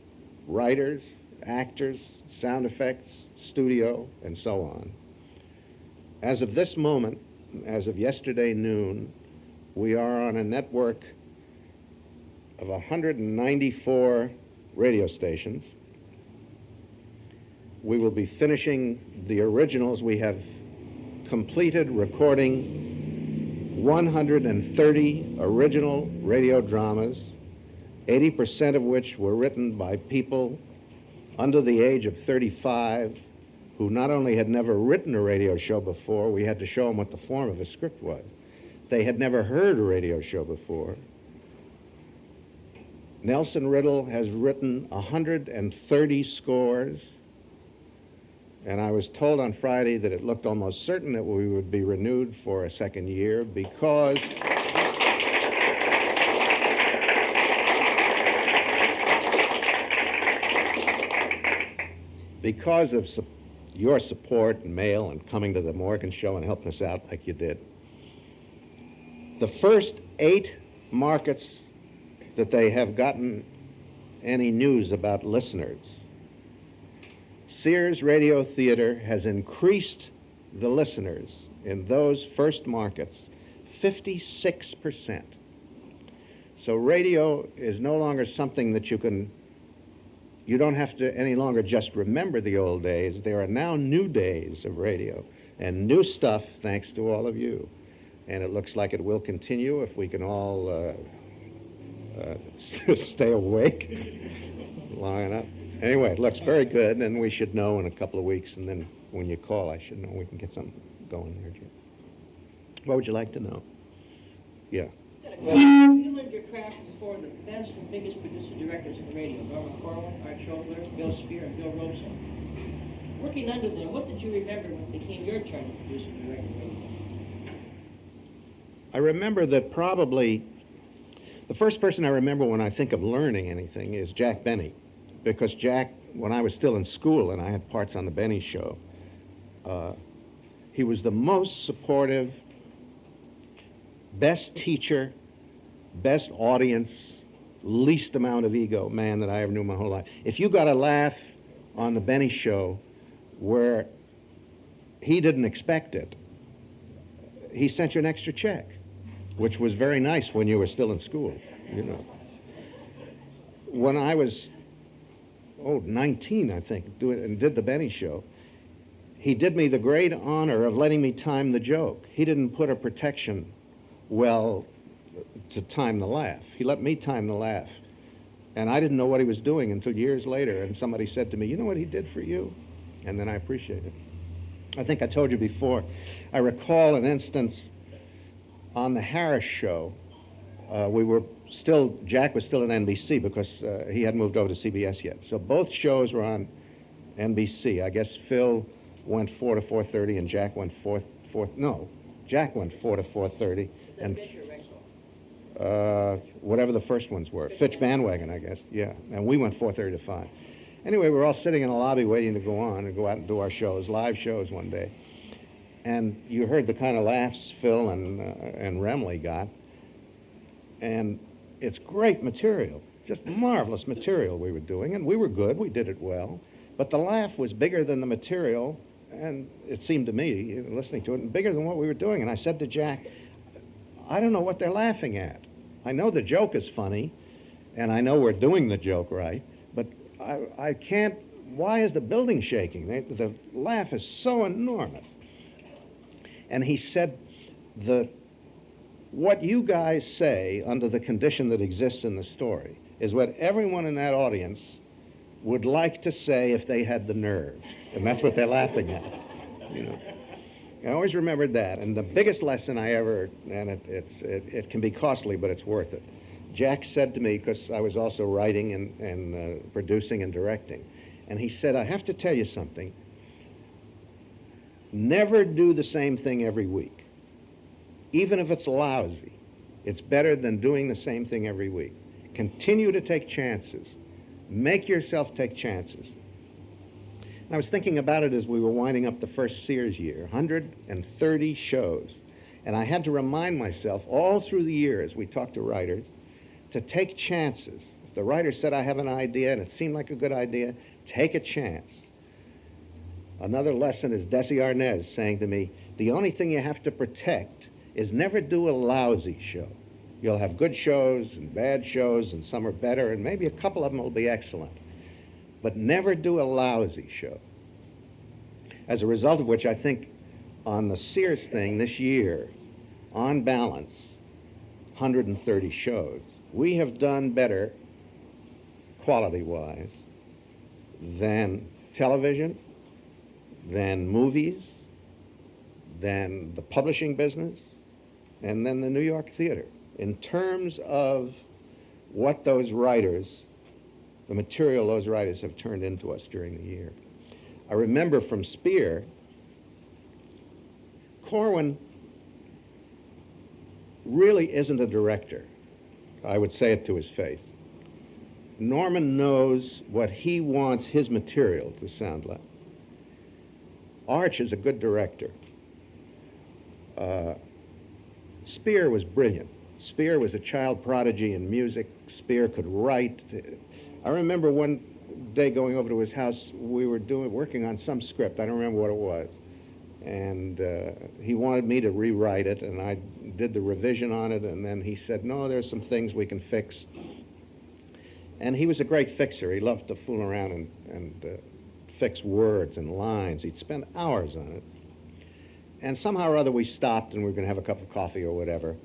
writers, actors, sound effects, studio, and so on. As of this moment, as of yesterday noon, we are on a network of 194 radio stations. We will be finishing the originals. We have completed recording 130 original radio dramas, 80% of which were written by people under the age of 35 who not only had never written a radio show before, we had to show them what the form of a script was. They had never heard a radio show before. Nelson Riddle has written 130 scores, and I was told on Friday that it looked almost certain that we would be renewed for a second year because of your support and mail and coming to the Morgan Show and helping us out like you did. The first 8 markets that they have gotten any news about listeners, Sears Radio Theater has increased the listeners in those first markets 56%. So radio is no longer something that you don't have to any longer just remember the old days. There are now new days of radio and new stuff thanks to all of you. And it looks like it will continue if we can all stay awake long enough. Anyway, it looks very good, and we should know in a couple of weeks, and then when you call, I should know we can get something going there, Jim. What would you like to know? Yeah. You learned your craft before the best and biggest producer-directors in radio, Norman Corwin, Art Schobler, Bill Spear, and Bill Rosa. Working under them, what did you remember when it became your turn to produce and direct radio? I remember that probably the first person I remember when I think of learning anything is Jack Benny, because Jack, when I was still in school and I had parts on the Benny Show, he was the most supportive, best teacher, best audience, least amount of ego man that I ever knew my whole life. If you got a laugh, on the Benny show where he didn't expect it. He sent you an extra check, which was very nice when you were still in school, you know. When I was, 19, I think, did the Benny show, he did me the great honor of letting me time the joke. He didn't put a protection well to time the laugh. He let me time the laugh. And I didn't know what he was doing until years later, and somebody said to me, you know what he did for you? And then I appreciated it. I think I told you before, I recall an instance on the Harris show. Jack was still at NBC because he hadn't moved over to CBS yet. So both shows were on NBC. I guess Phil went 4 to 4:30 and Jack went Jack went 4 to 4:30 and whatever the first ones were. Fitch Bandwagon, I guess. Yeah. And we went 4:30 to 5. Anyway, we were all sitting in the lobby waiting to go on and go out and do our shows, live shows one day. And you heard the kind of laughs Phil and Remley got. And it's great material, just marvelous material we were doing. And we were good, we did it well. But the laugh was bigger than the material, and it seemed to me, listening to it, and bigger than what we were doing. And I said to Jack, I don't know what they're laughing at. I know the joke is funny, and I know we're doing the joke right, but I can't, why is the building shaking? The laugh is so enormous. And he said, what you guys say under the condition that exists in the story is what everyone in that audience would like to say if they had the nerve. And that's what they're laughing at. You know. I always remembered that. And the biggest lesson I ever, and it can be costly, but it's worth it. Jack said to me, because I was also writing and producing and directing, and he said, I have to tell you something. Never do the same thing every week. Even if it's lousy, it's better than doing the same thing every week. Continue to take chances. Make yourself take chances. And I was thinking about it as we were winding up the first Sears year, 130 shows. And I had to remind myself all through the years we talked to writers to take chances. If the writer said, I have an idea and it seemed like a good idea, take a chance. Another lesson is Desi Arnaz saying to me, the only thing you have to protect is never do a lousy show. You'll have good shows and bad shows, and some are better, and maybe a couple of them will be excellent. But never do a lousy show. As a result of which, I think on the Sears thing this year, on balance, 130 shows, we have done better, quality-wise, than television, than movies, than the publishing business, and then the New York theater. In terms of what those writers, the material those writers have turned into us during the year. I remember from Spear, Corwin really isn't a director. I would say it to his face. Norman knows what he wants his material to sound like. Arch is a good director. Spear was brilliant. Spear was a child prodigy in music. Spear could write. I remember one day going over to his house, we were working on some script. I don't remember what it was. And he wanted me to rewrite it, and I did the revision on it, and then he said, no, there's some things we can fix. And he was a great fixer. He loved to fool around and fix words and lines. He'd spend hours on it. And somehow or other we stopped, and we were going to have a cup of coffee or whatever,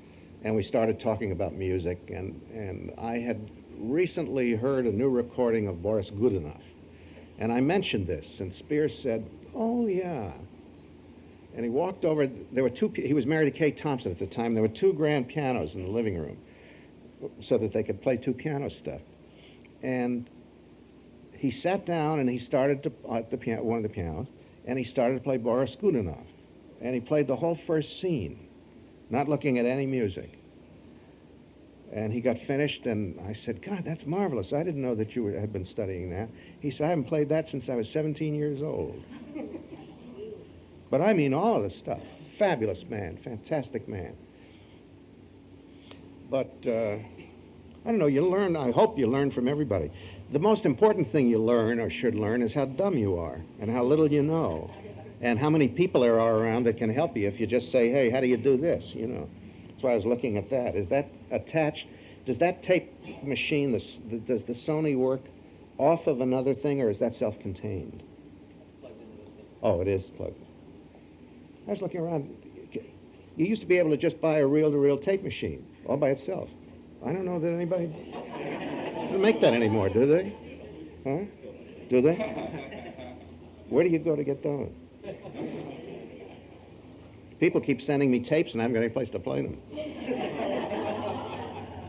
and we started talking about music, and I had recently heard a new recording of Boris Godunov. And I mentioned this, and Spear said, oh, yeah. And he walked over, he was married to Kay Thompson at the time. There were two grand pianos in the living room so that they could play two piano stuff. And he sat down and he started to, one of the pianos, and he started to play Boris Godunov. And he played the whole first scene, not looking at any music. And he got finished, and I said, God, that's marvelous. I didn't know that you had been studying that. He said, I haven't played that since I was 17 years old. But I mean all of the stuff. Fabulous man, fantastic man. But, I don't know, you learn, I hope you learn from everybody. The most important thing you learn or should learn is how dumb you are and how little you know and how many people there are around that can help you if you just say, hey, how do you do this, you know. That's why I was looking at that. Is that attached? Does that tape machine, does the Sony work off of another thing, or is that self-contained? Oh, it is plugged. I was looking around. You used to be able to just buy a reel-to-reel tape machine all by itself. I don't know that anybody doesn't make that anymore, do they? Huh? Do they? Where do you go to get those? People keep sending me tapes, and I haven't got any place to play them.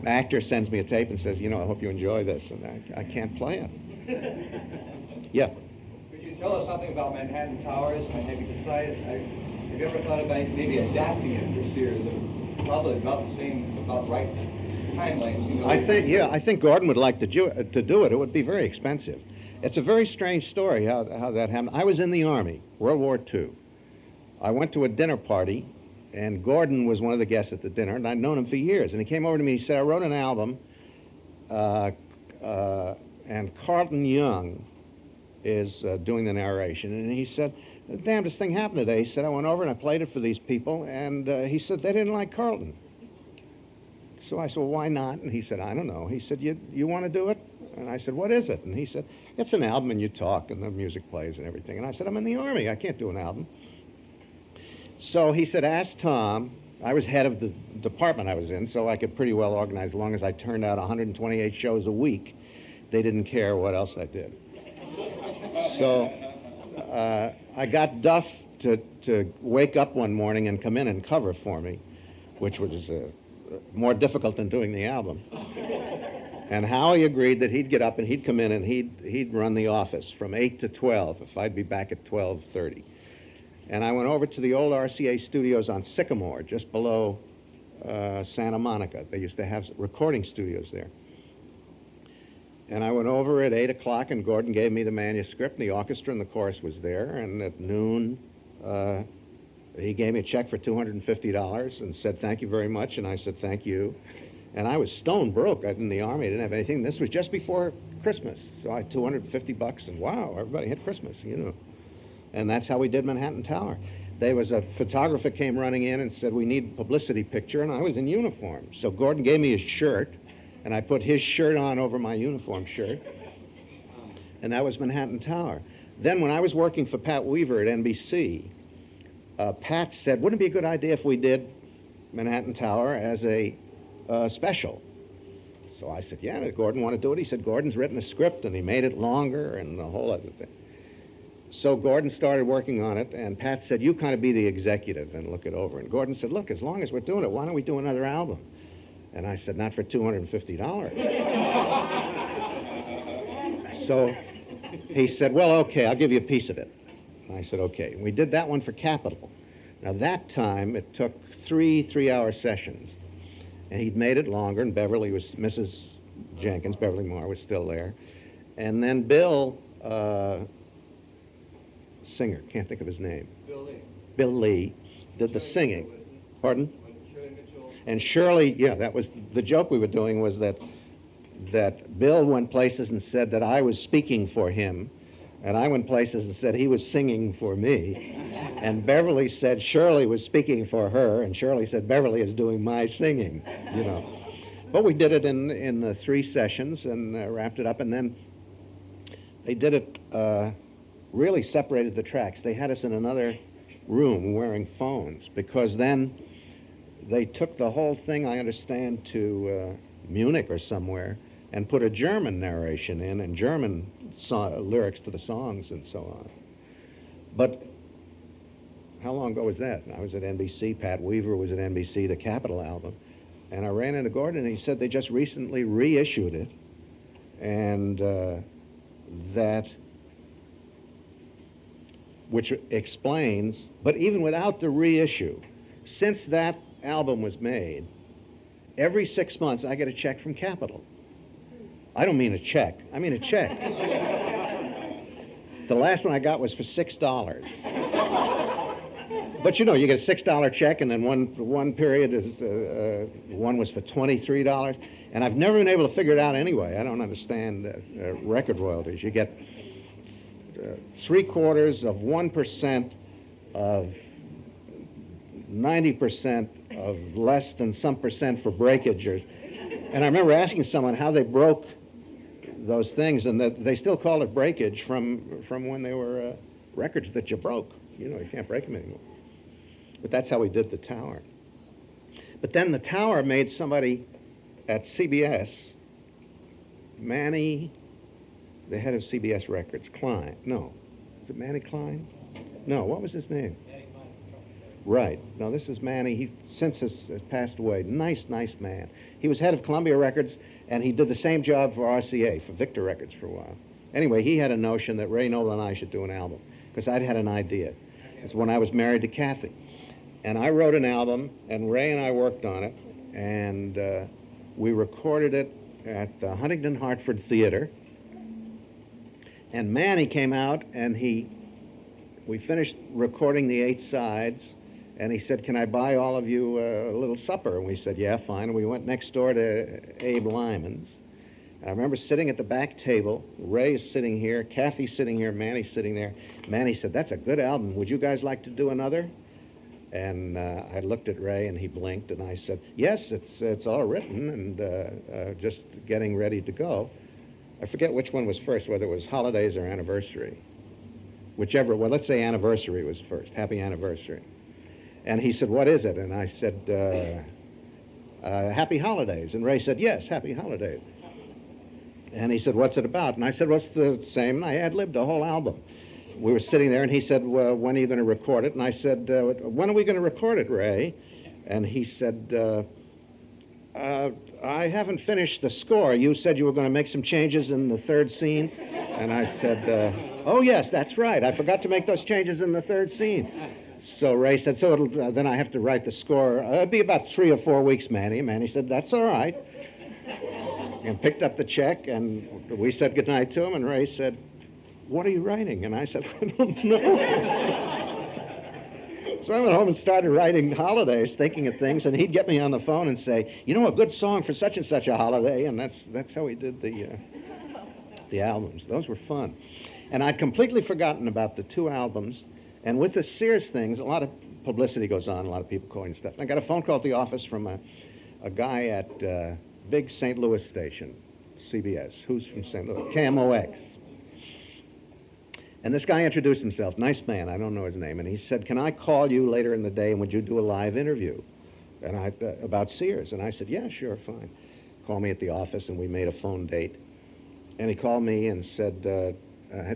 An actor sends me a tape and says, you know, I hope you enjoy this, and I can't play it. Yeah. Could you tell us something about Manhattan Towers? And maybe decide, have you ever thought about maybe adapting it this year? Probably about the same, about right time length. You know? I think Gordon would like to do it. It would be very expensive. It's a very strange story how that happened. I was in the Army, World War II. I went to a dinner party, and Gordon was one of the guests at the dinner, and I'd known him for years. And he came over to me and he said, I wrote an album, and Carlton Young is doing the narration. And he said, the damnedest thing happened today. He said, I went over and I played it for these people, and he said, they didn't like Carlton. So I said, well, why not? And he said, I don't know. He said, you want to do it? And I said, what is it? And he said, it's an album, and you talk, and the music plays and everything. And I said, I'm in the Army. I can't do an album. So he said, ask Tom. I was head of the department I was in, so I could pretty well organize as long as I turned out 128 shows a week. They didn't care what else I did. So I got Duff to wake up one morning and come in and cover for me, which was more difficult than doing the album. And Howie agreed that he'd get up and he'd come in and he'd run the office from 8 to 12 if I'd be back at 12:30. And I went over to the old RCA studios on Sycamore, just below Santa Monica. They used to have recording studios there. And I went over at 8 o'clock, and Gordon gave me the manuscript, and the orchestra and the chorus was there. And at noon, he gave me a check for $250 and said, thank you very much. And I said, thank you. And I was stone broke. I was in the Army. I didn't have anything. This was just before Christmas. So I had $250, and wow, everybody had Christmas, you know. And that's how we did Manhattan Tower. There was a photographer came running in and said, we need a publicity picture, and I was in uniform. So Gordon gave me his shirt, and I put his shirt on over my uniform shirt, and that was Manhattan Tower. Then when I was working for Pat Weaver at NBC, Pat said, wouldn't it be a good idea if we did Manhattan Tower as a special? So I said, yeah, Gordon want to do it? He said, Gordon's written a script, and he made it longer, and the whole other thing. So Gordon started working on it, and Pat said, you kind of be the executive and look it over. And Gordon said, look, as long as we're doing it, why don't we do another album? And I said, not for $250. So he said, well, okay, I'll give you a piece of it. And I said, okay. And we did that one for Capitol. Now, that time, it took three-hour sessions. And he'd made it longer, and Beverly was, Mrs. Jenkins, Beverly Marr, was still there. And then Bill... singer, can't think of his name. Bill Lee did the singing. Pardon? And Shirley, yeah, that was the joke we were doing, was that Bill went places and said that I was speaking for him, and I went places and said he was singing for me, and Beverly said Shirley was speaking for her, and Shirley said Beverly is doing my singing, you know. But we did it in the 3 sessions and wrapped it up, and then they did it. Really separated the tracks. They had us in another room wearing phones, because then they took the whole thing, I understand, to Munich or somewhere and put a German narration in and German lyrics to the songs and so on. But how long ago was that? I was at NBC. Pat Weaver was at NBC, the Capitol album. And I ran into Gordon, and he said they just recently reissued it, and which explains, but even without the reissue, since that album was made, every 6 months I get a check from Capitol. I don't mean a check, I mean a check. The last one I got was for $6. But you know, you get a $6 check, and then one period is one was for $23, and I've never been able to figure it out anyway. I don't understand record royalties. You get 0.75% of 90% of less than some percent for breakage. And I remember asking someone how they broke those things, and that they still call it breakage from when they were records that you broke. You know, you can't break them anymore. But that's how we did the Tower. But then the Tower made somebody at CBS, Manny, the head of CBS Records, Klein. No. Is it Manny Klein? No, what was his name? Right. No, this is Manny. He since has passed away. Nice man. He was head of Columbia Records, and he did the same job for RCA, for Victor Records for a while. Anyway, he had a notion that Ray Noble and I should do an album, because I'd had an idea. It's when I was married to Kathy. And I wrote an album, and Ray and I worked on it, and we recorded it at the Huntington Hartford Theater. And Manny came out, and we finished recording the 8 sides, and he said, "Can I buy all of you a little supper?" And we said, "Yeah, fine." And we went next door to Abe Lyman's. And I remember sitting at the back table. Ray's sitting here, Kathy's sitting here, Manny's sitting there. Manny said, "That's a good album. Would you guys like to do another?" And I looked at Ray, and he blinked, and I said, "Yes, it's all written, and just getting ready to go." I forget which one was first, whether it was Holidays or Anniversary. Whichever, well, let's say Anniversary was first, Happy Anniversary. And he said, "What is it?" And I said, Happy Holidays. And Ray said, "Yes, Happy Holidays." And he said, "What's it about?" And I said, "Well, it's the same." And I ad-libbed a whole album. We were sitting there, and he said, "Well, when are you going to record it?" And I said, "When are we going to record it, Ray?" And he said, "I haven't finished the score. You said you were going to make some changes in the third scene." And I said, "Oh, yes, that's right. I forgot to make those changes in the third scene." So Ray said, "So then I have to write the score. It'll be about 3 or 4 weeks, Manny." Manny said, "That's all right." And picked up the check, and we said goodnight to him, and Ray said, "What are you writing?" And I said, "I don't know." So I went home and started writing holidays, thinking of things, and he'd get me on the phone and say, "You know, a good song for such and such a holiday," and that's how we did the albums. Those were fun. And I'd completely forgotten about the 2 albums, and with the Sears things, a lot of publicity goes on, a lot of people calling stuff. I got a phone call at the office from a guy at big St. Louis station, CBS. Who's from St. Louis? KMOX. And this guy introduced himself, nice man, I don't know his name, and he said, "Can I call you later in the day, and would you do a live interview about Sears?" And I said, "Yeah, sure, fine." Call me at the office, and we made a phone date. And he called me and said,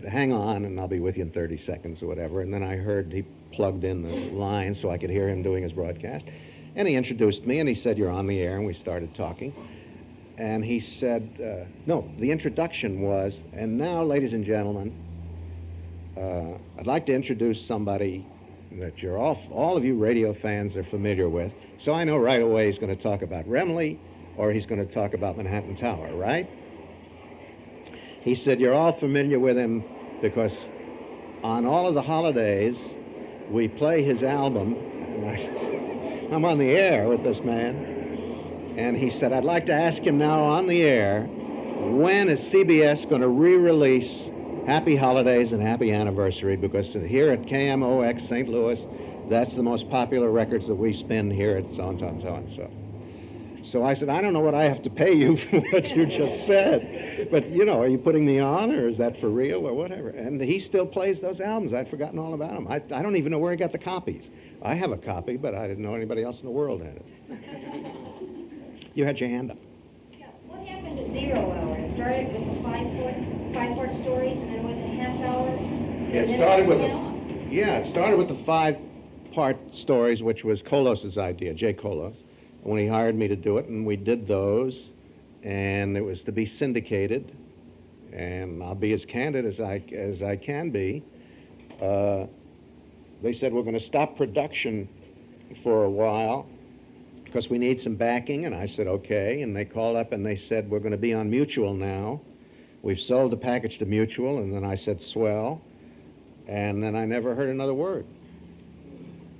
"Hang on, and I'll be with you in 30 seconds or whatever." And then I heard he plugged in the line so I could hear him doing his broadcast. And he introduced me, and he said, "You're on the air," and we started talking. And he said, no, the introduction was, "And now, ladies and gentlemen, I'd like to introduce somebody that you're all of you radio fans are familiar with." So I know right away he's going to talk about Remley or he's going to talk about Manhattan Tower, right? He said, "You're all familiar with him because on all of the holidays, we play his album." And I'm on the air with this man. And he said, "I'd like to ask him now on the air, when is CBS going to re-release Happy Holidays and Happy Anniversary, because here at KMOX St. Louis, that's the most popular records that we spin here at so-and-so and so-and-so." So I said, "I don't know what I have to pay you for what you just said, but, you know, are you putting me on, or is that for real, or whatever?" And he still plays those albums. I'd forgotten all about them. I don't even know where he got the copies. I have a copy, but I didn't know anybody else in the world had it. You had your hand up. Yeah. What happened to 0 Hour? It started with the five-part stories, and then went to half hour. It started with it started with the 5-part stories, which was Kolos's idea, Jay Kolos, when he hired me to do it, and we did those, and it was to be syndicated. And I'll be as candid as I can be. They said, "We're going to stop production for a while because we need some backing," and I said, "Okay." And they called up and they said, "We're going to be on Mutual now. We've sold the package to Mutual." And then I said, "Swell." And then I never heard another word.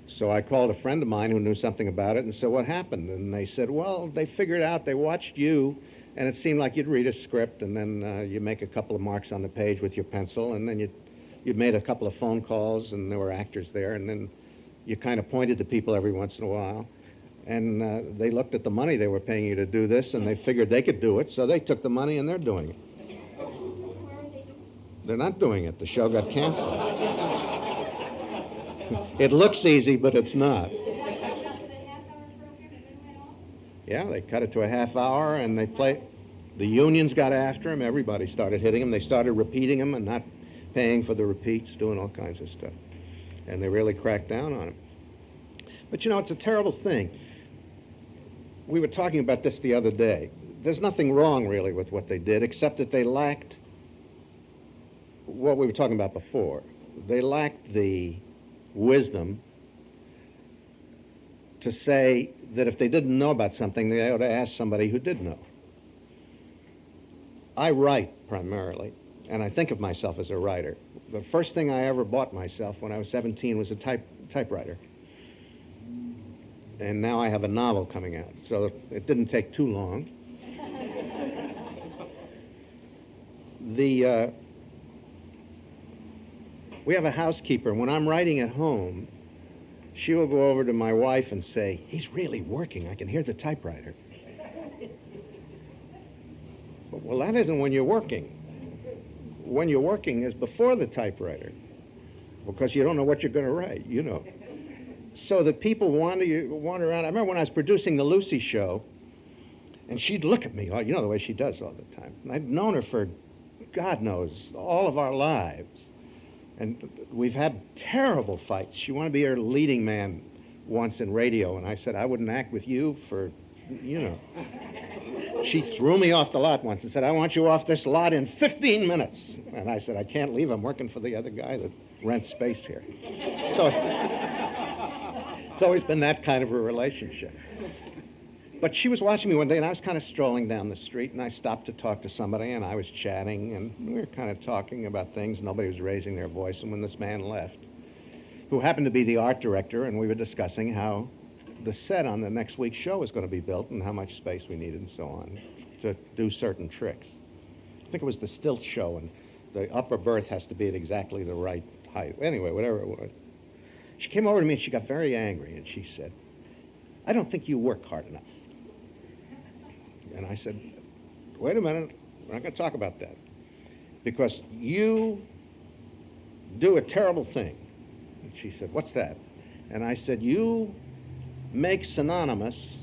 So I called a friend of mine who knew something about it and said, what happened? And they said, well, they figured out, they watched you, and it seemed like you'd read a script, and then you make a couple of marks on the page with your pencil, and then you'd made a couple of phone calls, and there were actors there, and then you kind of pointed to people every once in a while. And they looked at the money they were paying you to do this, and they figured they could do it, so they took the money and they're doing it. They're not doing it. The show got canceled. It looks easy, but it's not. Yeah, they cut it to a half hour, and they play. The unions got after him. Everybody started hitting him. They started repeating him and not paying for the repeats, doing all kinds of stuff. And they really cracked down on him. But, you know, it's a terrible thing. We were talking about this the other day. There's nothing wrong, really, with what they did, except that they lacked what we were talking about before. They lacked the wisdom to say that if they didn't know about something, they ought to ask somebody who did know. I write primarily, and I think of myself as a writer. The first thing I ever bought myself when I was 17 was a typewriter. And now I have a novel coming out, so it didn't take too long. We have a housekeeper, and when I'm writing at home, she will go over to my wife and say, he's really working. I can hear the typewriter. Well, that isn't when you're working. When you're working is before the typewriter, because you don't know what you're going to write, you know. So that people wander around. I remember when I was producing the Lucy show, and she'd look at me, you know the way she does all the time. And I'd known her for, God knows, all of our lives. And we've had terrible fights. She wanted to be her leading man once in radio, and I said, I wouldn't act with you for, you know. She threw me off the lot once and said, I want you off this lot in 15 minutes. And I said, I can't leave. I'm working for the other guy that rents space here. So it's always been that kind of a relationship. But she was watching me one day, and I was kind of strolling down the street, and I stopped to talk to somebody, and I was chatting, and we were kind of talking about things. Nobody was raising their voice, and when this man left, who happened to be the art director, and we were discussing how the set on the next week's show was going to be built and how much space we needed and so on to do certain tricks. I think it was the stilt show, and the upper berth has to be at exactly the right height. Anyway, whatever it was. She came over to me, and she got very angry, and she said, I don't think you work hard enough. And I said, wait a minute, we're not going to talk about that. Because you do a terrible thing. And she said, what's that? And I said, you make synonymous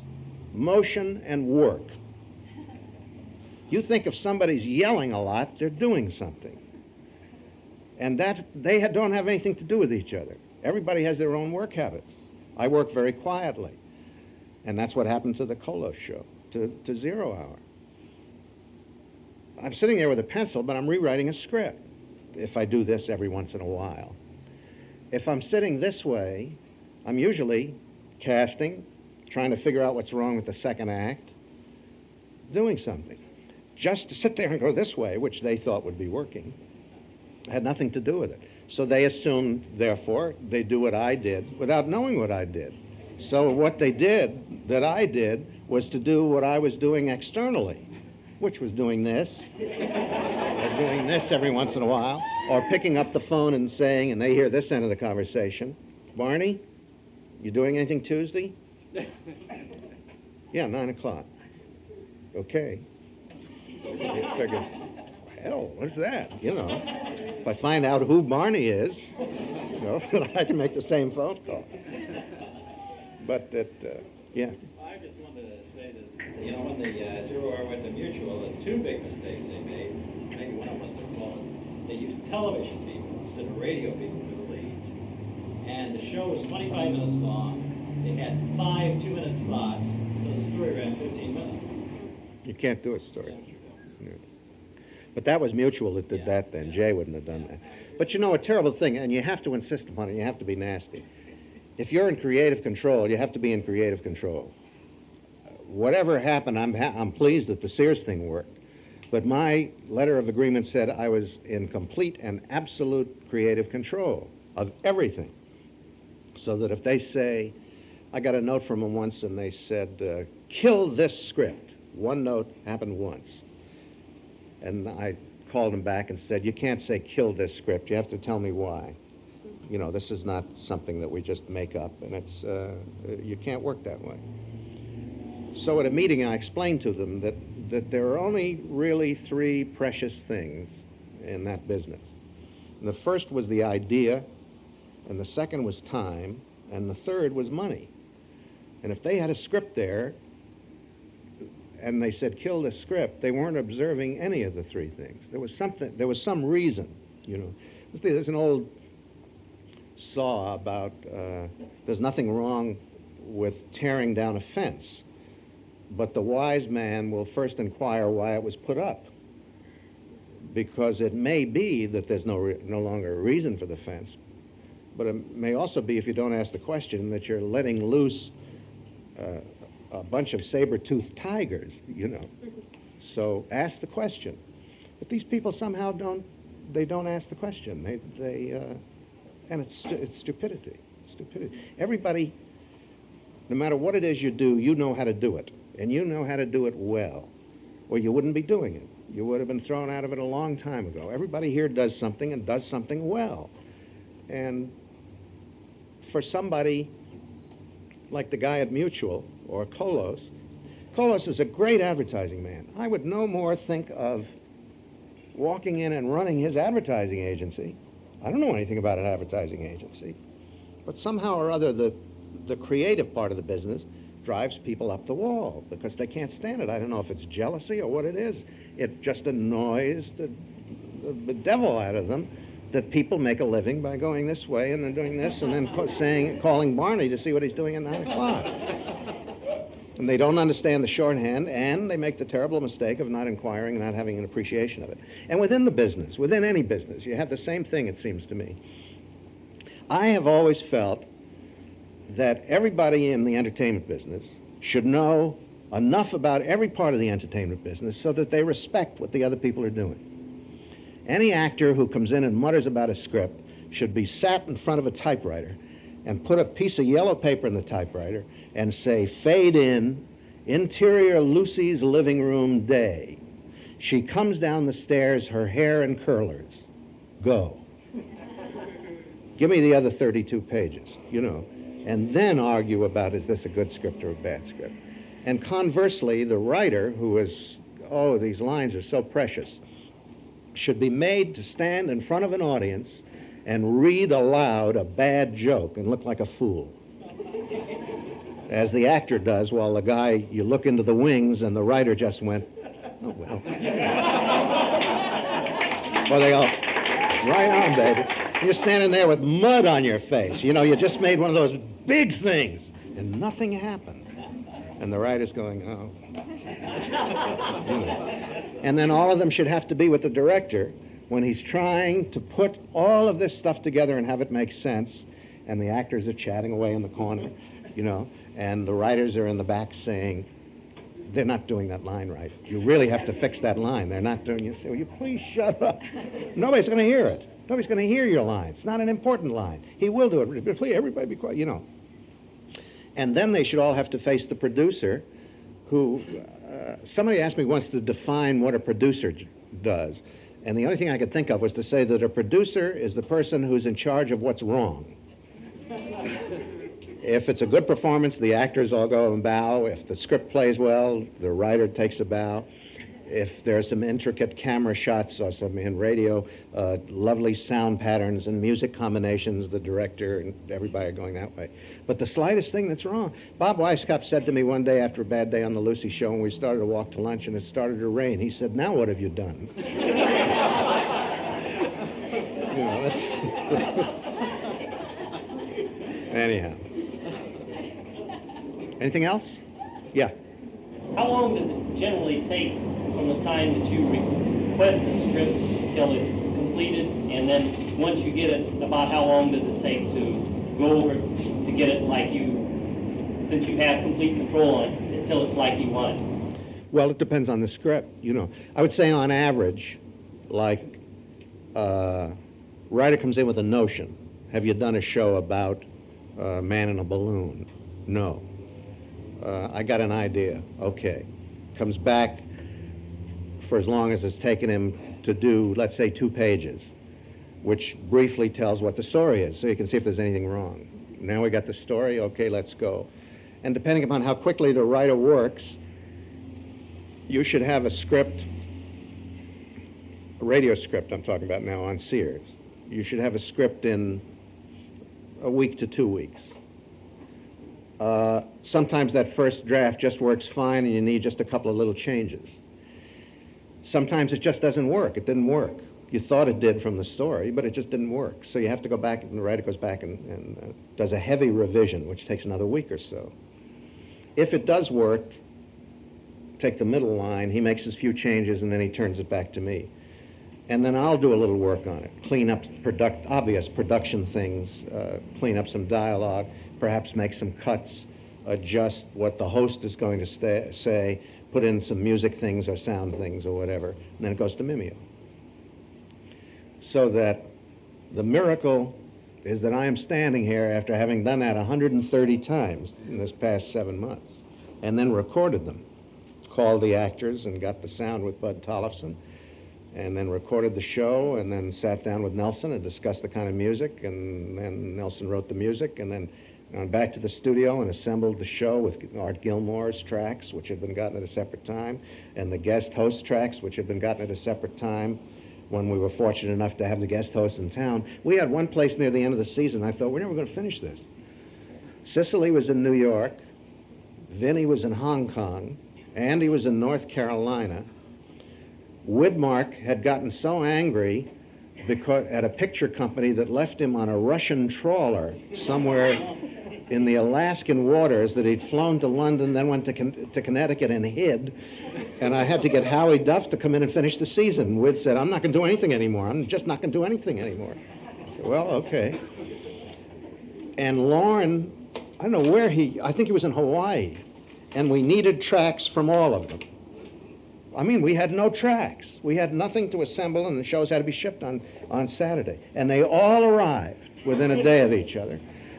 motion and work. You think if somebody's yelling a lot, they're doing something. And that they don't have anything to do with each other. Everybody has their own work habits. I work very quietly. And that's what happened to the Colo show. To 0 Hour. I'm sitting there with a pencil, but I'm rewriting a script if I do this every once in a while. If I'm sitting this way, I'm usually casting, trying to figure out what's wrong with the second act, doing something. Just to sit there and go this way, which they thought would be working, had nothing to do with it. So they assumed, therefore, they do what I did without knowing what I did. So what they did, that I did, was to do what I was doing externally, which was doing this, or doing this every once in a while, or picking up the phone and saying, and they hear this end of the conversation, Barney, you doing anything Tuesday? Yeah, 9 o'clock. Okay. You figure, hell, what's that? You know, if I find out who Barney is, you know, I can make the same phone call. But yeah. I just wanted to say that, you know, when the 0 Hour went to Mutual, the two big mistakes they made, maybe one of them was their fault. They used television people instead of radio people for the leads. And the show was 25 minutes long. They had 5 2-minute spots, so the story ran 15 minutes. You can't do a story. No. But that was Mutual that did that then. Jay wouldn't have done that. But you know, a terrible thing, and you have to insist upon it, you have to be nasty. If you're in creative control, you have to be in creative control. Whatever happened, I'm pleased that the Sears thing worked. But my letter of agreement said I was in complete and absolute creative control of everything. So that if they say, I got a note from them once and they said, kill this script. One note happened once. And I called them back and said, you can't say kill this script. You have to tell me why. You know, this is not something that we just make up, and it's, you can't work that way. So at a meeting, I explained to them that there are only really three precious things in that business. And the first was the idea, and the second was time, and the third was money. And if they had a script there, and they said, kill this script, they weren't observing any of the three things. There was some reason, you know. There's an old saw about, there's nothing wrong with tearing down a fence, but the wise man will first inquire why it was put up. Because it may be that there's no longer a reason for the fence, but it may also be, if you don't ask the question, that you're letting loose a bunch of saber-toothed tigers, you know. So ask the question. But these people somehow don't ask the question. And it's stupidity. Stupidity. Everybody, no matter what it is you do, you know how to do it. And you know how to do it well, or you wouldn't be doing it. You would have been thrown out of it a long time ago. Everybody here does something and does something well. And for somebody like the guy at Mutual or Kolos is a great advertising man. I would no more think of walking in and running his advertising agency. I don't know anything about an advertising agency. But somehow or other, the creative part of the business drives people up the wall because they can't stand it. I don't know if it's jealousy or what it is. It just annoys the devil out of them that people make a living by going this way and then doing this and then calling Barney to see what he's doing at 9 o'clock. And they don't understand the shorthand, and they make the terrible mistake of not inquiring and not having an appreciation of it. And within the business, within any business, you have the same thing, it seems to me. I have always felt that everybody in the entertainment business should know enough about every part of the entertainment business so that they respect what the other people are doing. Any actor who comes in and mutters about a script should be sat in front of a typewriter and put a piece of yellow paper in the typewriter and say, fade in, interior Lucy's living room day. She comes down the stairs, her hair in curlers. Go. Give me the other 32 pages, you know, and then argue about, is this a good script or a bad script? And conversely, the writer who is, oh, these lines are so precious, should be made to stand in front of an audience and read aloud a bad joke and look like a fool. As the actor does, while the guy, you look into the wings and the writer just went, oh, well. Or they go, right on, baby. You're standing there with mud on your face. You know, you just made one of those big things, and nothing happened. And the writer's going, oh. You know. And then all of them should have to be with the director when he's trying to put all of this stuff together and have it make sense, and the actors are chatting away in the corner, you know, and the writers are in the back saying, they're not doing that line right. You really have to fix that line. They're not doing, you say, will you please shut up? Nobody's going to hear it. Nobody's going to hear your line. It's not an important line. He will do it. But please, everybody be quiet, you know. And then they should all have to face the producer who, somebody asked me once to define what a producer does. And the only thing I could think of was to say that a producer is the person who's in charge of what's wrong. If it's a good performance, the actors all go and bow. If the script plays well, the writer takes a bow. If there's some intricate camera shots or some in radio, lovely sound patterns and music combinations, the director and everybody are going that way. But the slightest thing that's wrong. Bob Weisskopf said to me one day after a bad day on the Lucy show, when we started to walk to lunch and it started to rain, he said, now what have you done? You know, that's... Anyhow. Anything else? Yeah. How long does it generally take from the time that you request a script till it's completed, and then once you get it, about how long does it take to go over to get it like you, since you have complete control on it, until it's like you want it? Well, it depends on the script, you know. I would say on average, like, writer comes in with a notion. Have you done a show about Man in a Balloon? No. I got an idea. Okay. Comes back for as long as it's taken him to do, let's say, 2 pages, which briefly tells what the story is, so you can see if there's anything wrong. Now we got the story, okay, let's go. And depending upon how quickly the writer works, you should have a script, a radio script I'm talking about now on Sears. You should have a script in a week to 2 weeks. Sometimes that first draft just works fine and you need just a couple of little changes. Sometimes it just doesn't work. It didn't work. You thought it did from the story, but it just didn't work. So you have to go back, and the writer goes back and does a heavy revision, which takes another week or so. If it does work, take the middle line, he makes his few changes, and then he turns it back to me. And then I'll do a little work on it, clean up obvious production things, clean up some dialogue, perhaps make some cuts, adjust what the host is going to say, put in some music things or sound things or whatever, and then it goes to Mimeo. So that the miracle is that I am standing here after having done that 130 times in this past 7 months, and then recorded them, called the actors and got the sound with Bud Tollefson, and then recorded the show, and then sat down with Nelson and discussed the kind of music, and then Nelson wrote the music, and then gone back to the studio and assembled the show with Art Gilmore's tracks, which had been gotten at a separate time, and the guest host tracks, which had been gotten at a separate time when we were fortunate enough to have the guest host in town. We had one place near the end of the season, I thought, we're never going to finish this. Cicely was in New York, Vinny was in Hong Kong, Andy was in North Carolina. Widmark had gotten so angry because at a picture company that left him on a Russian trawler somewhere in the Alaskan waters that he'd flown to London, then went to Connecticut and hid. And I had to get Howie Duff to come in and finish the season. Wid said, I'm not going to do anything anymore. I'm just not going to do anything anymore. I said, well, okay. And Lorne, I don't know where I think he was in Hawaii, and we needed tracks from all of them. I mean, we had no tracks. We had nothing to assemble, and the shows had to be shipped on Saturday. And they all arrived within a day of each other.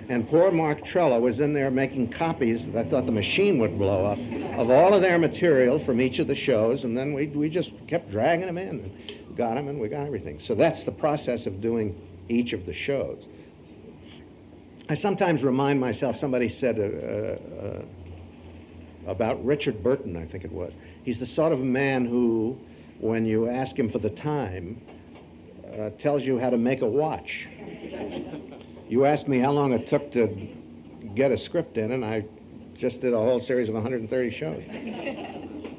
And poor Mark Trello was in there making copies, I thought the machine would blow up, of all of their material from each of the shows, and then we just kept dragging them in, and got them, and we got everything. So that's the process of doing each of the shows. I sometimes remind myself, somebody said about Richard Burton, I think it was. He's the sort of man who, when you ask him for the time, tells you how to make a watch. You asked me how long it took to get a script in, and I just did a whole series of 130 shows.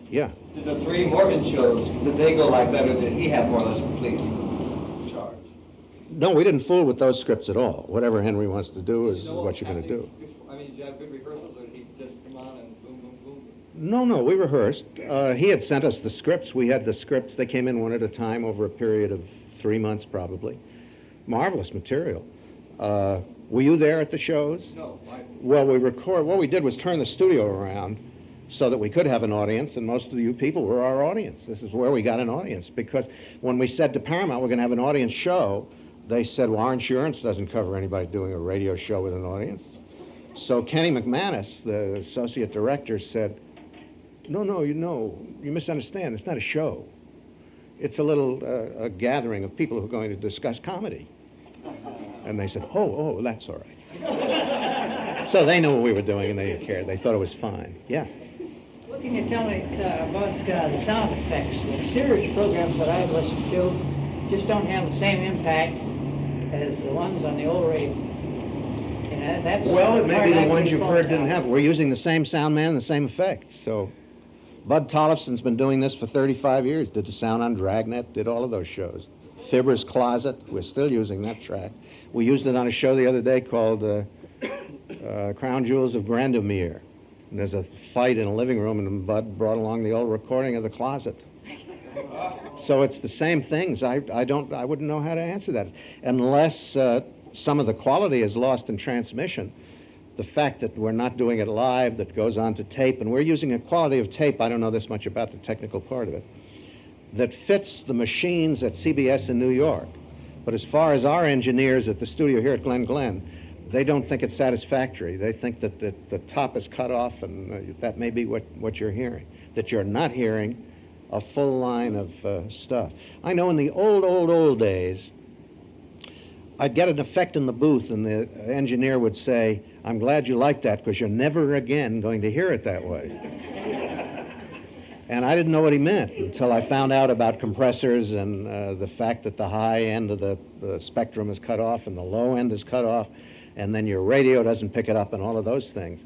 Yeah. Did the 3 Morgan shows, did they go like that, or did he have more or less complete charge? No, we didn't fool with those scripts at all. Whatever Henry wants to do is what you're going to do. I mean, did you have good rehearsals, or did he just come on and boom, boom, boom? No, we rehearsed. He had sent us the scripts. We had the scripts. They came in one at a time over a period of 3 months, probably. Marvelous material. Were you there at the shows? No. Well, what we did was turn the studio around so that we could have an audience, and most of you people were our audience. This is where we got an audience, because when we said to Paramount we're going to have an audience show, they said, well, our insurance doesn't cover anybody doing a radio show with an audience. So Kenny McManus, the associate director, said, no, you misunderstand. It's not a show. It's a little a gathering of people who are going to discuss comedy. And they said, oh, that's all right. So they knew what we were doing, and they didn't care. They thought it was fine. Yeah. What can you tell me about the sound effects? The Sears programs that I've listened to just don't have the same impact as the ones on the old radio. Well, it may be the ones you've heard didn't have. We're using the same sound man and the same effects. So Bud Tollefson's been doing this for 35 years. Did the sound on Dragnet, did all of those shows. Fibber's Closet, we're still using that track. We used it on a show the other day called Crown Jewels of Grandomere. And there's a fight in a living room, and Bud brought along the old recording of The Closet. So it's the same things. I wouldn't know how to answer that unless some of the quality is lost in transmission. The fact that we're not doing it live, that goes on to tape, and we're using a quality of tape, I don't know this much about the technical part of it, that fits the machines at CBS in New York. But as far as our engineers at the studio here at Glen Glen, they don't think it's satisfactory. They think that the top is cut off, and that may be what you're hearing, that you're not hearing a full line of stuff. I know in the old days, I'd get an effect in the booth, and the engineer would say, "I'm glad you like that, because you're never again going to hear it that way." And I didn't know what he meant until I found out about compressors and the fact that the high end of the spectrum is cut off and the low end is cut off, and then your radio doesn't pick it up and all of those things.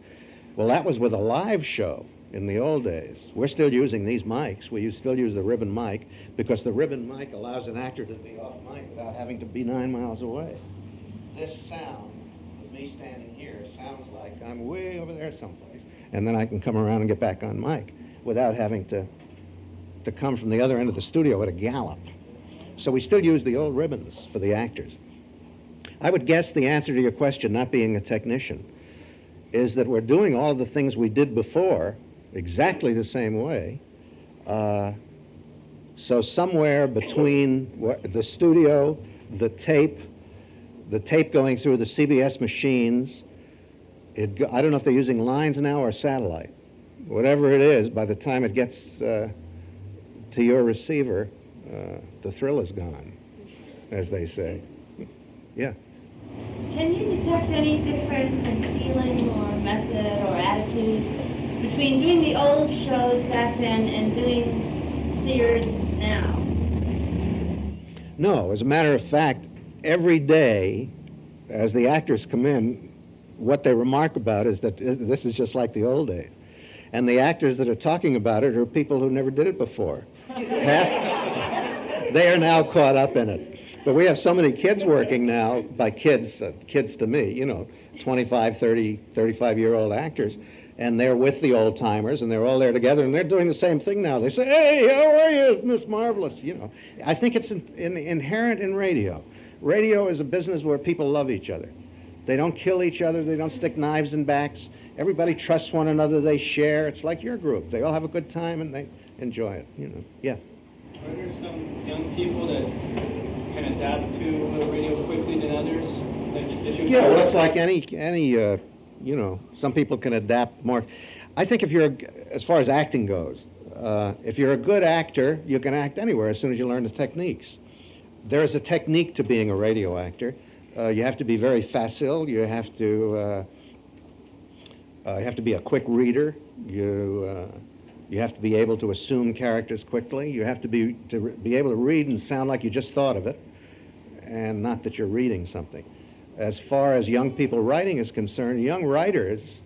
Well, that was with a live show in the old days. We're still using these mics. We still use the ribbon mic because the ribbon mic allows an actor to be off mic without having to be 9 miles away. This sound, with me standing here, sounds like I'm way over there someplace, and then I can come around and get back on mic without having to come from the other end of the studio at a gallop. So we still use the old ribbons for the actors. I would guess the answer to your question, not being a technician, is that we're doing all the things we did before exactly the same way. So somewhere between the studio, the tape going through the CBS machines, I don't know if they're using lines now or satellite. Whatever it is, by the time it gets to your receiver, the thrill is gone, as they say. Yeah. Can you detect any difference in feeling or method or attitude between doing the old shows back then and doing Sears now? No, as a matter of fact, every day, as the actors come in, what they remark about is that this is just like the old days. And the actors that are talking about it are people who never did it before. They are now caught up in it. But we have so many kids working now, by kids to me, 25, 30, 35-year-old actors, and they're with the old-timers, and they're all there together, and they're doing the same thing now. They say, "Hey, how are you? Isn't this marvelous?" I think it's inherent in radio. Radio is a business where people love each other. They don't kill each other. They don't stick knives in backs. Everybody trusts one another. They share. It's like your group. They all have a good time, and they enjoy it, Yeah. Are there some young people that can adapt to radio quickly than others? Yeah, well, it's like any some people can adapt more. I think as far as acting goes, if you're a good actor, you can act anywhere as soon as you learn the techniques. There is a technique to being a radio actor. You have to be very facile. You have to be a quick reader. You have to be able to assume characters quickly. You have to be able to read and sound like you just thought of it, and not that you're reading something. As far as young people writing is concerned, young writers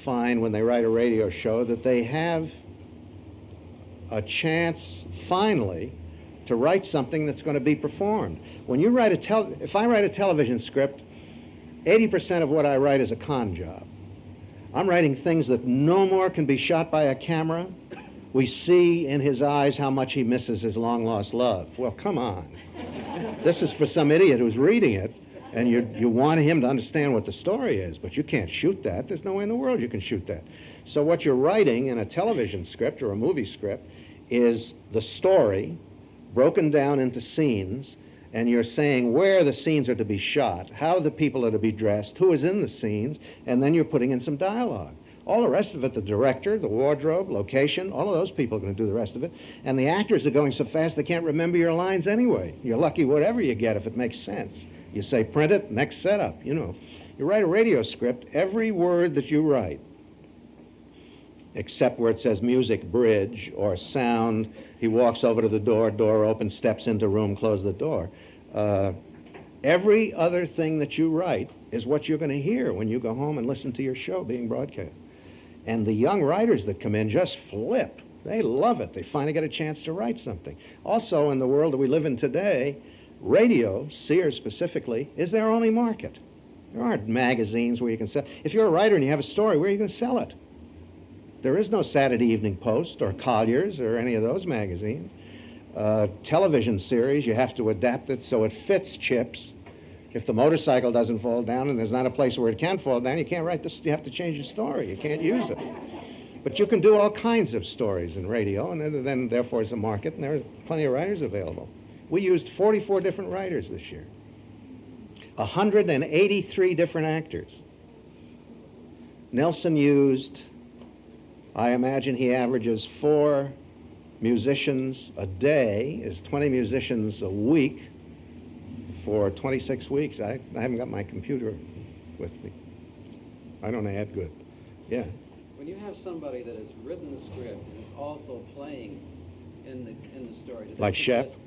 find when they write a radio show that they have a chance, finally, to write something that's going to be performed. When you write if I write a television script, 80% of what I write is a con job. I'm writing things that no more can be shot by a camera. We see in his eyes how much he misses his long-lost love. Well, come on. This is for some idiot who's reading it, and you want him to understand what the story is, but you can't shoot that. There's no way in the world you can shoot that. So what you're writing in a television script or a movie script is the story broken down into scenes, and you're saying where the scenes are to be shot, how the people are to be dressed, who is in the scenes, and then you're putting in some dialogue. All the rest of it, the director, the wardrobe, location, all of those people are going to do the rest of it. And the actors are going so fast they can't remember your lines anyway. You're lucky whatever you get if it makes sense. You say, print it, next setup, You write a radio script, every word that you write, except where it says music, bridge, or sound, he walks over to the door, door open, steps into room, close the door. Every other thing that you write is what you're going to hear when you go home and listen to your show being broadcast. And the young writers that come in just flip. They love it. They finally get a chance to write something. Also, in the world that we live in today, radio, Sears specifically, is their only market. There aren't magazines where you can sell. If you're a writer and you have a story, where are you going to sell it? There is no Saturday Evening Post or Collier's or any of those magazines. Television series, you have to adapt it so it fits Chips. If the motorcycle doesn't fall down and there's not a place where it can fall down, you can't write this. You have to change your story. You can't use it. But you can do all kinds of stories in radio, and then therefore it's a market, and there are plenty of writers available. We used 44 different writers this year. 183 different actors. Nelson used, I imagine he averages 4 musicians a day, is 20 musicians a week for 26 weeks. I haven't got my computer with me. I don't add good. Yeah. When you have somebody that has written the script and is also playing in the story, do they Like Shep? suggest-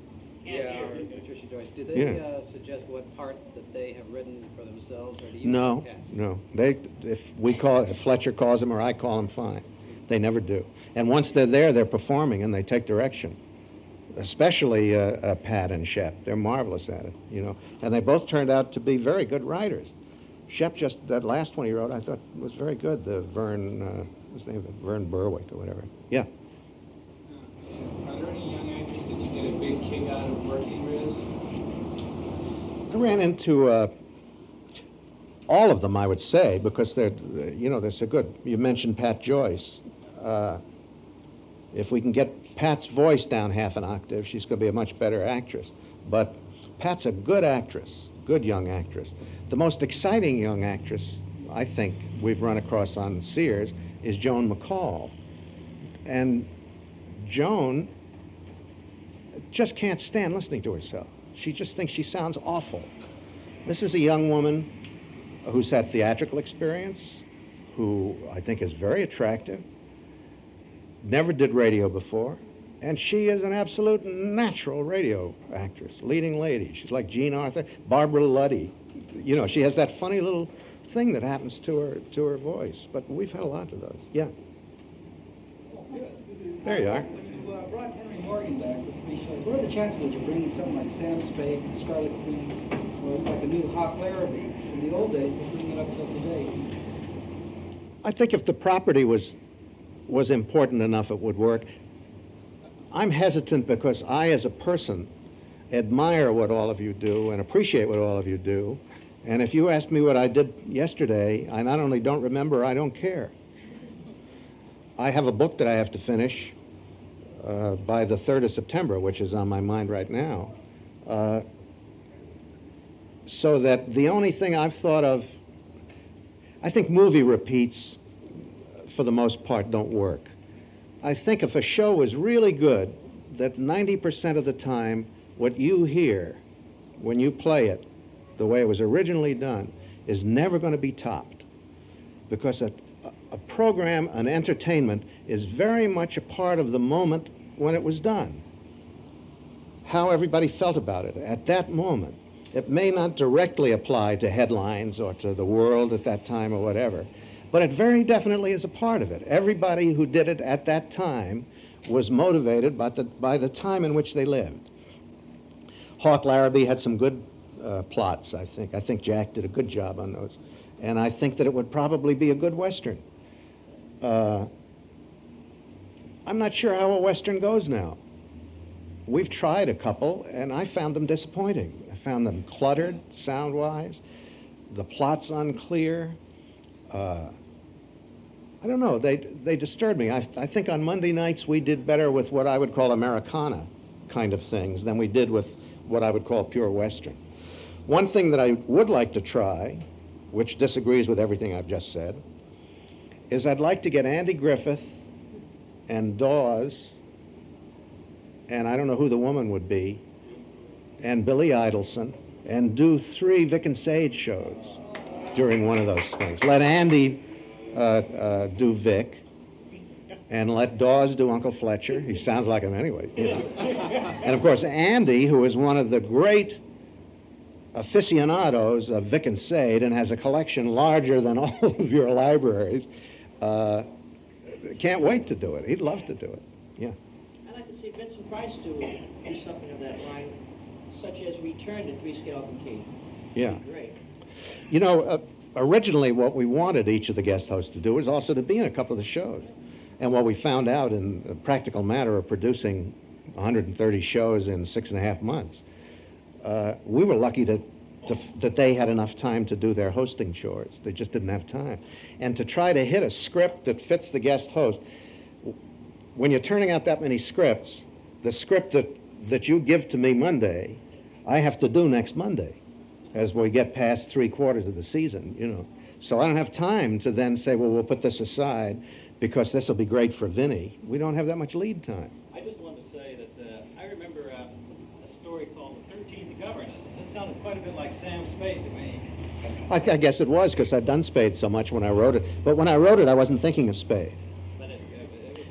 Yeah, or Patricia Joyce. Do they suggest what part that they have written for themselves, or do you No, cast? no. If Fletcher calls them or I call them, fine. They never do. And once they're there, they're performing and they take direction. Especially Pat and Shep. They're marvelous at it, you know. And they both turned out to be very good writers. Shep, just that last one he wrote, I thought was very good. The what's his name? Vern Berwick or whatever. Yeah. Are there any young actors that you get a big kick out of working with? I ran into all of them, I would say, because they're so good. You mentioned Pat Joyce. If we can get Pat's voice down half an octave, she's going to be a much better actress. But Pat's a good actress, good young actress. The most exciting young actress, I think, we've run across on Sears is Joan McCall. And Joan just can't stand listening to herself. She just thinks she sounds awful. This is a young woman who's had theatrical experience, who I think is very attractive, never did radio before, and she is an absolute natural radio actress, leading lady. She's like Jean Arthur, Barbara Luddy. You know, she has that funny little thing that happens to her voice. But we've had a lot of those. Yeah. There you are. You brought Henry Morgan back with 3 shows. What are the chances that you're bringing something like Sam Spade, Scarlet Queen, or like a new Hawk Larrabee from the old days, but bringing it up till today? I think if the property was important enough, it would work. I'm hesitant because I, as a person, admire what all of you do and appreciate what all of you do. And if you asked me what I did yesterday, I not only don't remember, I don't care. I have a book that I have to finish by the 3rd of September, which is on my mind right now. So that the only thing I've thought of, I think movie repeats, for the most part, don't work. I think if a show is really good, that 90% of the time, what you hear when you play it, the way it was originally done, is never going to be topped. Because a program, an entertainment, is very much a part of the moment when it was done. How everybody felt about it at that moment. It may not directly apply to headlines or to the world at that time or whatever, but it very definitely is a part of it. Everybody who did it at that time was motivated by the time in which they lived. Hawk Larrabee had some good plots, I think. I think Jack did a good job on those. And I think that it would probably be a good Western. I'm not sure how a Western goes now. We've tried a couple, and I found them disappointing. I found them cluttered, sound-wise. The plot's unclear. I don't know. They disturbed me. I think on Monday nights we did better with what I would call Americana kind of things than we did with what I would call pure Western. One thing that I would like to try, which disagrees with everything I've just said, is I'd like to get Andy Griffith and Dawes, and I don't know who the woman would be, and Billy Idelson, and do 3 Vic and Sage shows during one of those things. Let Andy do Vic, and let Dawes do Uncle Fletcher. He sounds like him anyway. You know. And of course, Andy, who is one of the great aficionados of Vic and Sade and has a collection larger than all of your libraries, can't wait to do it. He'd love to do it. Yeah. I'd like to see Vincent Price do something of that line, such as Return to 3 Scale and Key. Yeah. Great. You know, originally what we wanted each of the guest hosts to do was also to be in a couple of the shows. And what we found out in the practical matter of producing 130 shows in 6.5 months, we were lucky that they had enough time to do their hosting chores. They just didn't have time. And to try to hit a script that fits the guest host, when you're turning out that many scripts, the script that you give to me Monday, I have to do next Monday. as we get past 3/4 of the season, you know. So I don't have time to then say, well, we'll put this aside because this will be great for Vinny. We don't have that much lead time. I just wanted to say that I remember a story called The 13th Governess. That sounded quite a bit like Sam Spade to me. I guess it was because I'd done Spade so much when I wrote it. But when I wrote it, I wasn't thinking of Spade.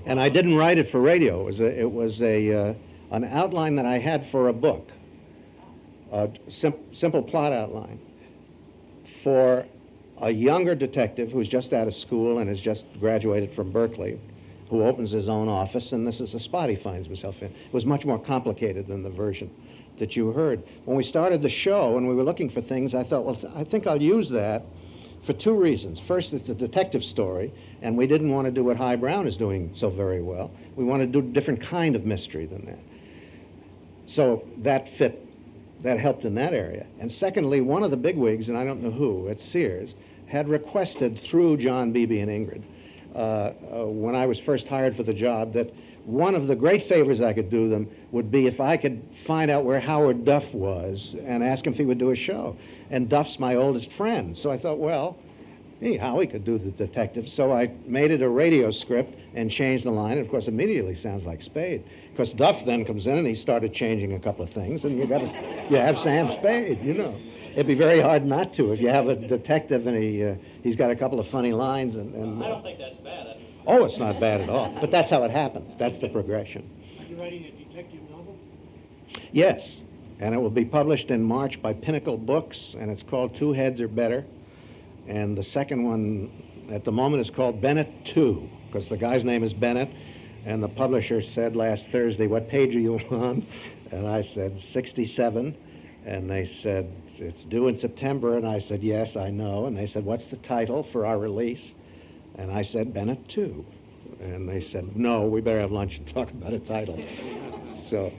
And I didn't write it for radio. It was an outline that I had for a book, a simple plot outline for a younger detective who's just out of school and has just graduated from Berkeley, who opens his own office, and this is a spot he finds himself in. It was much more complicated than the version that you heard. When we started the show and we were looking for things, I thought, well, I think I'll use that for two reasons. First, it's a detective story, and we didn't want to do what High Brown is doing so very well. We wanted to do a different kind of mystery than that. So that fit, that helped in that area. And secondly, one of the bigwigs, and I don't know who, at Sears, had requested through John Beebe and Ingrid, when I was first hired for the job, that one of the great favors I could do them would be if I could find out where Howard Duff was and ask him if he would do a show. And Duff's my oldest friend. So I thought, well, hey, Howie could do the detective. So I made it a radio script and changed the line. And of course, immediately sounds like Spade. Because Duff then comes in and he started changing a couple of things. And you have Sam Spade, you know. It'd be very hard not to if you have a detective and he's got a couple of funny lines. And I don't think that's bad. Oh, it's not bad at all. But that's how it happened. That's the progression. Are you writing a detective novel? Yes. And it will be published in March by Pinnacle Books, and it's called Two Heads or Better. And the second one at the moment is called Bennett 2, because the guy's name is Bennett. And the publisher said last Thursday, what page are you on? And I said, 67. And they said, it's due in September. And I said, yes, I know. And they said, what's the title for our release? And I said, Bennett 2. And they said, no, we better have lunch and talk about a title. So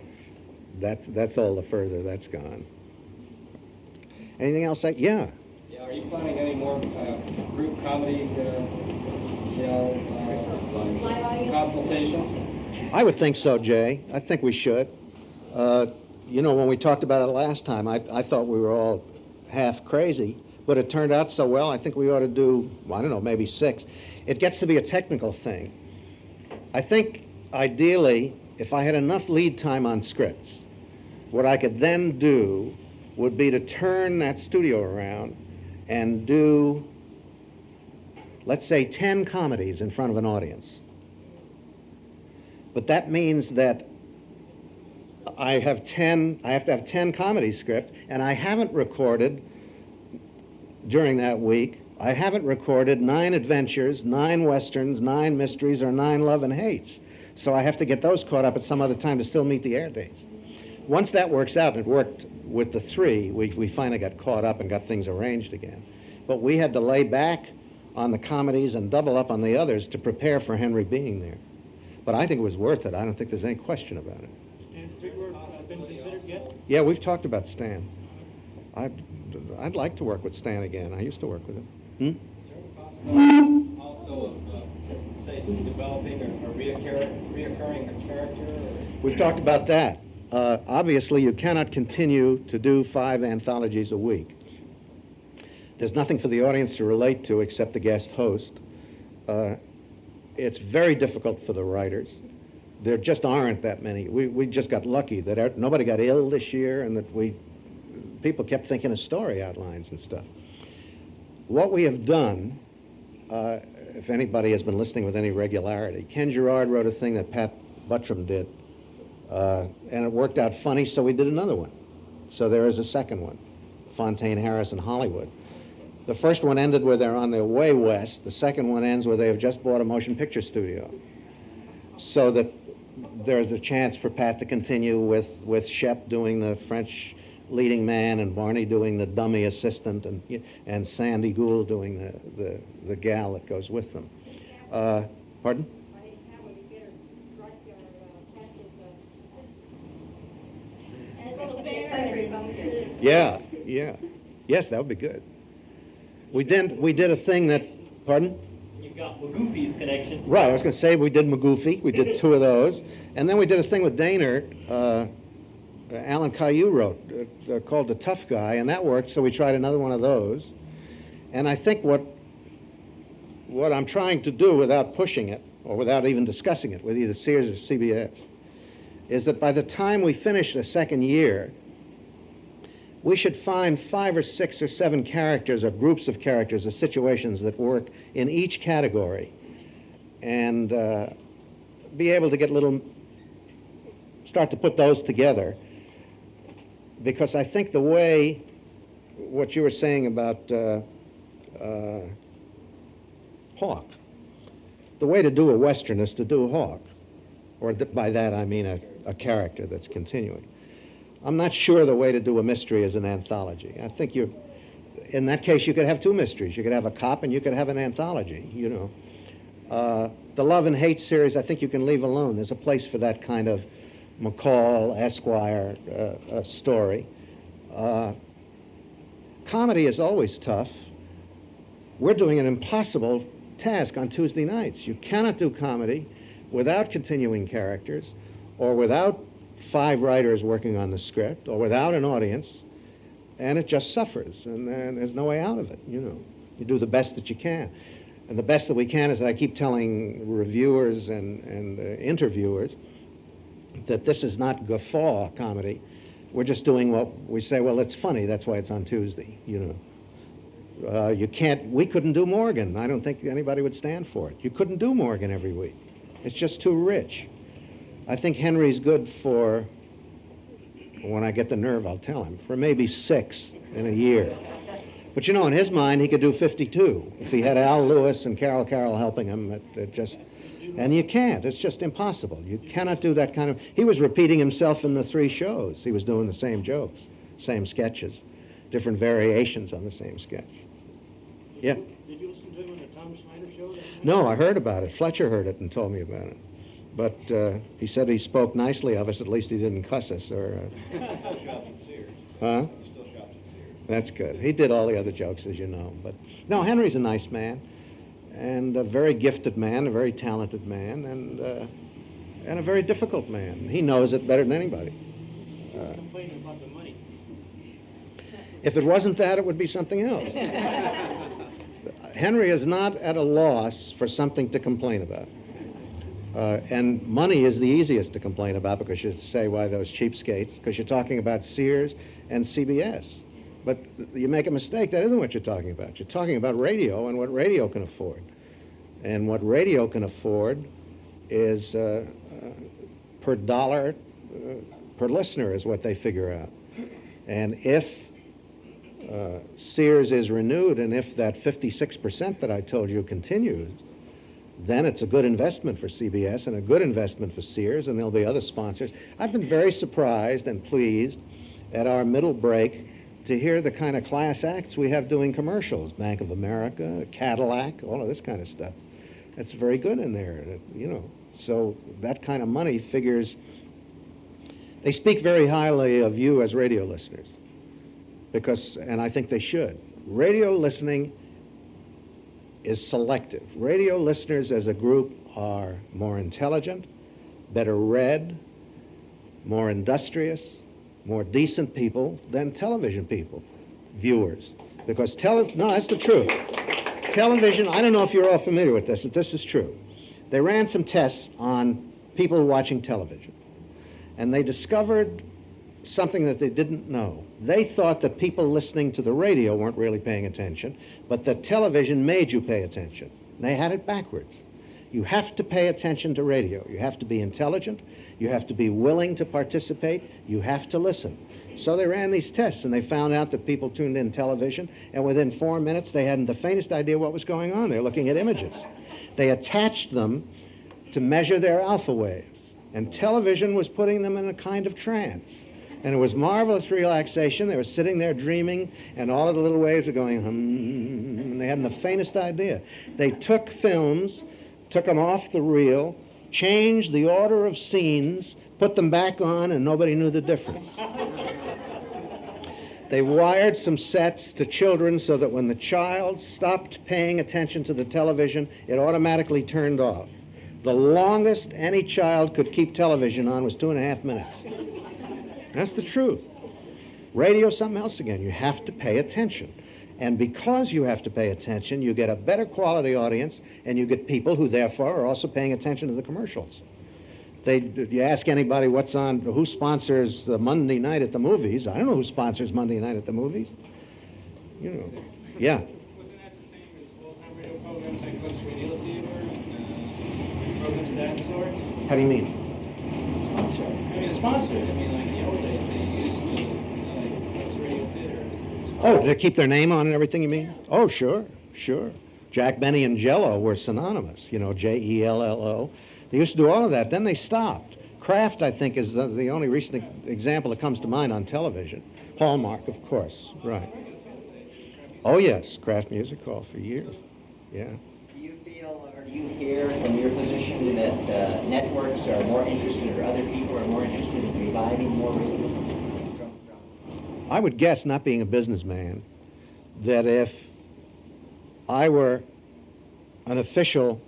that's all the further that's gone. Anything else? Yeah. Yeah, are you planning any more group comedy, consultations? I would think so, Jay. I think we should. You know, when we talked about it last time, I thought we were all half crazy, but it turned out so well, I think we ought to do, I don't know, maybe 6. It gets to be a technical thing. I think, ideally, if I had enough lead time on scripts, what I could then do would be to turn that studio around and do, let's say, 10 comedies in front of an audience. But that means that I have to have 10 comedy scripts, and I haven't recorded, during that week, I haven't recorded 9 adventures, 9 westerns, 9 mysteries, or 9 love and hates. So I have to get those caught up at some other time to still meet the air dates. Once that works out, and it worked with the 3, we finally got caught up and got things arranged again. But we had to lay back on the comedies and double up on the others to prepare for Henry being there. But I think it was worth it. I don't think there's any question about it. Stan Stewart been considered yet? Yeah, we've talked about Stan. I'd like to work with Stan again. I used to work with him. Also, say, developing a reoccurring character? We've talked about that. Obviously, you cannot continue to do 5 anthologies a week. There's nothing for the audience to relate to except the guest host. It's very difficult for the writers. There just aren't that many. We just got lucky that nobody got ill this year and that people kept thinking of story outlines and stuff. What we have done, if anybody has been listening with any regularity, Ken Gerard wrote a thing that Pat Buttram did, and it worked out funny, so we did another one. So there is a second one, Fontaine Harris in Hollywood. The first one ended where they're on their way west. The second one ends where they have just bought a motion picture studio. So that there's a chance for Pat to continue with Shep doing the French leading man and Barney doing the dummy assistant and Sandy Gould doing the gal that goes with them. Pardon? Yeah. Yes, that would be good. We did a thing that, pardon? You've got Magoofy's connection. Right, I was going to say we did Magoofy. We did 2 of those. And then we did a thing with Daner Alan Caillou wrote called The Tough Guy, and that worked, so we tried another one of those. And I think what I'm trying to do without pushing it, or without even discussing it with either Sears or CBS, is that by the time we finish the second year, we should find 5 or 6 or 7 characters or groups of characters or situations that work in each category, and be able to start to put those together. Because I think the way, what you were saying about Hawk, the way to do a Western is to do Hawk. Or by that I mean a character that's continuing. I'm not sure the way to do a mystery is an anthology. I think in that case, you could have 2 mysteries. You could have a cop and you could have an anthology, you know. The Love and Hate series, I think you can leave alone. There's a place for that kind of McCall, Esquire story. Comedy is always tough. We're doing an impossible task on Tuesday nights. You cannot do comedy without continuing characters, or without 5 writers working on the script, or without an audience, and it just suffers, and then there's no way out of it, you know. You do the best that you can. And the best that we can is that I keep telling reviewers and interviewers that this is not guffaw comedy. We're just doing what we say, well, it's funny, that's why it's on Tuesday, you know. We couldn't do Morgan. I don't think anybody would stand for it. You couldn't do Morgan every week. It's just too rich. I think Henry's good for, when I get the nerve, I'll tell him, for maybe 6 in a year. But you know, in his mind, he could do 52 if he had Al Lewis and Carol helping him. And you can't. It's just impossible. You cannot do that kind of... He was repeating himself in the 3 shows. He was doing the same jokes, same sketches, different variations on the same sketch. Yeah. Did you listen to him on the Tom Snyder show? No, I heard about it. Fletcher heard it and told me about it. But he said he spoke nicely of us. At least he didn't cuss us or... Still shops at Sears. Huh? Still shops at Sears. That's good. He did all the other jokes, as you know. But no, Henry's a nice man, and a very gifted man, a very talented man, and a very difficult man. He knows it better than anybody. Complaining about the money. If it wasn't that, it would be something else. Henry is not at a loss for something to complain about. And money is the easiest to complain about, because you say, why those cheapskates? Because you're talking about Sears and CBS. But you make a mistake. That isn't what you're talking about. You're talking about radio and what radio can afford. And what radio can afford is per dollar per listener is what they figure out. And if Sears is renewed, and if that 56% that I told you continues, then it's a good investment for CBS and a good investment for Sears, and there'll be other sponsors. I've been very surprised and pleased at our middle break to hear the kind of class acts we have doing commercials. Bank of America, Cadillac, all of this kind of stuff. That's very good in there, you know. So that kind of money figures... They speak very highly of you as radio listeners, and I think they should. Radio listening is selective. Radio listeners as a group are more intelligent, better read, more industrious, more decent people than television people, viewers. Because no, that's the truth. Television, I don't know if you're all familiar with this, but this is true. They ran some tests on people watching television, and they discovered something that they didn't know. They thought that people listening to the radio weren't really paying attention, but that television made you pay attention. They had it backwards. You have to pay attention to radio. You have to be intelligent. You have to be willing to participate. You have to listen. So they ran these tests, and they found out that people tuned in television, and within 4 minutes, they hadn't the faintest idea what was going on. They were looking at images. They attached them to measure their alpha waves, and television was putting them in a kind of trance. And it was marvelous relaxation. They were sitting there dreaming, and all of the little waves were going hum, and they hadn't the faintest idea. They took films, took them off the reel, changed the order of scenes, put them back on, and nobody knew the difference. They wired some sets to children so that when the child stopped paying attention to the television, it automatically turned off. The longest any child could keep television on was 2.5 minutes. That's the truth. Radio's something else again. You have to pay attention. And because you have to pay attention, you get a better quality audience, and you get people who, therefore, are also paying attention to the commercials. You ask anybody what's on, who sponsors the Monday night at the movies. I don't know who sponsors Monday night at the movies. You know, yeah. Wasn't that the same as old-time radio programs like Coach Radio Theater and programs of that sort? How do you mean? Sponsor. I mean, sponsored. I mean, like the old days, they used to, like Coach Radio Theater. Oh, to keep their name on and everything, you mean? Oh, sure, sure. Jack Benny and Jell-O were synonymous, you know, Jello. They used to do all of that. Then they stopped. Kraft, I think, is the only recent example that comes to mind on television. Hallmark, of course, right. Oh, yes, Kraft Music Hall for years, yeah. Do you feel, or do you hear from your position that networks are more interested, or other people are more interested in reviving more radio? I would guess, not being a businessman, that if I were an official,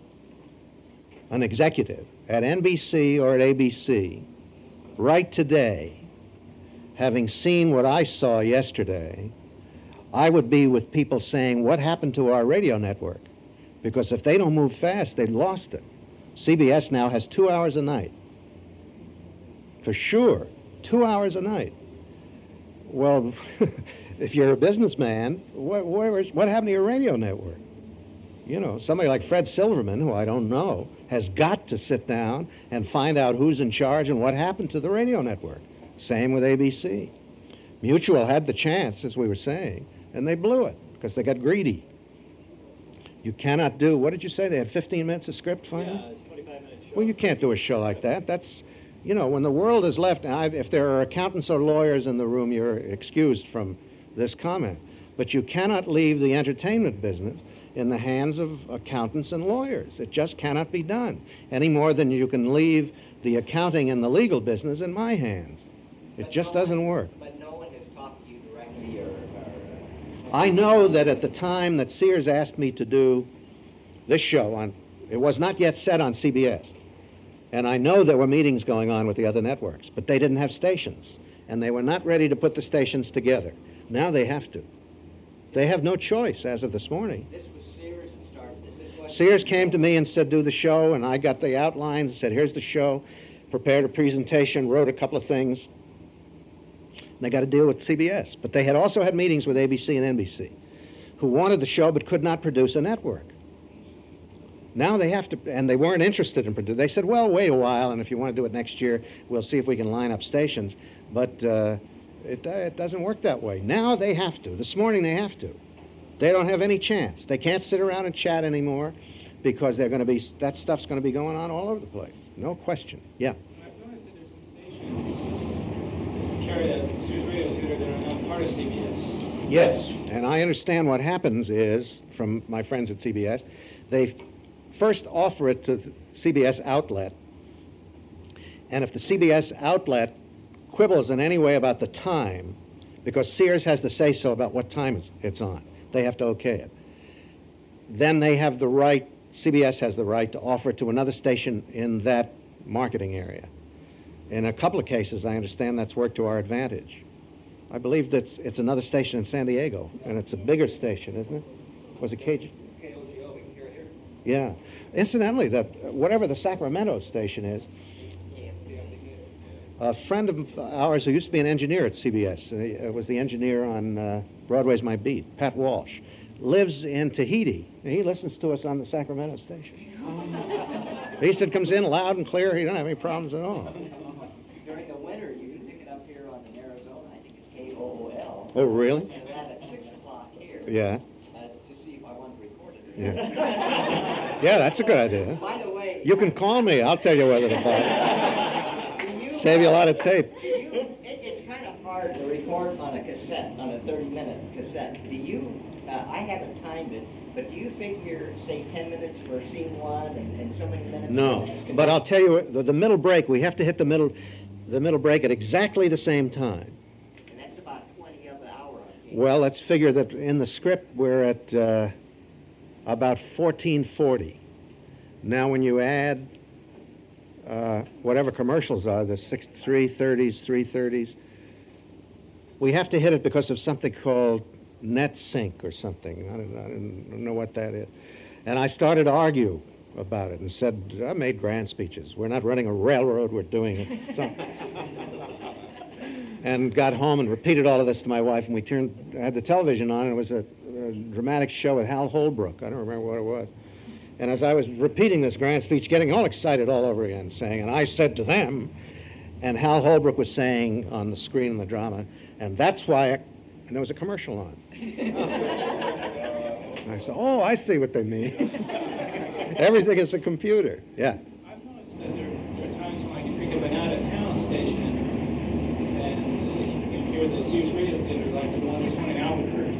an executive at NBC or at ABC, right today, having seen what I saw yesterday, I would be with people saying, what happened to our radio network? Because if they don't move fast, they've lost it. CBS now has 2 hours a night. For sure, 2 hours a night. Well, if you're a businessman, what happened to your radio network? You know, somebody like Fred Silverman, who I don't know, has got to sit down and find out who's in charge and what happened to the radio network. Same with ABC. Mutual had the chance, as we were saying, and they blew it because they got greedy. You cannot do, what did you say? They had 15 minutes of script finally? Yeah, it's 25-minute show. Well, you can't do a show like that. That's, you know, when the world is left, and if there are accountants or lawyers in the room, you're excused from this comment. But you cannot leave the entertainment business in the hands of accountants and lawyers. It just cannot be done, any more than you can leave the accounting and the legal business in my hands. It just doesn't work. But no one has talked to you directly or I know that at the time that Sears asked me to do this show, it was not yet set on CBS. And I know there were meetings going on with the other networks, but they didn't have stations. And they were not ready to put the stations together. Now they have to. They have no choice as of this morning. This was Sears that started this. Sears came to me and said, do the show, and I got the outlines, said, here's the show, prepared a presentation, wrote a couple of things. And they got to deal with CBS. But they had also had meetings with ABC and NBC, who wanted the show but could not produce a network. Now they have to, and they weren't interested in producing. They said, well, wait a while, and if you want to do it next year, we'll see if we can line up stations. But it doesn't work that way. Now they have to. This morning they have to. They don't have any chance. They can't sit around and chat anymore because they're going to be, that stuff's going to be going on all over the place. No question. Yeah. I've noticed that there's some stations carry a Sears Radio Theater that are not part of CBS. Yes, and I understand what happens is, from my friends at CBS, they first offer it to the CBS outlet, and if the CBS outlet quibbles in any way about the time, because Sears has the say-so about what time it's on, they have to okay it, then they have the right, CBS has the right to offer it to another station in that marketing area. In a couple of cases, I understand that's worked to our advantage. I believe that it's another station in San Diego, and it's a bigger station, isn't it? Was it KGO, we can hear it here. Yeah. Incidentally, whatever the Sacramento station is, a friend of ours who used to be an engineer at CBS, was the engineer on Broadway's My Beat, Pat Walsh, lives in Tahiti. And he listens to us on the Sacramento station. He said comes in loud and clear. He don't have any problems at all. During the winter, you can pick it up here on in Arizona. I think it's KOOL. Oh, really? And that at 6 o'clock here. Yeah. To see if I want to record it. Yeah. Yeah, that's a good idea. By the way, you can call me. I'll tell you whether to buy it. Save you a lot of tape. It's kind of hard to record on a cassette, on a 30-minute cassette. Do you, I haven't timed it, but do you figure, say, 10 minutes for scene one and so many minutes? No, but I'll tell you, the middle break, we have to hit the middle break at exactly the same time. And that's about 20 of an hour, I think. Well, let's figure that in the script we're at about 1440. Now, when you add whatever commercials are, the 330s, we have to hit it because of something called net sync or something. I don't know what that is. And I started to argue about it and said, I made grand speeches. We're not running a railroad, we're doing it. And got home and repeated all of this to my wife, and we had the television on, and it was a dramatic show with Hal Holbrook. I don't remember what it was. And as I was repeating this grand speech, getting all excited all over again, saying, and I said to them, and Hal Holbrook was saying on the screen in the drama, and that's why, and there was a commercial on. And I said, oh, I see what they mean. Everything is a computer. Yeah. I've noticed that there are times when I can pick up an out-of-town station, and you hear the Sears Radio Theater, like the one that's one in Albuquerque,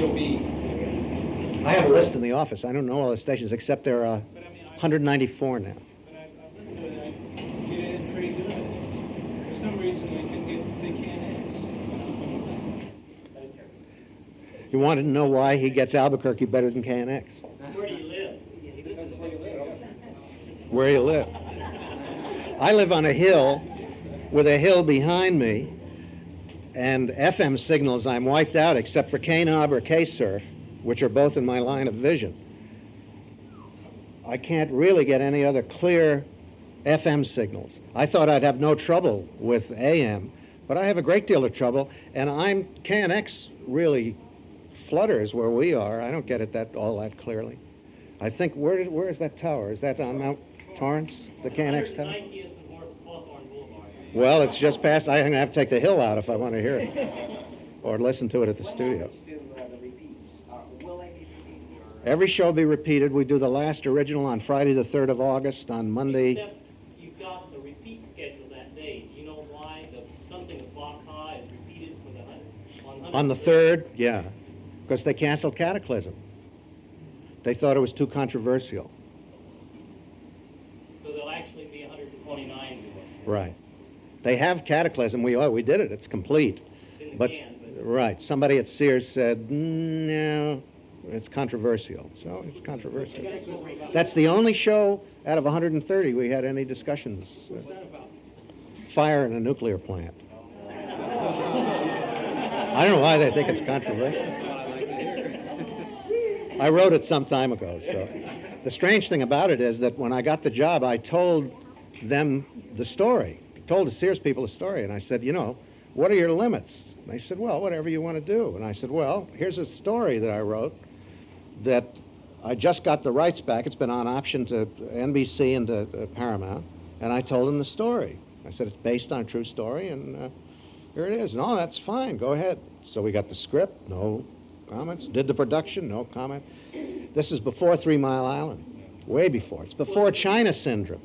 TOB. I have a list in the office. I don't know all the stations, except there are 194 now. But I've listened to it, and I get in pretty good. For some reason, I couldn't get to KNX. You wanted to know why he gets Albuquerque better than KNX? Where do you live? Where you live. I live on a hill with a hill behind me, and FM signals I'm wiped out except for K-Knob or K-Surf, which are both in my line of vision. I can't really get any other clear FM signals. I thought I'd have no trouble with AM, but I have a great deal of trouble, and KNX really flutters where we are. I don't get it all that clearly. I think, where is that tower? Is that on Mount Torrance, the KNX tower? Well, it's just past. I'm going to have to take the hill out if I want to hear it, or listen to it at the studio. Every show will be repeated. We do the last original on Friday the 3rd of August, on Monday. Except you've got the repeat schedule that day. Do you know why something at Block High is repeated for the 100? On the 3rd, yeah, because they canceled Cataclysm. They thought it was too controversial. So there'll actually be 129 to it. Right. They have Cataclysm. We did it. It's complete. But right, somebody at Sears said, no, it's controversial. So it's controversial. That's the only show out of 130 we had any discussions. What's that about? Fire in a nuclear plant. I don't know why they think it's controversial. I wrote it some time ago. So the strange thing about it is that when I got the job, I told them the story. I told the Sears people the story, and I said, what are your limits? And they said, well, whatever you want to do. And I said, well, here's a story that I wrote that I just got the rights back. It's been on option to NBC and to Paramount, and I told them the story. I said, it's based on a true story, and here it is. No, that's fine. Go ahead. So we got the script. No comments. Did the production. No comment. This is before 3 Mile Island. Way before. It's before China Syndrome.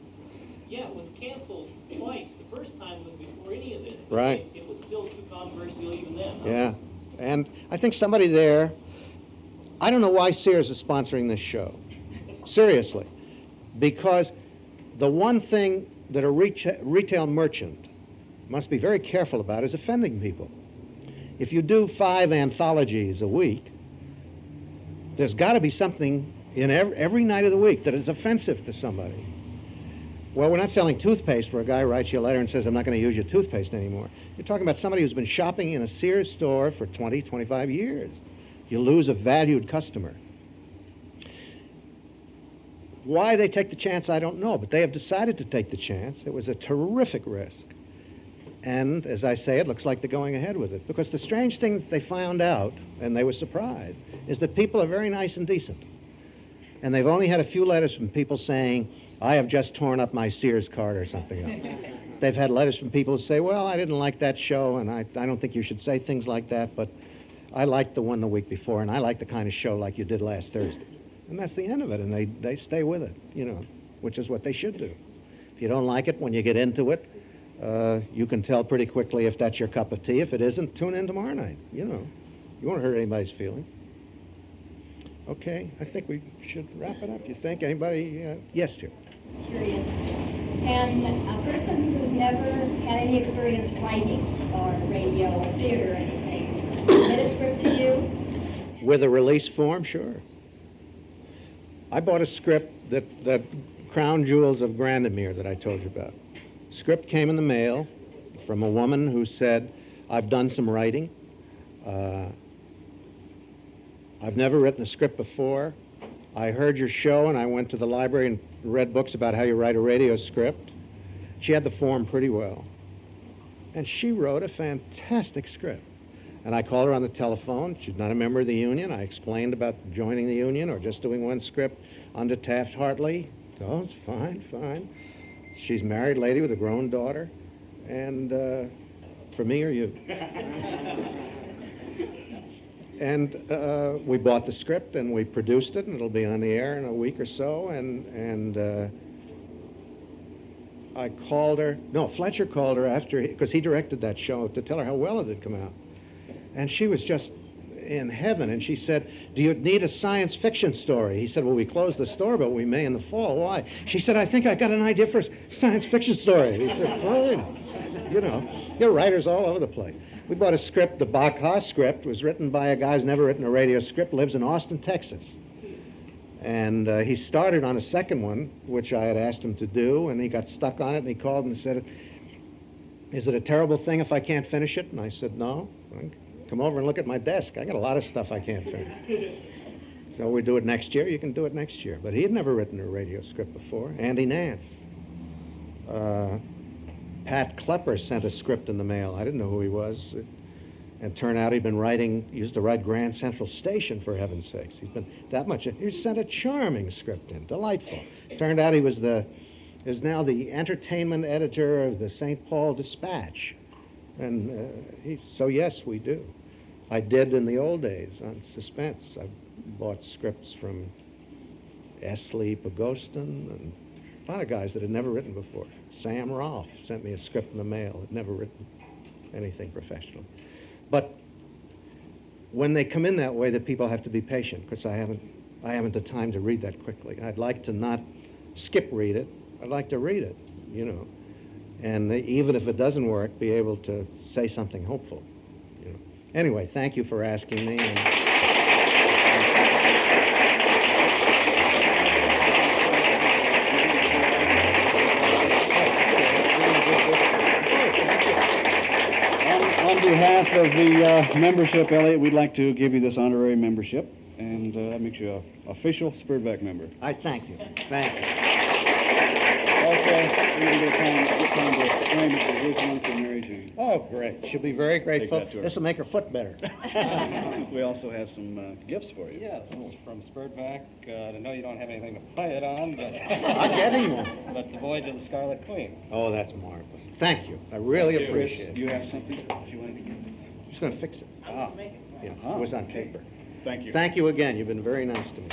Yeah, it was canceled twice. The first time was before any of this. Right. It was still too controversial even then. Huh? Yeah. And I think somebody there, I don't know why Sears is sponsoring this show. Seriously. Because the one thing that a retail merchant must be very careful about is offending people. If you do 5 anthologies a week, there's got to be something in every night of the week that is offensive to somebody. Well, we're not selling toothpaste where a guy writes you a letter and says, I'm not going to use your toothpaste anymore. You're talking about somebody who's been shopping in a Sears store for 20, 25 years. You lose a valued customer. Why they take the chance, I don't know, but they have decided to take the chance. It was a terrific risk. And, as I say, it looks like they're going ahead with it. Because the strange thing that they found out, and they were surprised, is that people are very nice and decent. And they've only had a few letters from people saying, I have just torn up my Sears card or something else. They've had letters from people who say, well, I didn't like that show, and I don't think you should say things like that, but I liked the one the week before, and I like the kind of show like you did last Thursday. And that's the end of it, and they stay with it, which is what they should do. If you don't like it when you get into it, you can tell pretty quickly if that's your cup of tea. If it isn't, tune in tomorrow night. You won't hurt anybody's feeling. Okay, I think we should wrap it up. You think? Anybody? Yes, dear. Curious. And a person who's never had any experience writing or radio or theater or anything, submit a script to you? With a release form, sure. I bought a script that Crown Jewels of Grandemere that I told you about. Script came in the mail. The from a woman who said, I've done some writing. I've never written a script before. I heard your show, and I went to the library and read books about how you write a radio script. She had the form pretty well. And she wrote a fantastic script. And I called her on the telephone. She's not a member of the union. I explained about joining the union or just doing one script under Taft-Hartley. Oh, it's fine, fine. She's a married lady with a grown daughter. And for me or you? And we bought the script and we produced it, and it'll be on the air in a week or so. And I called her. No, Fletcher called her after, because he directed that show, to tell her how well it had come out. And she was just in heaven. And she said, do you need a science fiction story? He said, well, we closed the store, but we may in the fall. Why? She said, I think I got an idea for a science fiction story. He said, fine. You know, there are writers all over the place. We bought a script. The Bach-Ha script was written by a guy who's never written a radio script, lives in Austin, Texas. And he started on a second one, which I had asked him to do, and he got stuck on it, and he called and said, is it a terrible thing if I can't finish it? And I said, no. Come over and look at my desk. I got a lot of stuff I can't finish. So we do it next year. You can do it next year. But he had never written a radio script before. Andy Nance. Pat Klepper sent a script in the mail. I didn't know who he was. And turned out he'd been writing, he used to write Grand Central Station, for heaven's sakes. He's been that much. He sent a charming script in, delightful. Turned out he was is now the entertainment editor of the St. Paul Dispatch. And so yes, we do. I did in the old days on Suspense. I bought scripts from Esley Pagostin and a lot of guys that had never written before. Sam Rolfe sent me a script in the mail. Had never written anything professional. But when they come in that way, the people have to be patient, because I haven't the time to read that quickly. I'd like to not skip read it. I'd like to read it, you know. And even if it doesn't work, be able to say something hopeful. You know. Anyway, thank you for asking me. On behalf of the membership, Elliott, we'd like to give you this honorary membership, and that makes you an official Spurback member. I thank you. Thank you. Also, we're going to get time to frame it for his one for Mary Jane. Oh, great. She'll be very grateful. Take that to her. This will make her foot better. We also have some gifts for you. Yes, from Spurback. I know you don't have anything to play it on, but... I'm getting one. But the Voyage of the Scarlet Queen. Oh, that's marvelous. Thank you. I really appreciate it. You have something you want to give? I'm just going to fix it. Ah. Yeah, it was on paper. Thank you. Thank you again. You've been very nice to me.